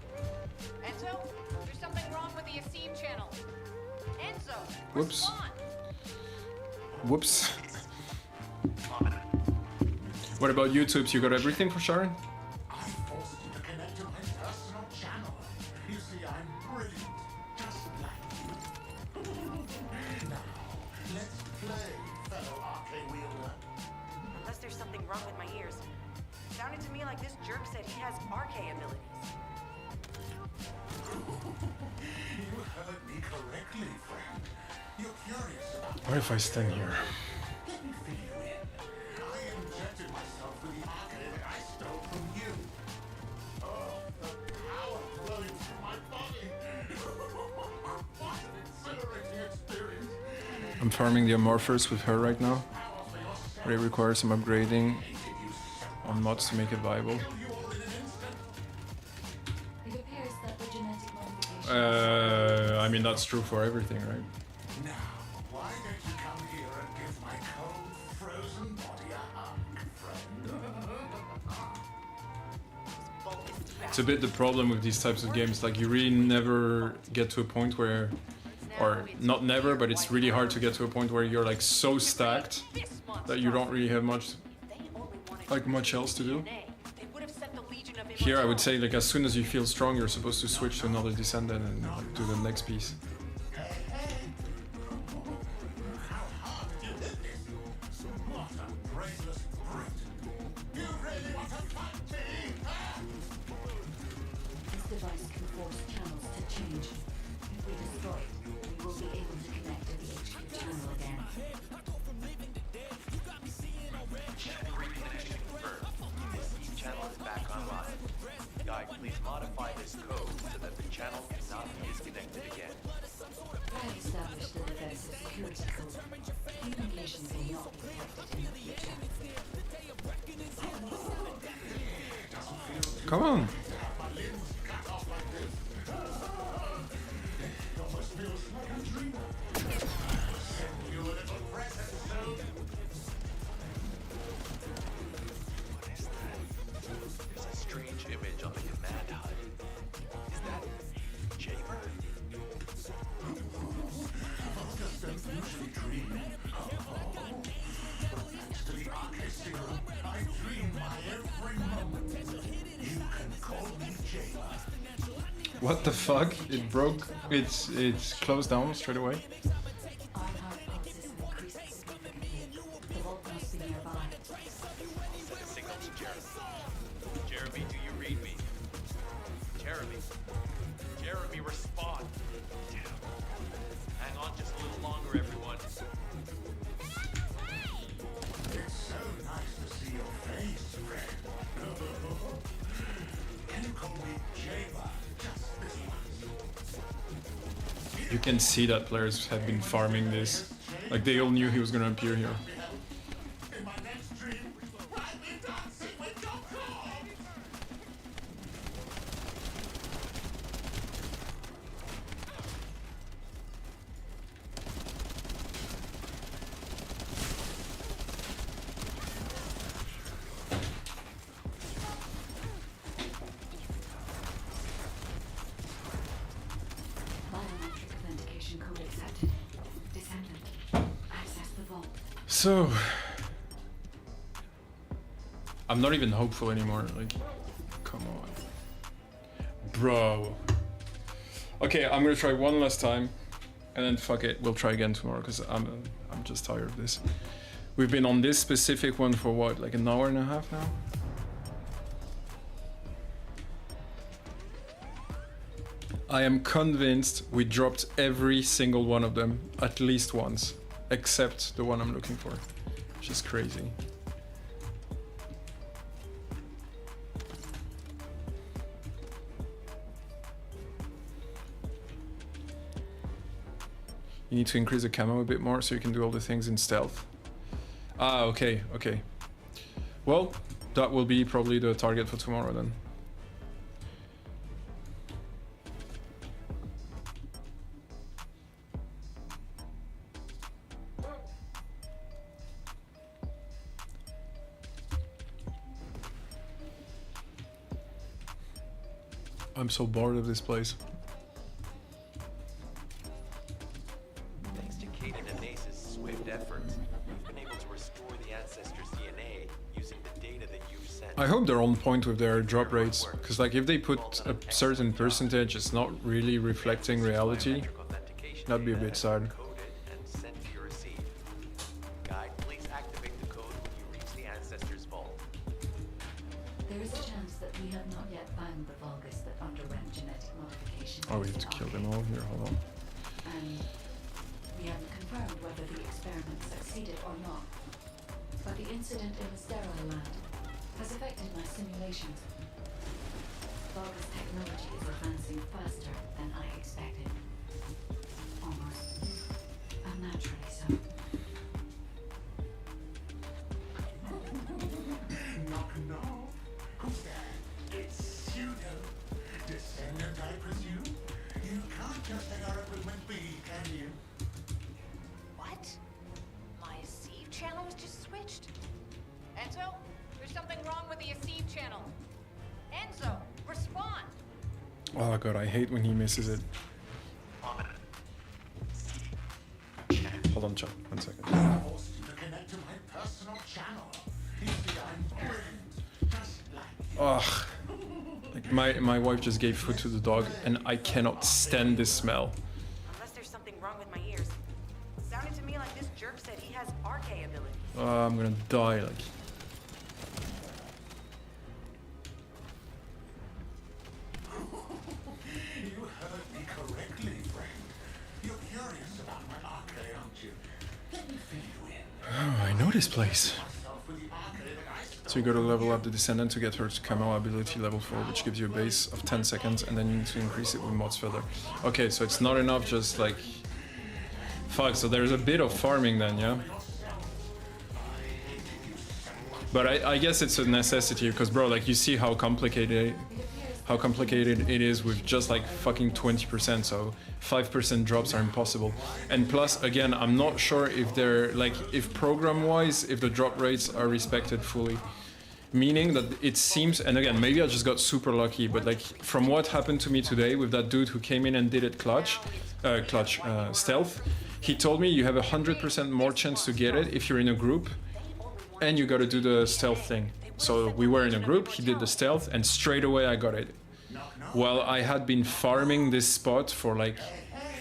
Enzo, there's something wrong with the seed channel. Enzo, Whoops. respond. Whoops. What about YouTube? You got everything for Sharen? I forced you to connect to my personal channel. You see, I'm brilliant, just like you. Now, let's play, fellow arcade wielder. Unless there's something wrong with my ears. Sounded to me like this jerk said he has arcane abilities. You heard me correctly, friend. You're curious about What if I stand here? Let me fill you in. I injected myself with the arcade I stole from you. Oh, the power flowing through my body. What an exhilarating experience. I'm farming the Amorphous with her right now. Power for yourself. But it requires some upgrading Give you so on mods to make it viable. kill you all in an instant. It appears that the genetic modification. I mean, that's true for everything, right? Now, why don't you come here and give my cold, frozen body a hug, friend? It's a bit the problem with these types of games. Like, you really never get to a point where, or not never, but it's really hard to get to a point where you're like so stacked that you don't really have much, like much else to do. Here, I would say, like, as soon as you feel strong, you're supposed to switch to another Descendant and like, do the next piece. Hey, hey! How hard did you hit this? What a brainless brute! You really want to fight me? Huh? This device can force channels to change. If we destroy it, we will be able to connect to the HQ channel again. Modify this code so that the channel cannot be disconnected again. I established the defensive security code. Communications will not be detected in the future. Come on. There's a strange image on the command HUD. Is that Jaber? What the fuck? It broke. It's closed down straight away. Our heart pulses have increased significantly. The vault must be nearby. Send a signal to Jeremy. Jeremy, do you read me? Jeremy. Jeremy, respond. Damn. Hang on just a little longer, everyone. It's so nice to see your face, friend. Can you call me Jaber? Just this once. You can see that players have been farming this. Like they all knew he was gonna appear here. In my next dream, I'll be dancing with your corpse. Biometric authentication code accepted. Descendant. Access the vault. So I'm not even hopeful anymore. Like, come on, bro. Okay, I'm gonna try one last time, and then fuck it, we'll try again tomorrow because I'm just tired of this. We've been on this specific one for what, like an hour and a half now? I am convinced we dropped every single one of them at least once, except the one I'm looking for, which is crazy. You need to increase the camo a bit more so you can do all the things in stealth. Ah, okay, okay. Well, that will be probably the target for tomorrow then. I'm so bored of this place. Thanks to Caden and Nace's swift efforts, we've been able to restore the ancestors' DNA using the data that you've sent. I hope they're on point with their drop rates, because like if they put a certain percentage, it's not really reflecting reality. Biometric authentication That'd be a data bit is sad. encoded and sent to your receive. Guide, please activate the code when you reach the ancestors' vault. There is a chance that we have not yet found the Vulgus that underwent genetic modification. Oh, we have to kill them all here, hold on. And we haven't confirmed whether the experiment succeeded or not. But the incident in the sterile land has affected my simulations. Vulgus technology is advancing faster than I expected. Almost unnaturally so. Knock, knock. Who's there? It's Pseudo. Descendant, I presume? You can't just let our equipment be, can you? What? My Aceve channel was just switched? Enzo, there's something wrong with the Aceve channel. Enzo, respond! Oh god, I hate when he misses it. Hold on, chat, 1 second. Forced you to connect to my personal channel. You see, I'm brilliant. Just like Ugh. Like my wife just gave food to the dog and I cannot stand this smell. Unless there's something wrong with my ears. Sounded to me like this jerk said he has RK ability. I'm gonna die, like. you heard me correctly, friend. You're curious about my arcade, aren't you? Let me fill you in. Oh, I know this place. Myself with the arcade that I So you got to level up the Descendant to get her to camo ability level 4, which gives you a base of 10 seconds, and then you need to increase it with mods feather. Okay, so it's not enough just like... Fuck, so there's a bit of farming then, yeah? But I guess it's a necessity, because bro, like you see how complicated it is with just like fucking 20%, so 5% drops are impossible. And plus, again, I'm not sure if they're like, if program-wise, if the drop rates are respected fully. Meaning that it seems, and again, maybe I just got super lucky, but like from what happened to me today with that dude who came in and did it stealth, he told me you have 100% more chance to get it if you're in a group, and you gotta do the stealth thing. So we were in a group, he did the stealth, and straight away I got it. Well, I had been farming this spot for like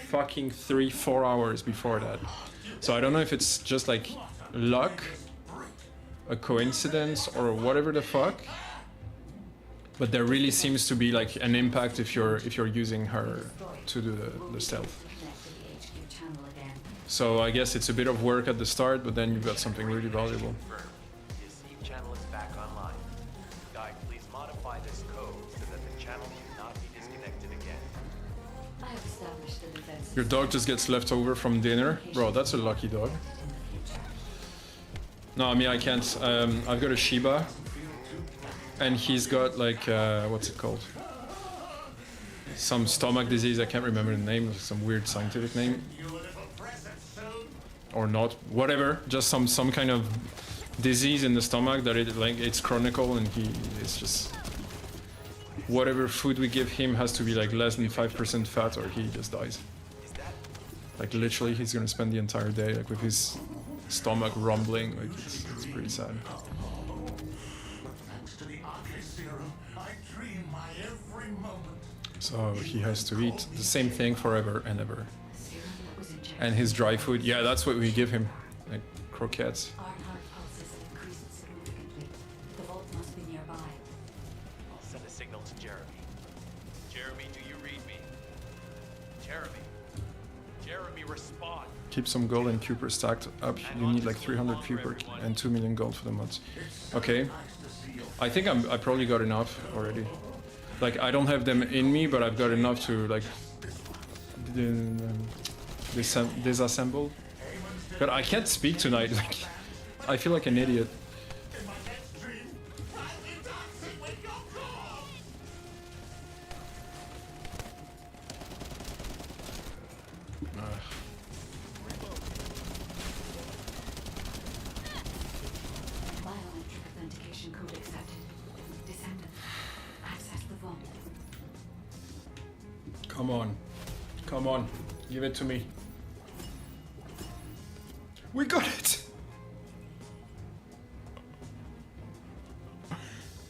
fucking 3-4 hours before that. So I don't know if it's just like luck, a coincidence, or whatever the fuck. But there really seems to be like an impact if you're using her to do the stealth. So I guess it's a bit of work at the start, but then you've got something really valuable. The Receive channel is back online. Guide, please modify this code so that the channel cannot be disconnected again. I have established the defense. Your dog just gets left over from dinner? Bro, that's a lucky dog. No, I mean, I can't. I've got a Shiba, and he's got like, what's it called? Some stomach disease, I can't remember the name, some weird scientific name. Or not, whatever, just some kind of disease in the stomach that it's chronicle, and it's just... Whatever food we give him has to be like less than 5% fat or he just dies. Like literally he's gonna spend the entire day like with his stomach rumbling, like it's pretty sad. So he has to eat the same thing forever and ever. And his dry food, yeah, that's what we give him, like croquettes. Our heart pulses have increased significantly. The vault must be nearby. I'll send a signal to Jeremy. Jeremy, do you read me? Jeremy. Jeremy, respond. Keep some gold and Cooper stacked up. You need like 300 Cooper and 2 million gold for the mods. Okay. I think I probably got enough already. Like, I don't have them in me, but I've got enough to like... disassemble. God, I can't speak tonight. Like, I feel like an idiot. Biometric authentication code accepted. Descendant, access the vault. Come on. Come on. Give it to me. We got it!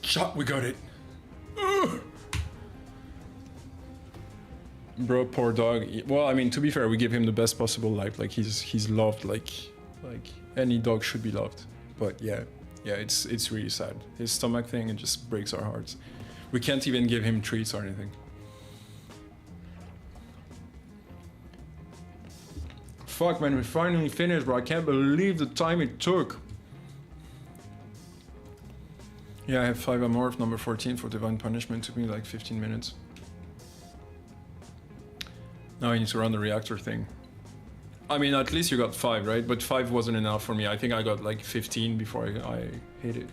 Shot, we got it. Ugh. Bro, poor dog. Well, I mean, to be fair, we give him the best possible life. Like he's loved, like any dog should be loved. But yeah, it's really sad. His stomach thing, it just breaks our hearts. We can't even give him treats or anything. Fuck, man, we finally finished, bro. I can't believe the time it took. Yeah, I have 5 Amorph, number 14 for Divine Punishment. Took me like 15 minutes. Now I need to run the reactor thing. I mean, at least you got 5, right? But 5 wasn't enough for me. I think I got like 15 before I hit it.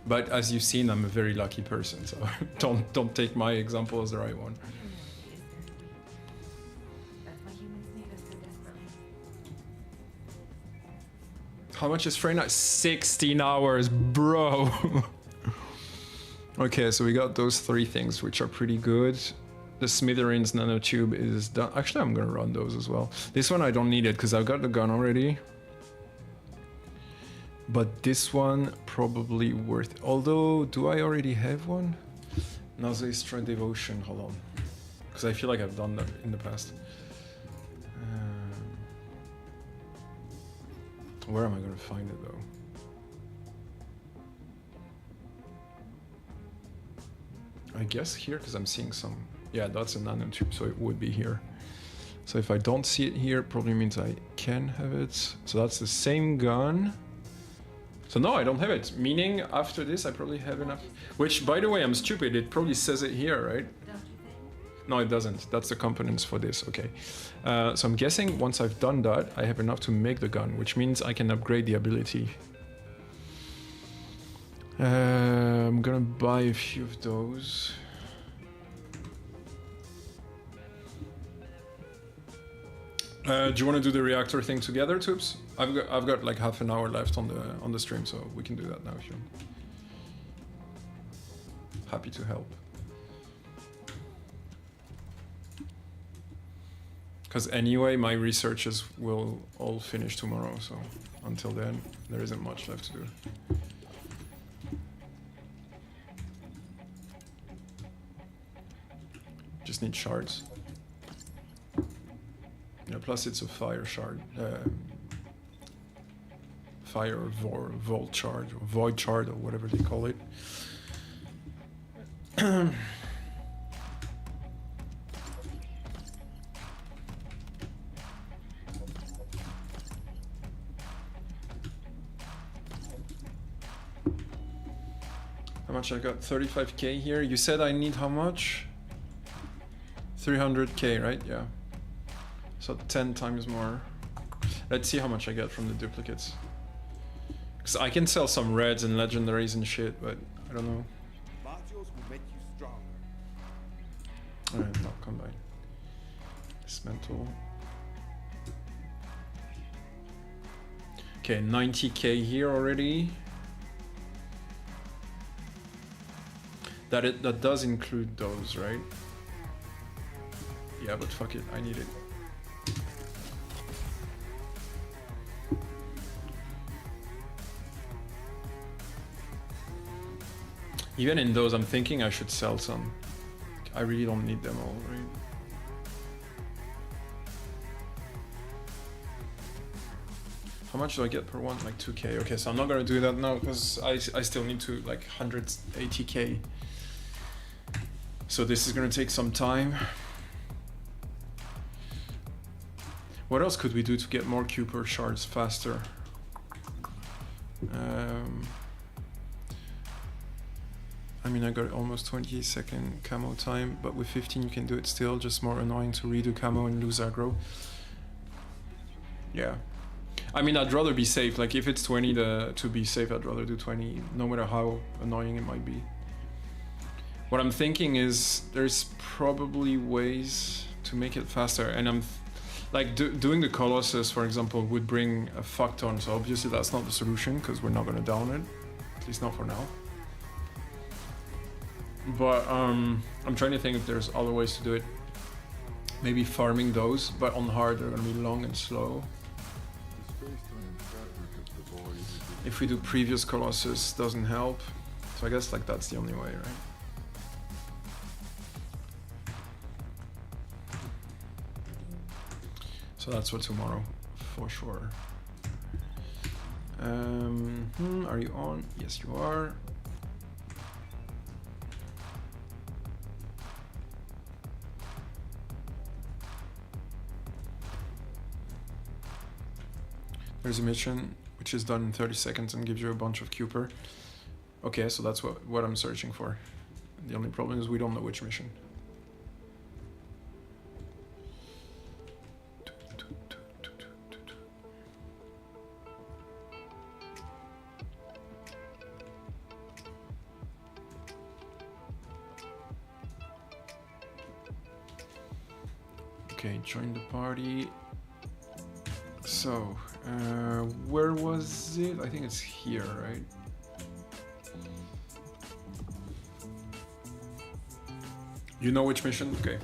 But as you've seen, I'm a very lucky person, so don't take my example as the right one. How much is Freyna? 16 hours, bro. Okay, so we got those 3 things, which are pretty good. The Smithereens nanotube is done. Actually, I'm gonna run those as well. This one I don't need it because I've got the gun already. But this one probably worth it. Although, do I already have one? Nauseistra Devotion, hold on. Because I feel like I've done that in the past. Where am I going to find it though? I guess here, because I'm seeing some... Yeah, that's a nanotube, so it would be here. So if I don't see it here, it probably means I can have it. So that's the same gun. So no, I don't have it. Meaning after this, I probably have enough. Which, by the way, I'm stupid. It probably says it here, right? No, it doesn't. That's the components for this. Okay. So I'm guessing once I've done that, I have enough to make the gun, which means I can upgrade the ability. I'm gonna buy a few of those. Do you want to do the reactor thing together, Tubes? I've got like half an hour left on the stream, so we can do that now if you want. Happy to help. Because anyway, my researches will all finish tomorrow, so until then, there isn't much left to do. Just need shards. Yeah, plus it's a fire shard. Fire or vault shard, or void shard, or whatever they call it. How much I got? 35k here. You said I need how much? 300k, right? Yeah. So 10 times more. Let's see how much I get from the duplicates. Because I can sell some reds and legendaries and shit, but I don't know. Modules will make you stronger. Alright, not combine. Dismantle. Okay, 90k here already. That does include those, right? Yeah, but fuck it, I need it. Even in those, I'm thinking I should sell some. I really don't need them all, right? How much do I get per one? Like 2k. Okay, so I'm not gonna do that now because I still need to like 180k. So this is gonna take some time. What else could we do to get more Cooper shards faster? I mean, I got almost 20-second camo time, but with 15 you can do it still, just more annoying to redo camo and lose aggro. Yeah. I mean, I'd rather be safe. Like, if it's 20 to be safe, I'd rather do 20, no matter how annoying it might be. What I'm thinking is there's probably ways to make it faster, and I'm like doing the Colossus, for example, would bring a fuck ton, so obviously that's not the solution because we're not gonna down it, at least not for now. But I'm trying to think if there's other ways to do it. Maybe farming those, but on hard they're gonna be long and slow. If we do previous Colossus, doesn't help. So I guess like that's the only way, right? So that's for tomorrow, for sure. Are you on? Yes, you are. There's a mission which is done in 30 seconds and gives you a bunch of Cooper. Okay, so that's what I'm searching for. The only problem is we don't know which mission. Okay, join the party. So, where was it? I think it's here, right? You know which mission? Okay.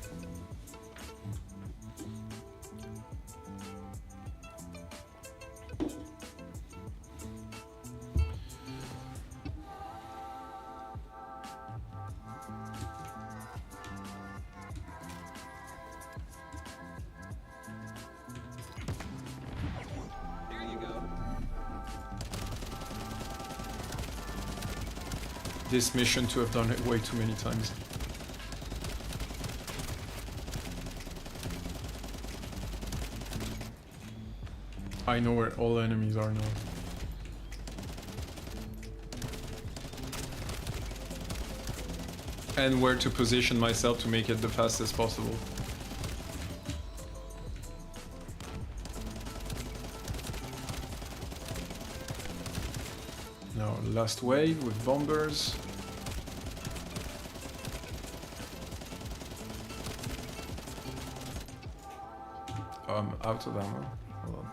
This mission to have done it way too many times. I know where all enemies are now. and where to position myself to make it the fastest possible. Now, last wave with bombers. Oh, I'm out of ammo. Hold on.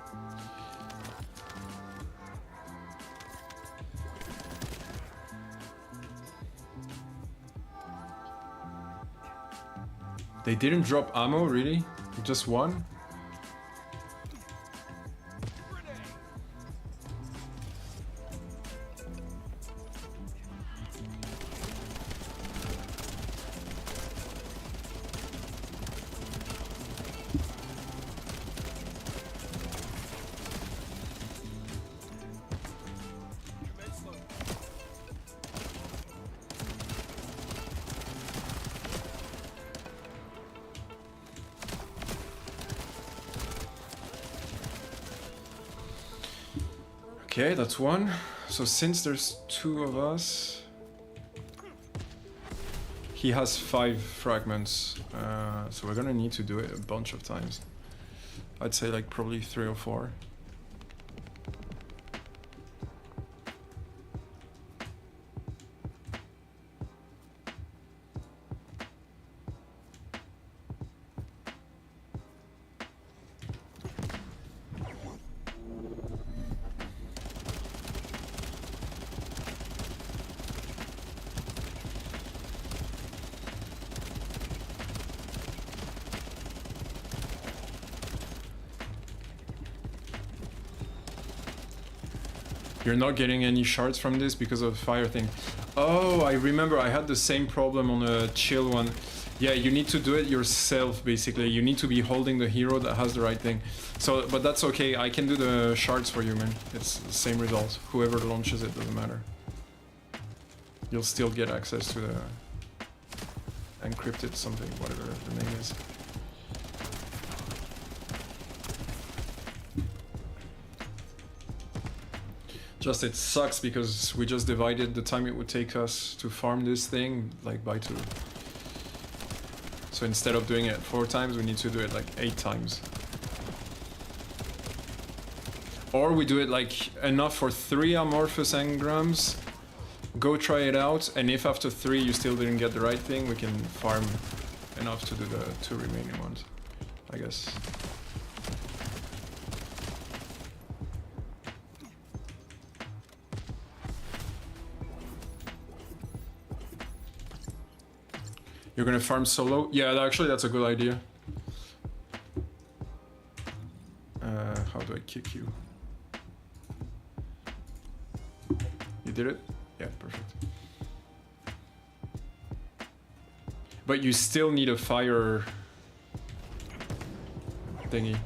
They didn't drop ammo, really? Just one? Okay, that's one. So since there's two of us, he has 5 fragments. So we're gonna need to do it a bunch of times. I'd say like probably 3 or 4. You're not getting any shards from this because of the fire thing. Oh, I remember I had the same problem on a chill one. Yeah, you need to do it yourself, basically. You need to be holding the hero that has the right thing. So, but that's okay. I can do the shards for you, man. It's the same result. Whoever launches it, doesn't matter. You'll still get access to the encrypted something, whatever the name is. Just it sucks because we just divided the time it would take us to farm this thing like by 2. So instead of doing it 4 times, we need to do it like 8 times. Or we do it like enough for 3 amorphous engrams, go try it out, and if after 3 you still didn't get the right thing, we can farm enough to do the 2 remaining ones, I guess. You're gonna farm solo? Yeah, actually that's a good idea. How do I kick you? You did it? Yeah, perfect. But you still need a fire thingy.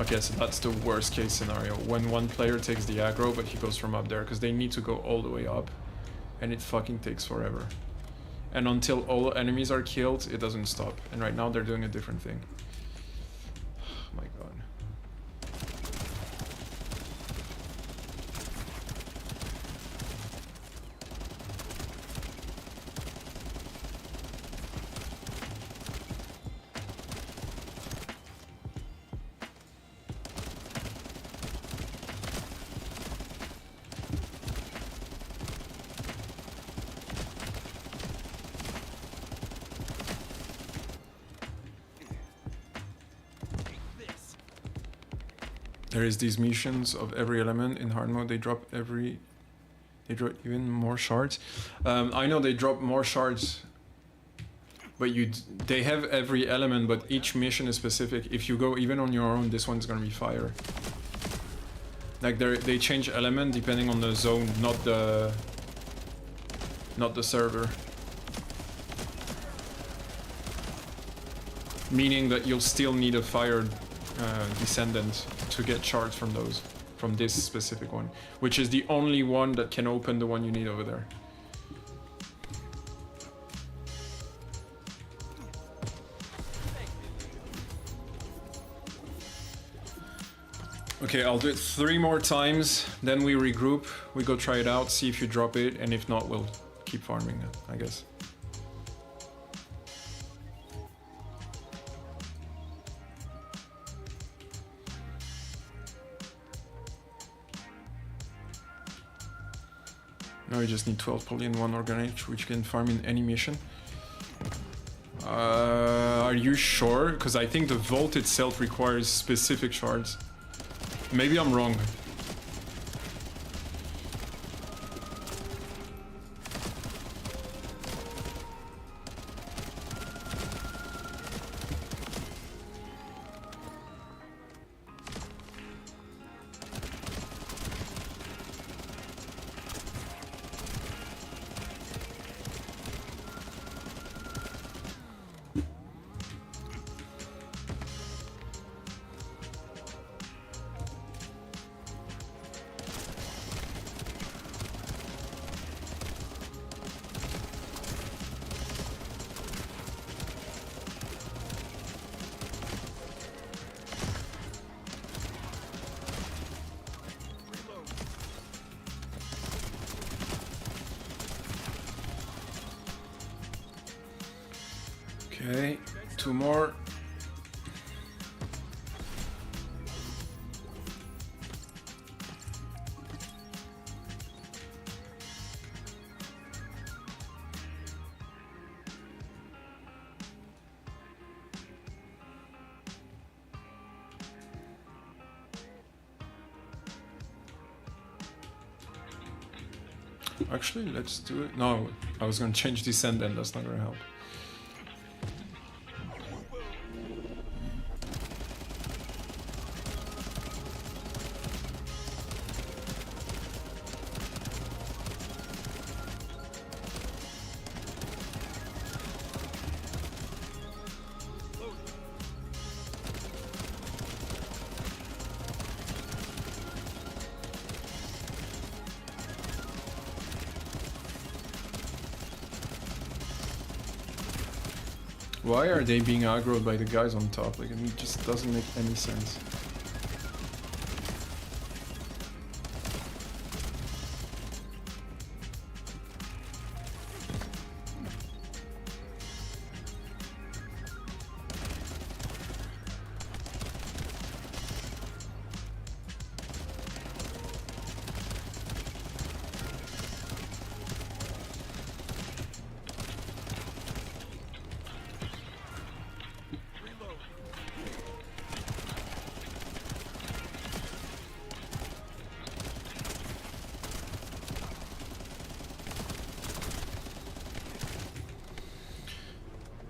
Okay, so that's the worst case scenario, when one player takes the aggro but he goes from up there, because they need to go all the way up and it fucking takes forever. And until all enemies are killed, it doesn't stop. And right now they're doing a different thing. Oh my god. There is these missions of every element in hard mode. They drop even more shards. I know they drop more shards, but they have every element, but each mission is specific. If you go even on your own, this one's gonna be fire. Like they change element depending on the zone, not the server. Meaning that you'll still need a fire Descendant to get shards from this specific one, which is the only one that can open the one you need over there. Okay, I'll do it 3 more times, then we regroup, we go try it out, see if you drop it, and if not, we'll keep farming it, I guess. Now you just need 12 poly and 1 organic, which you can farm in any mission. Are you sure? Because I think the vault itself requires specific shards. Maybe I'm wrong. Okay, 2 more. Actually, let's do it. No, I was gonna change Descendant, that's not gonna help. Why are they being aggroed by the guys on top? Like, I mean, it just doesn't make any sense.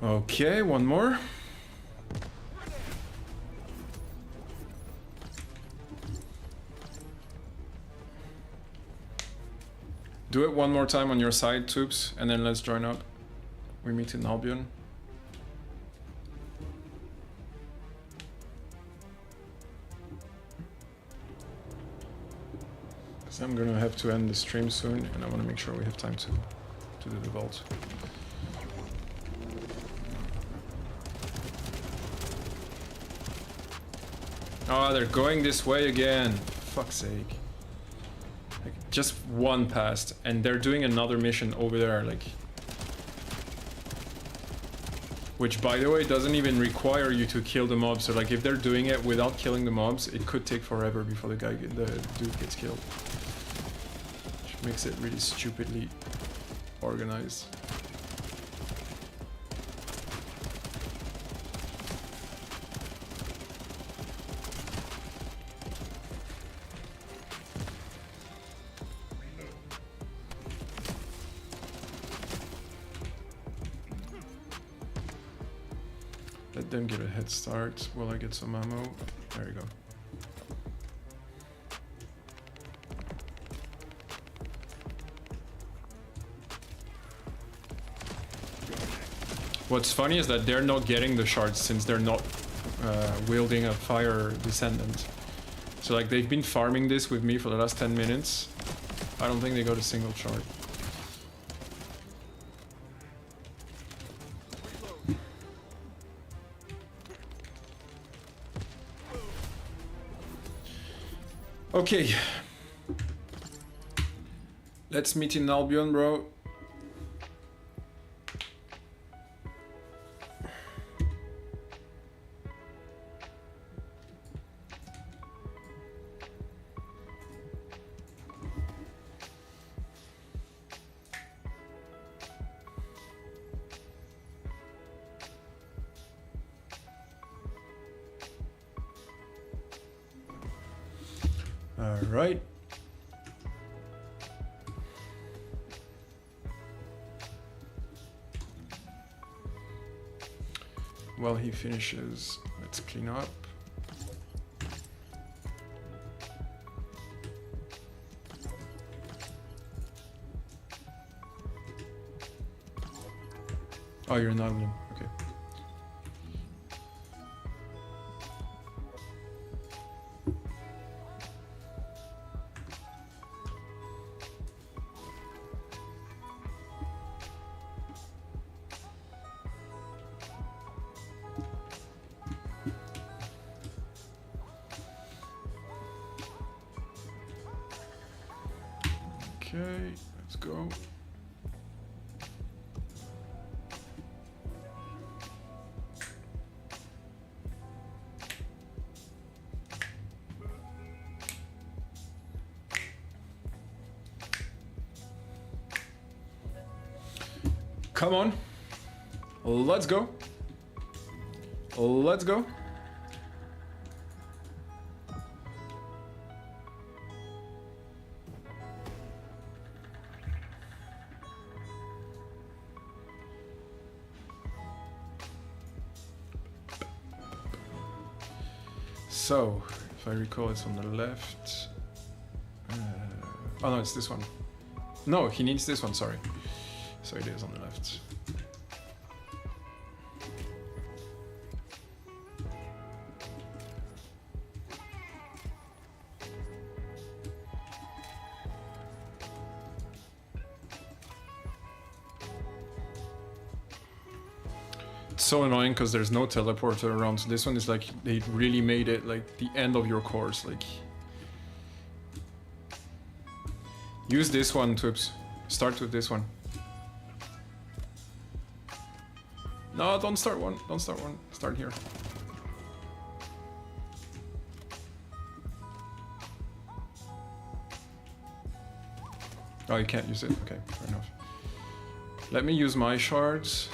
Okay, 1 more. Do it 1 more time on your side, Tubes, and then let's join up. We meet in Albion. So I'm gonna have to end the stream soon, and I want to make sure we have time to do the vault. Oh, they're going this way again. Fuck's sake. Like, just 1 passed, and they're doing another mission over there, like... Which, by the way, doesn't even require you to kill the mobs. So, like, if they're doing it without killing the mobs, it could take forever before the dude gets killed. Which makes it really stupidly organized. Let them get a head start while I get some ammo. There you go. What's funny is that they're not getting the shards since they're not wielding a fire Descendant. So like they've been farming this with me for the last 10 minutes. I don't think they got a single shard. Okay. Let's meet in Albion, bro. All right. While he finishes, let's clean up. Oh, you're in Albion. Okay. Okay, let's go. Come on. Let's go. Let's go. So, if I recall, it's on the left. Oh no, it's this one. No, he needs this one, sorry. So it is on the left. It's so annoying because there's no teleporter around. So this one is like, they really made it like the end of your course. Like, use this one, Twips. Start with this one. No, don't start one. Don't start one. Start here. Oh, you can't use it. Okay, fair enough. Let me use my shards.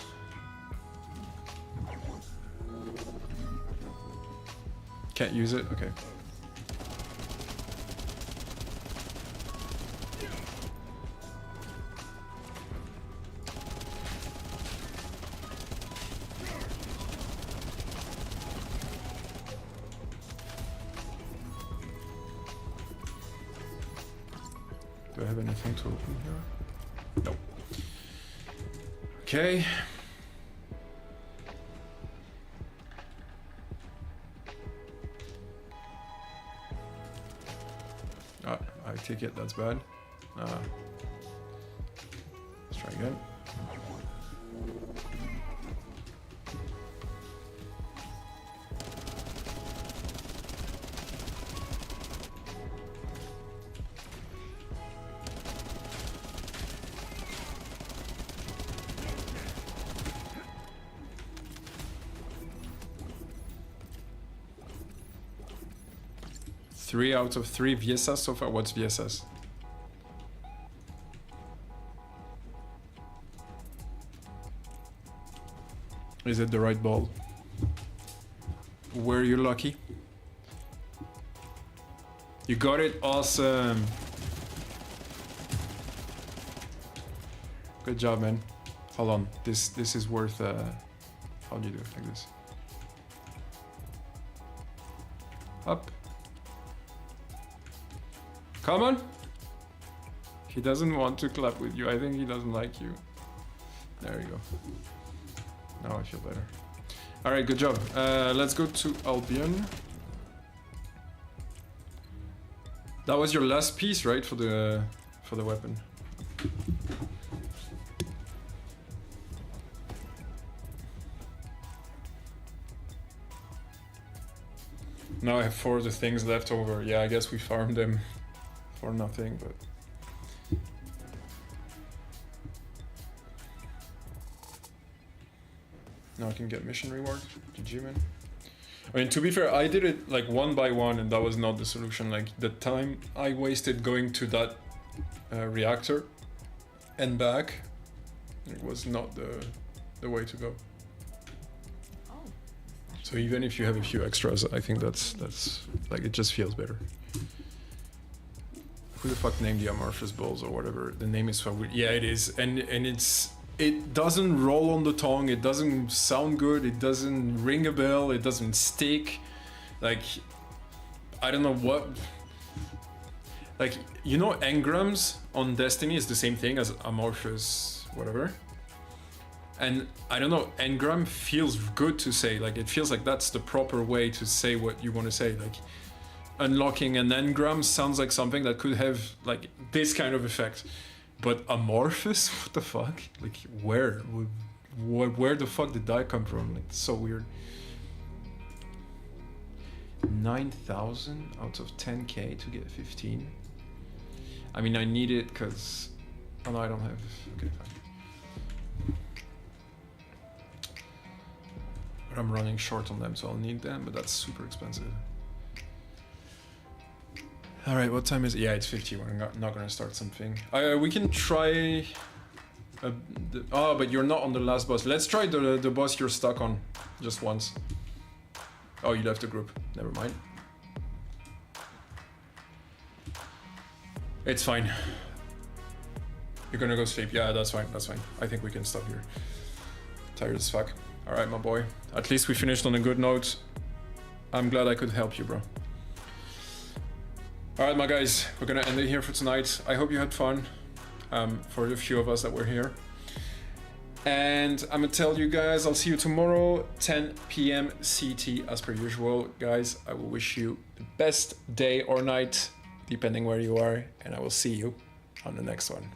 Can't use it? Okay. Do I have anything to open here? No. Okay. Ah, I take it, that's bad. Let's try again. Three out of 3 VSS so far. What's VSS? Is it the right ball? Were you lucky? You got it, awesome. Good job, man. Hold on, this is worth. How do you do it like this? Up. Come on! He doesn't want to clap with you. I think he doesn't like you. There you go. Now I feel better. Alright, good job. Let's go to Albion. That was your last piece, right? For the weapon. Now I have 4 of the things left over. Yeah, I guess we farmed them for nothing, but... Now I can get mission reward. GG, man. I mean, to be fair, I did it like 1 by 1 and that was not the solution. Like the time I wasted going to that reactor and back, it was not the way to go. So even if you have a few extras, I think that's like, it just feels better. Who the fuck named the amorphous balls or whatever? The name is so weird. Yeah, it is, and it doesn't roll on the tongue. It doesn't sound good. It doesn't ring a bell. It doesn't stick. Like, I don't know what. Like, you know, engrams on Destiny is the same thing as amorphous whatever. And I don't know, engram feels good to say. Like, it feels like that's the proper way to say what you want to say. Like, unlocking an engram sounds like something that could have like this kind of effect. But amorphous? What the fuck? Like, where the fuck did that come from? Like, it's so weird. 9,000 out of 10k to get 15. I mean, I need it because... Oh no, I don't have... Okay, fine. But I'm running short on them, so I'll need them, but that's super expensive. All right, what time is it? Yeah, it's 50. We're not gonna start something. We can try... oh, but you're not on the last boss. Let's try the boss you're stuck on, just once. Oh, you left the group. Never mind. It's fine. You're gonna go sleep. Yeah, that's fine, that's fine. I think we can stop here. Tired as fuck. All right, my boy. At least we finished on a good note. I'm glad I could help you, bro. All right, my guys, we're gonna end it here for tonight. I hope you had fun, for the few of us that were here. And I'm gonna tell you guys, I'll see you tomorrow, 10 p.m. CT as per usual. Guys, I will wish you the best day or night, depending where you are, and I will see you on the next one.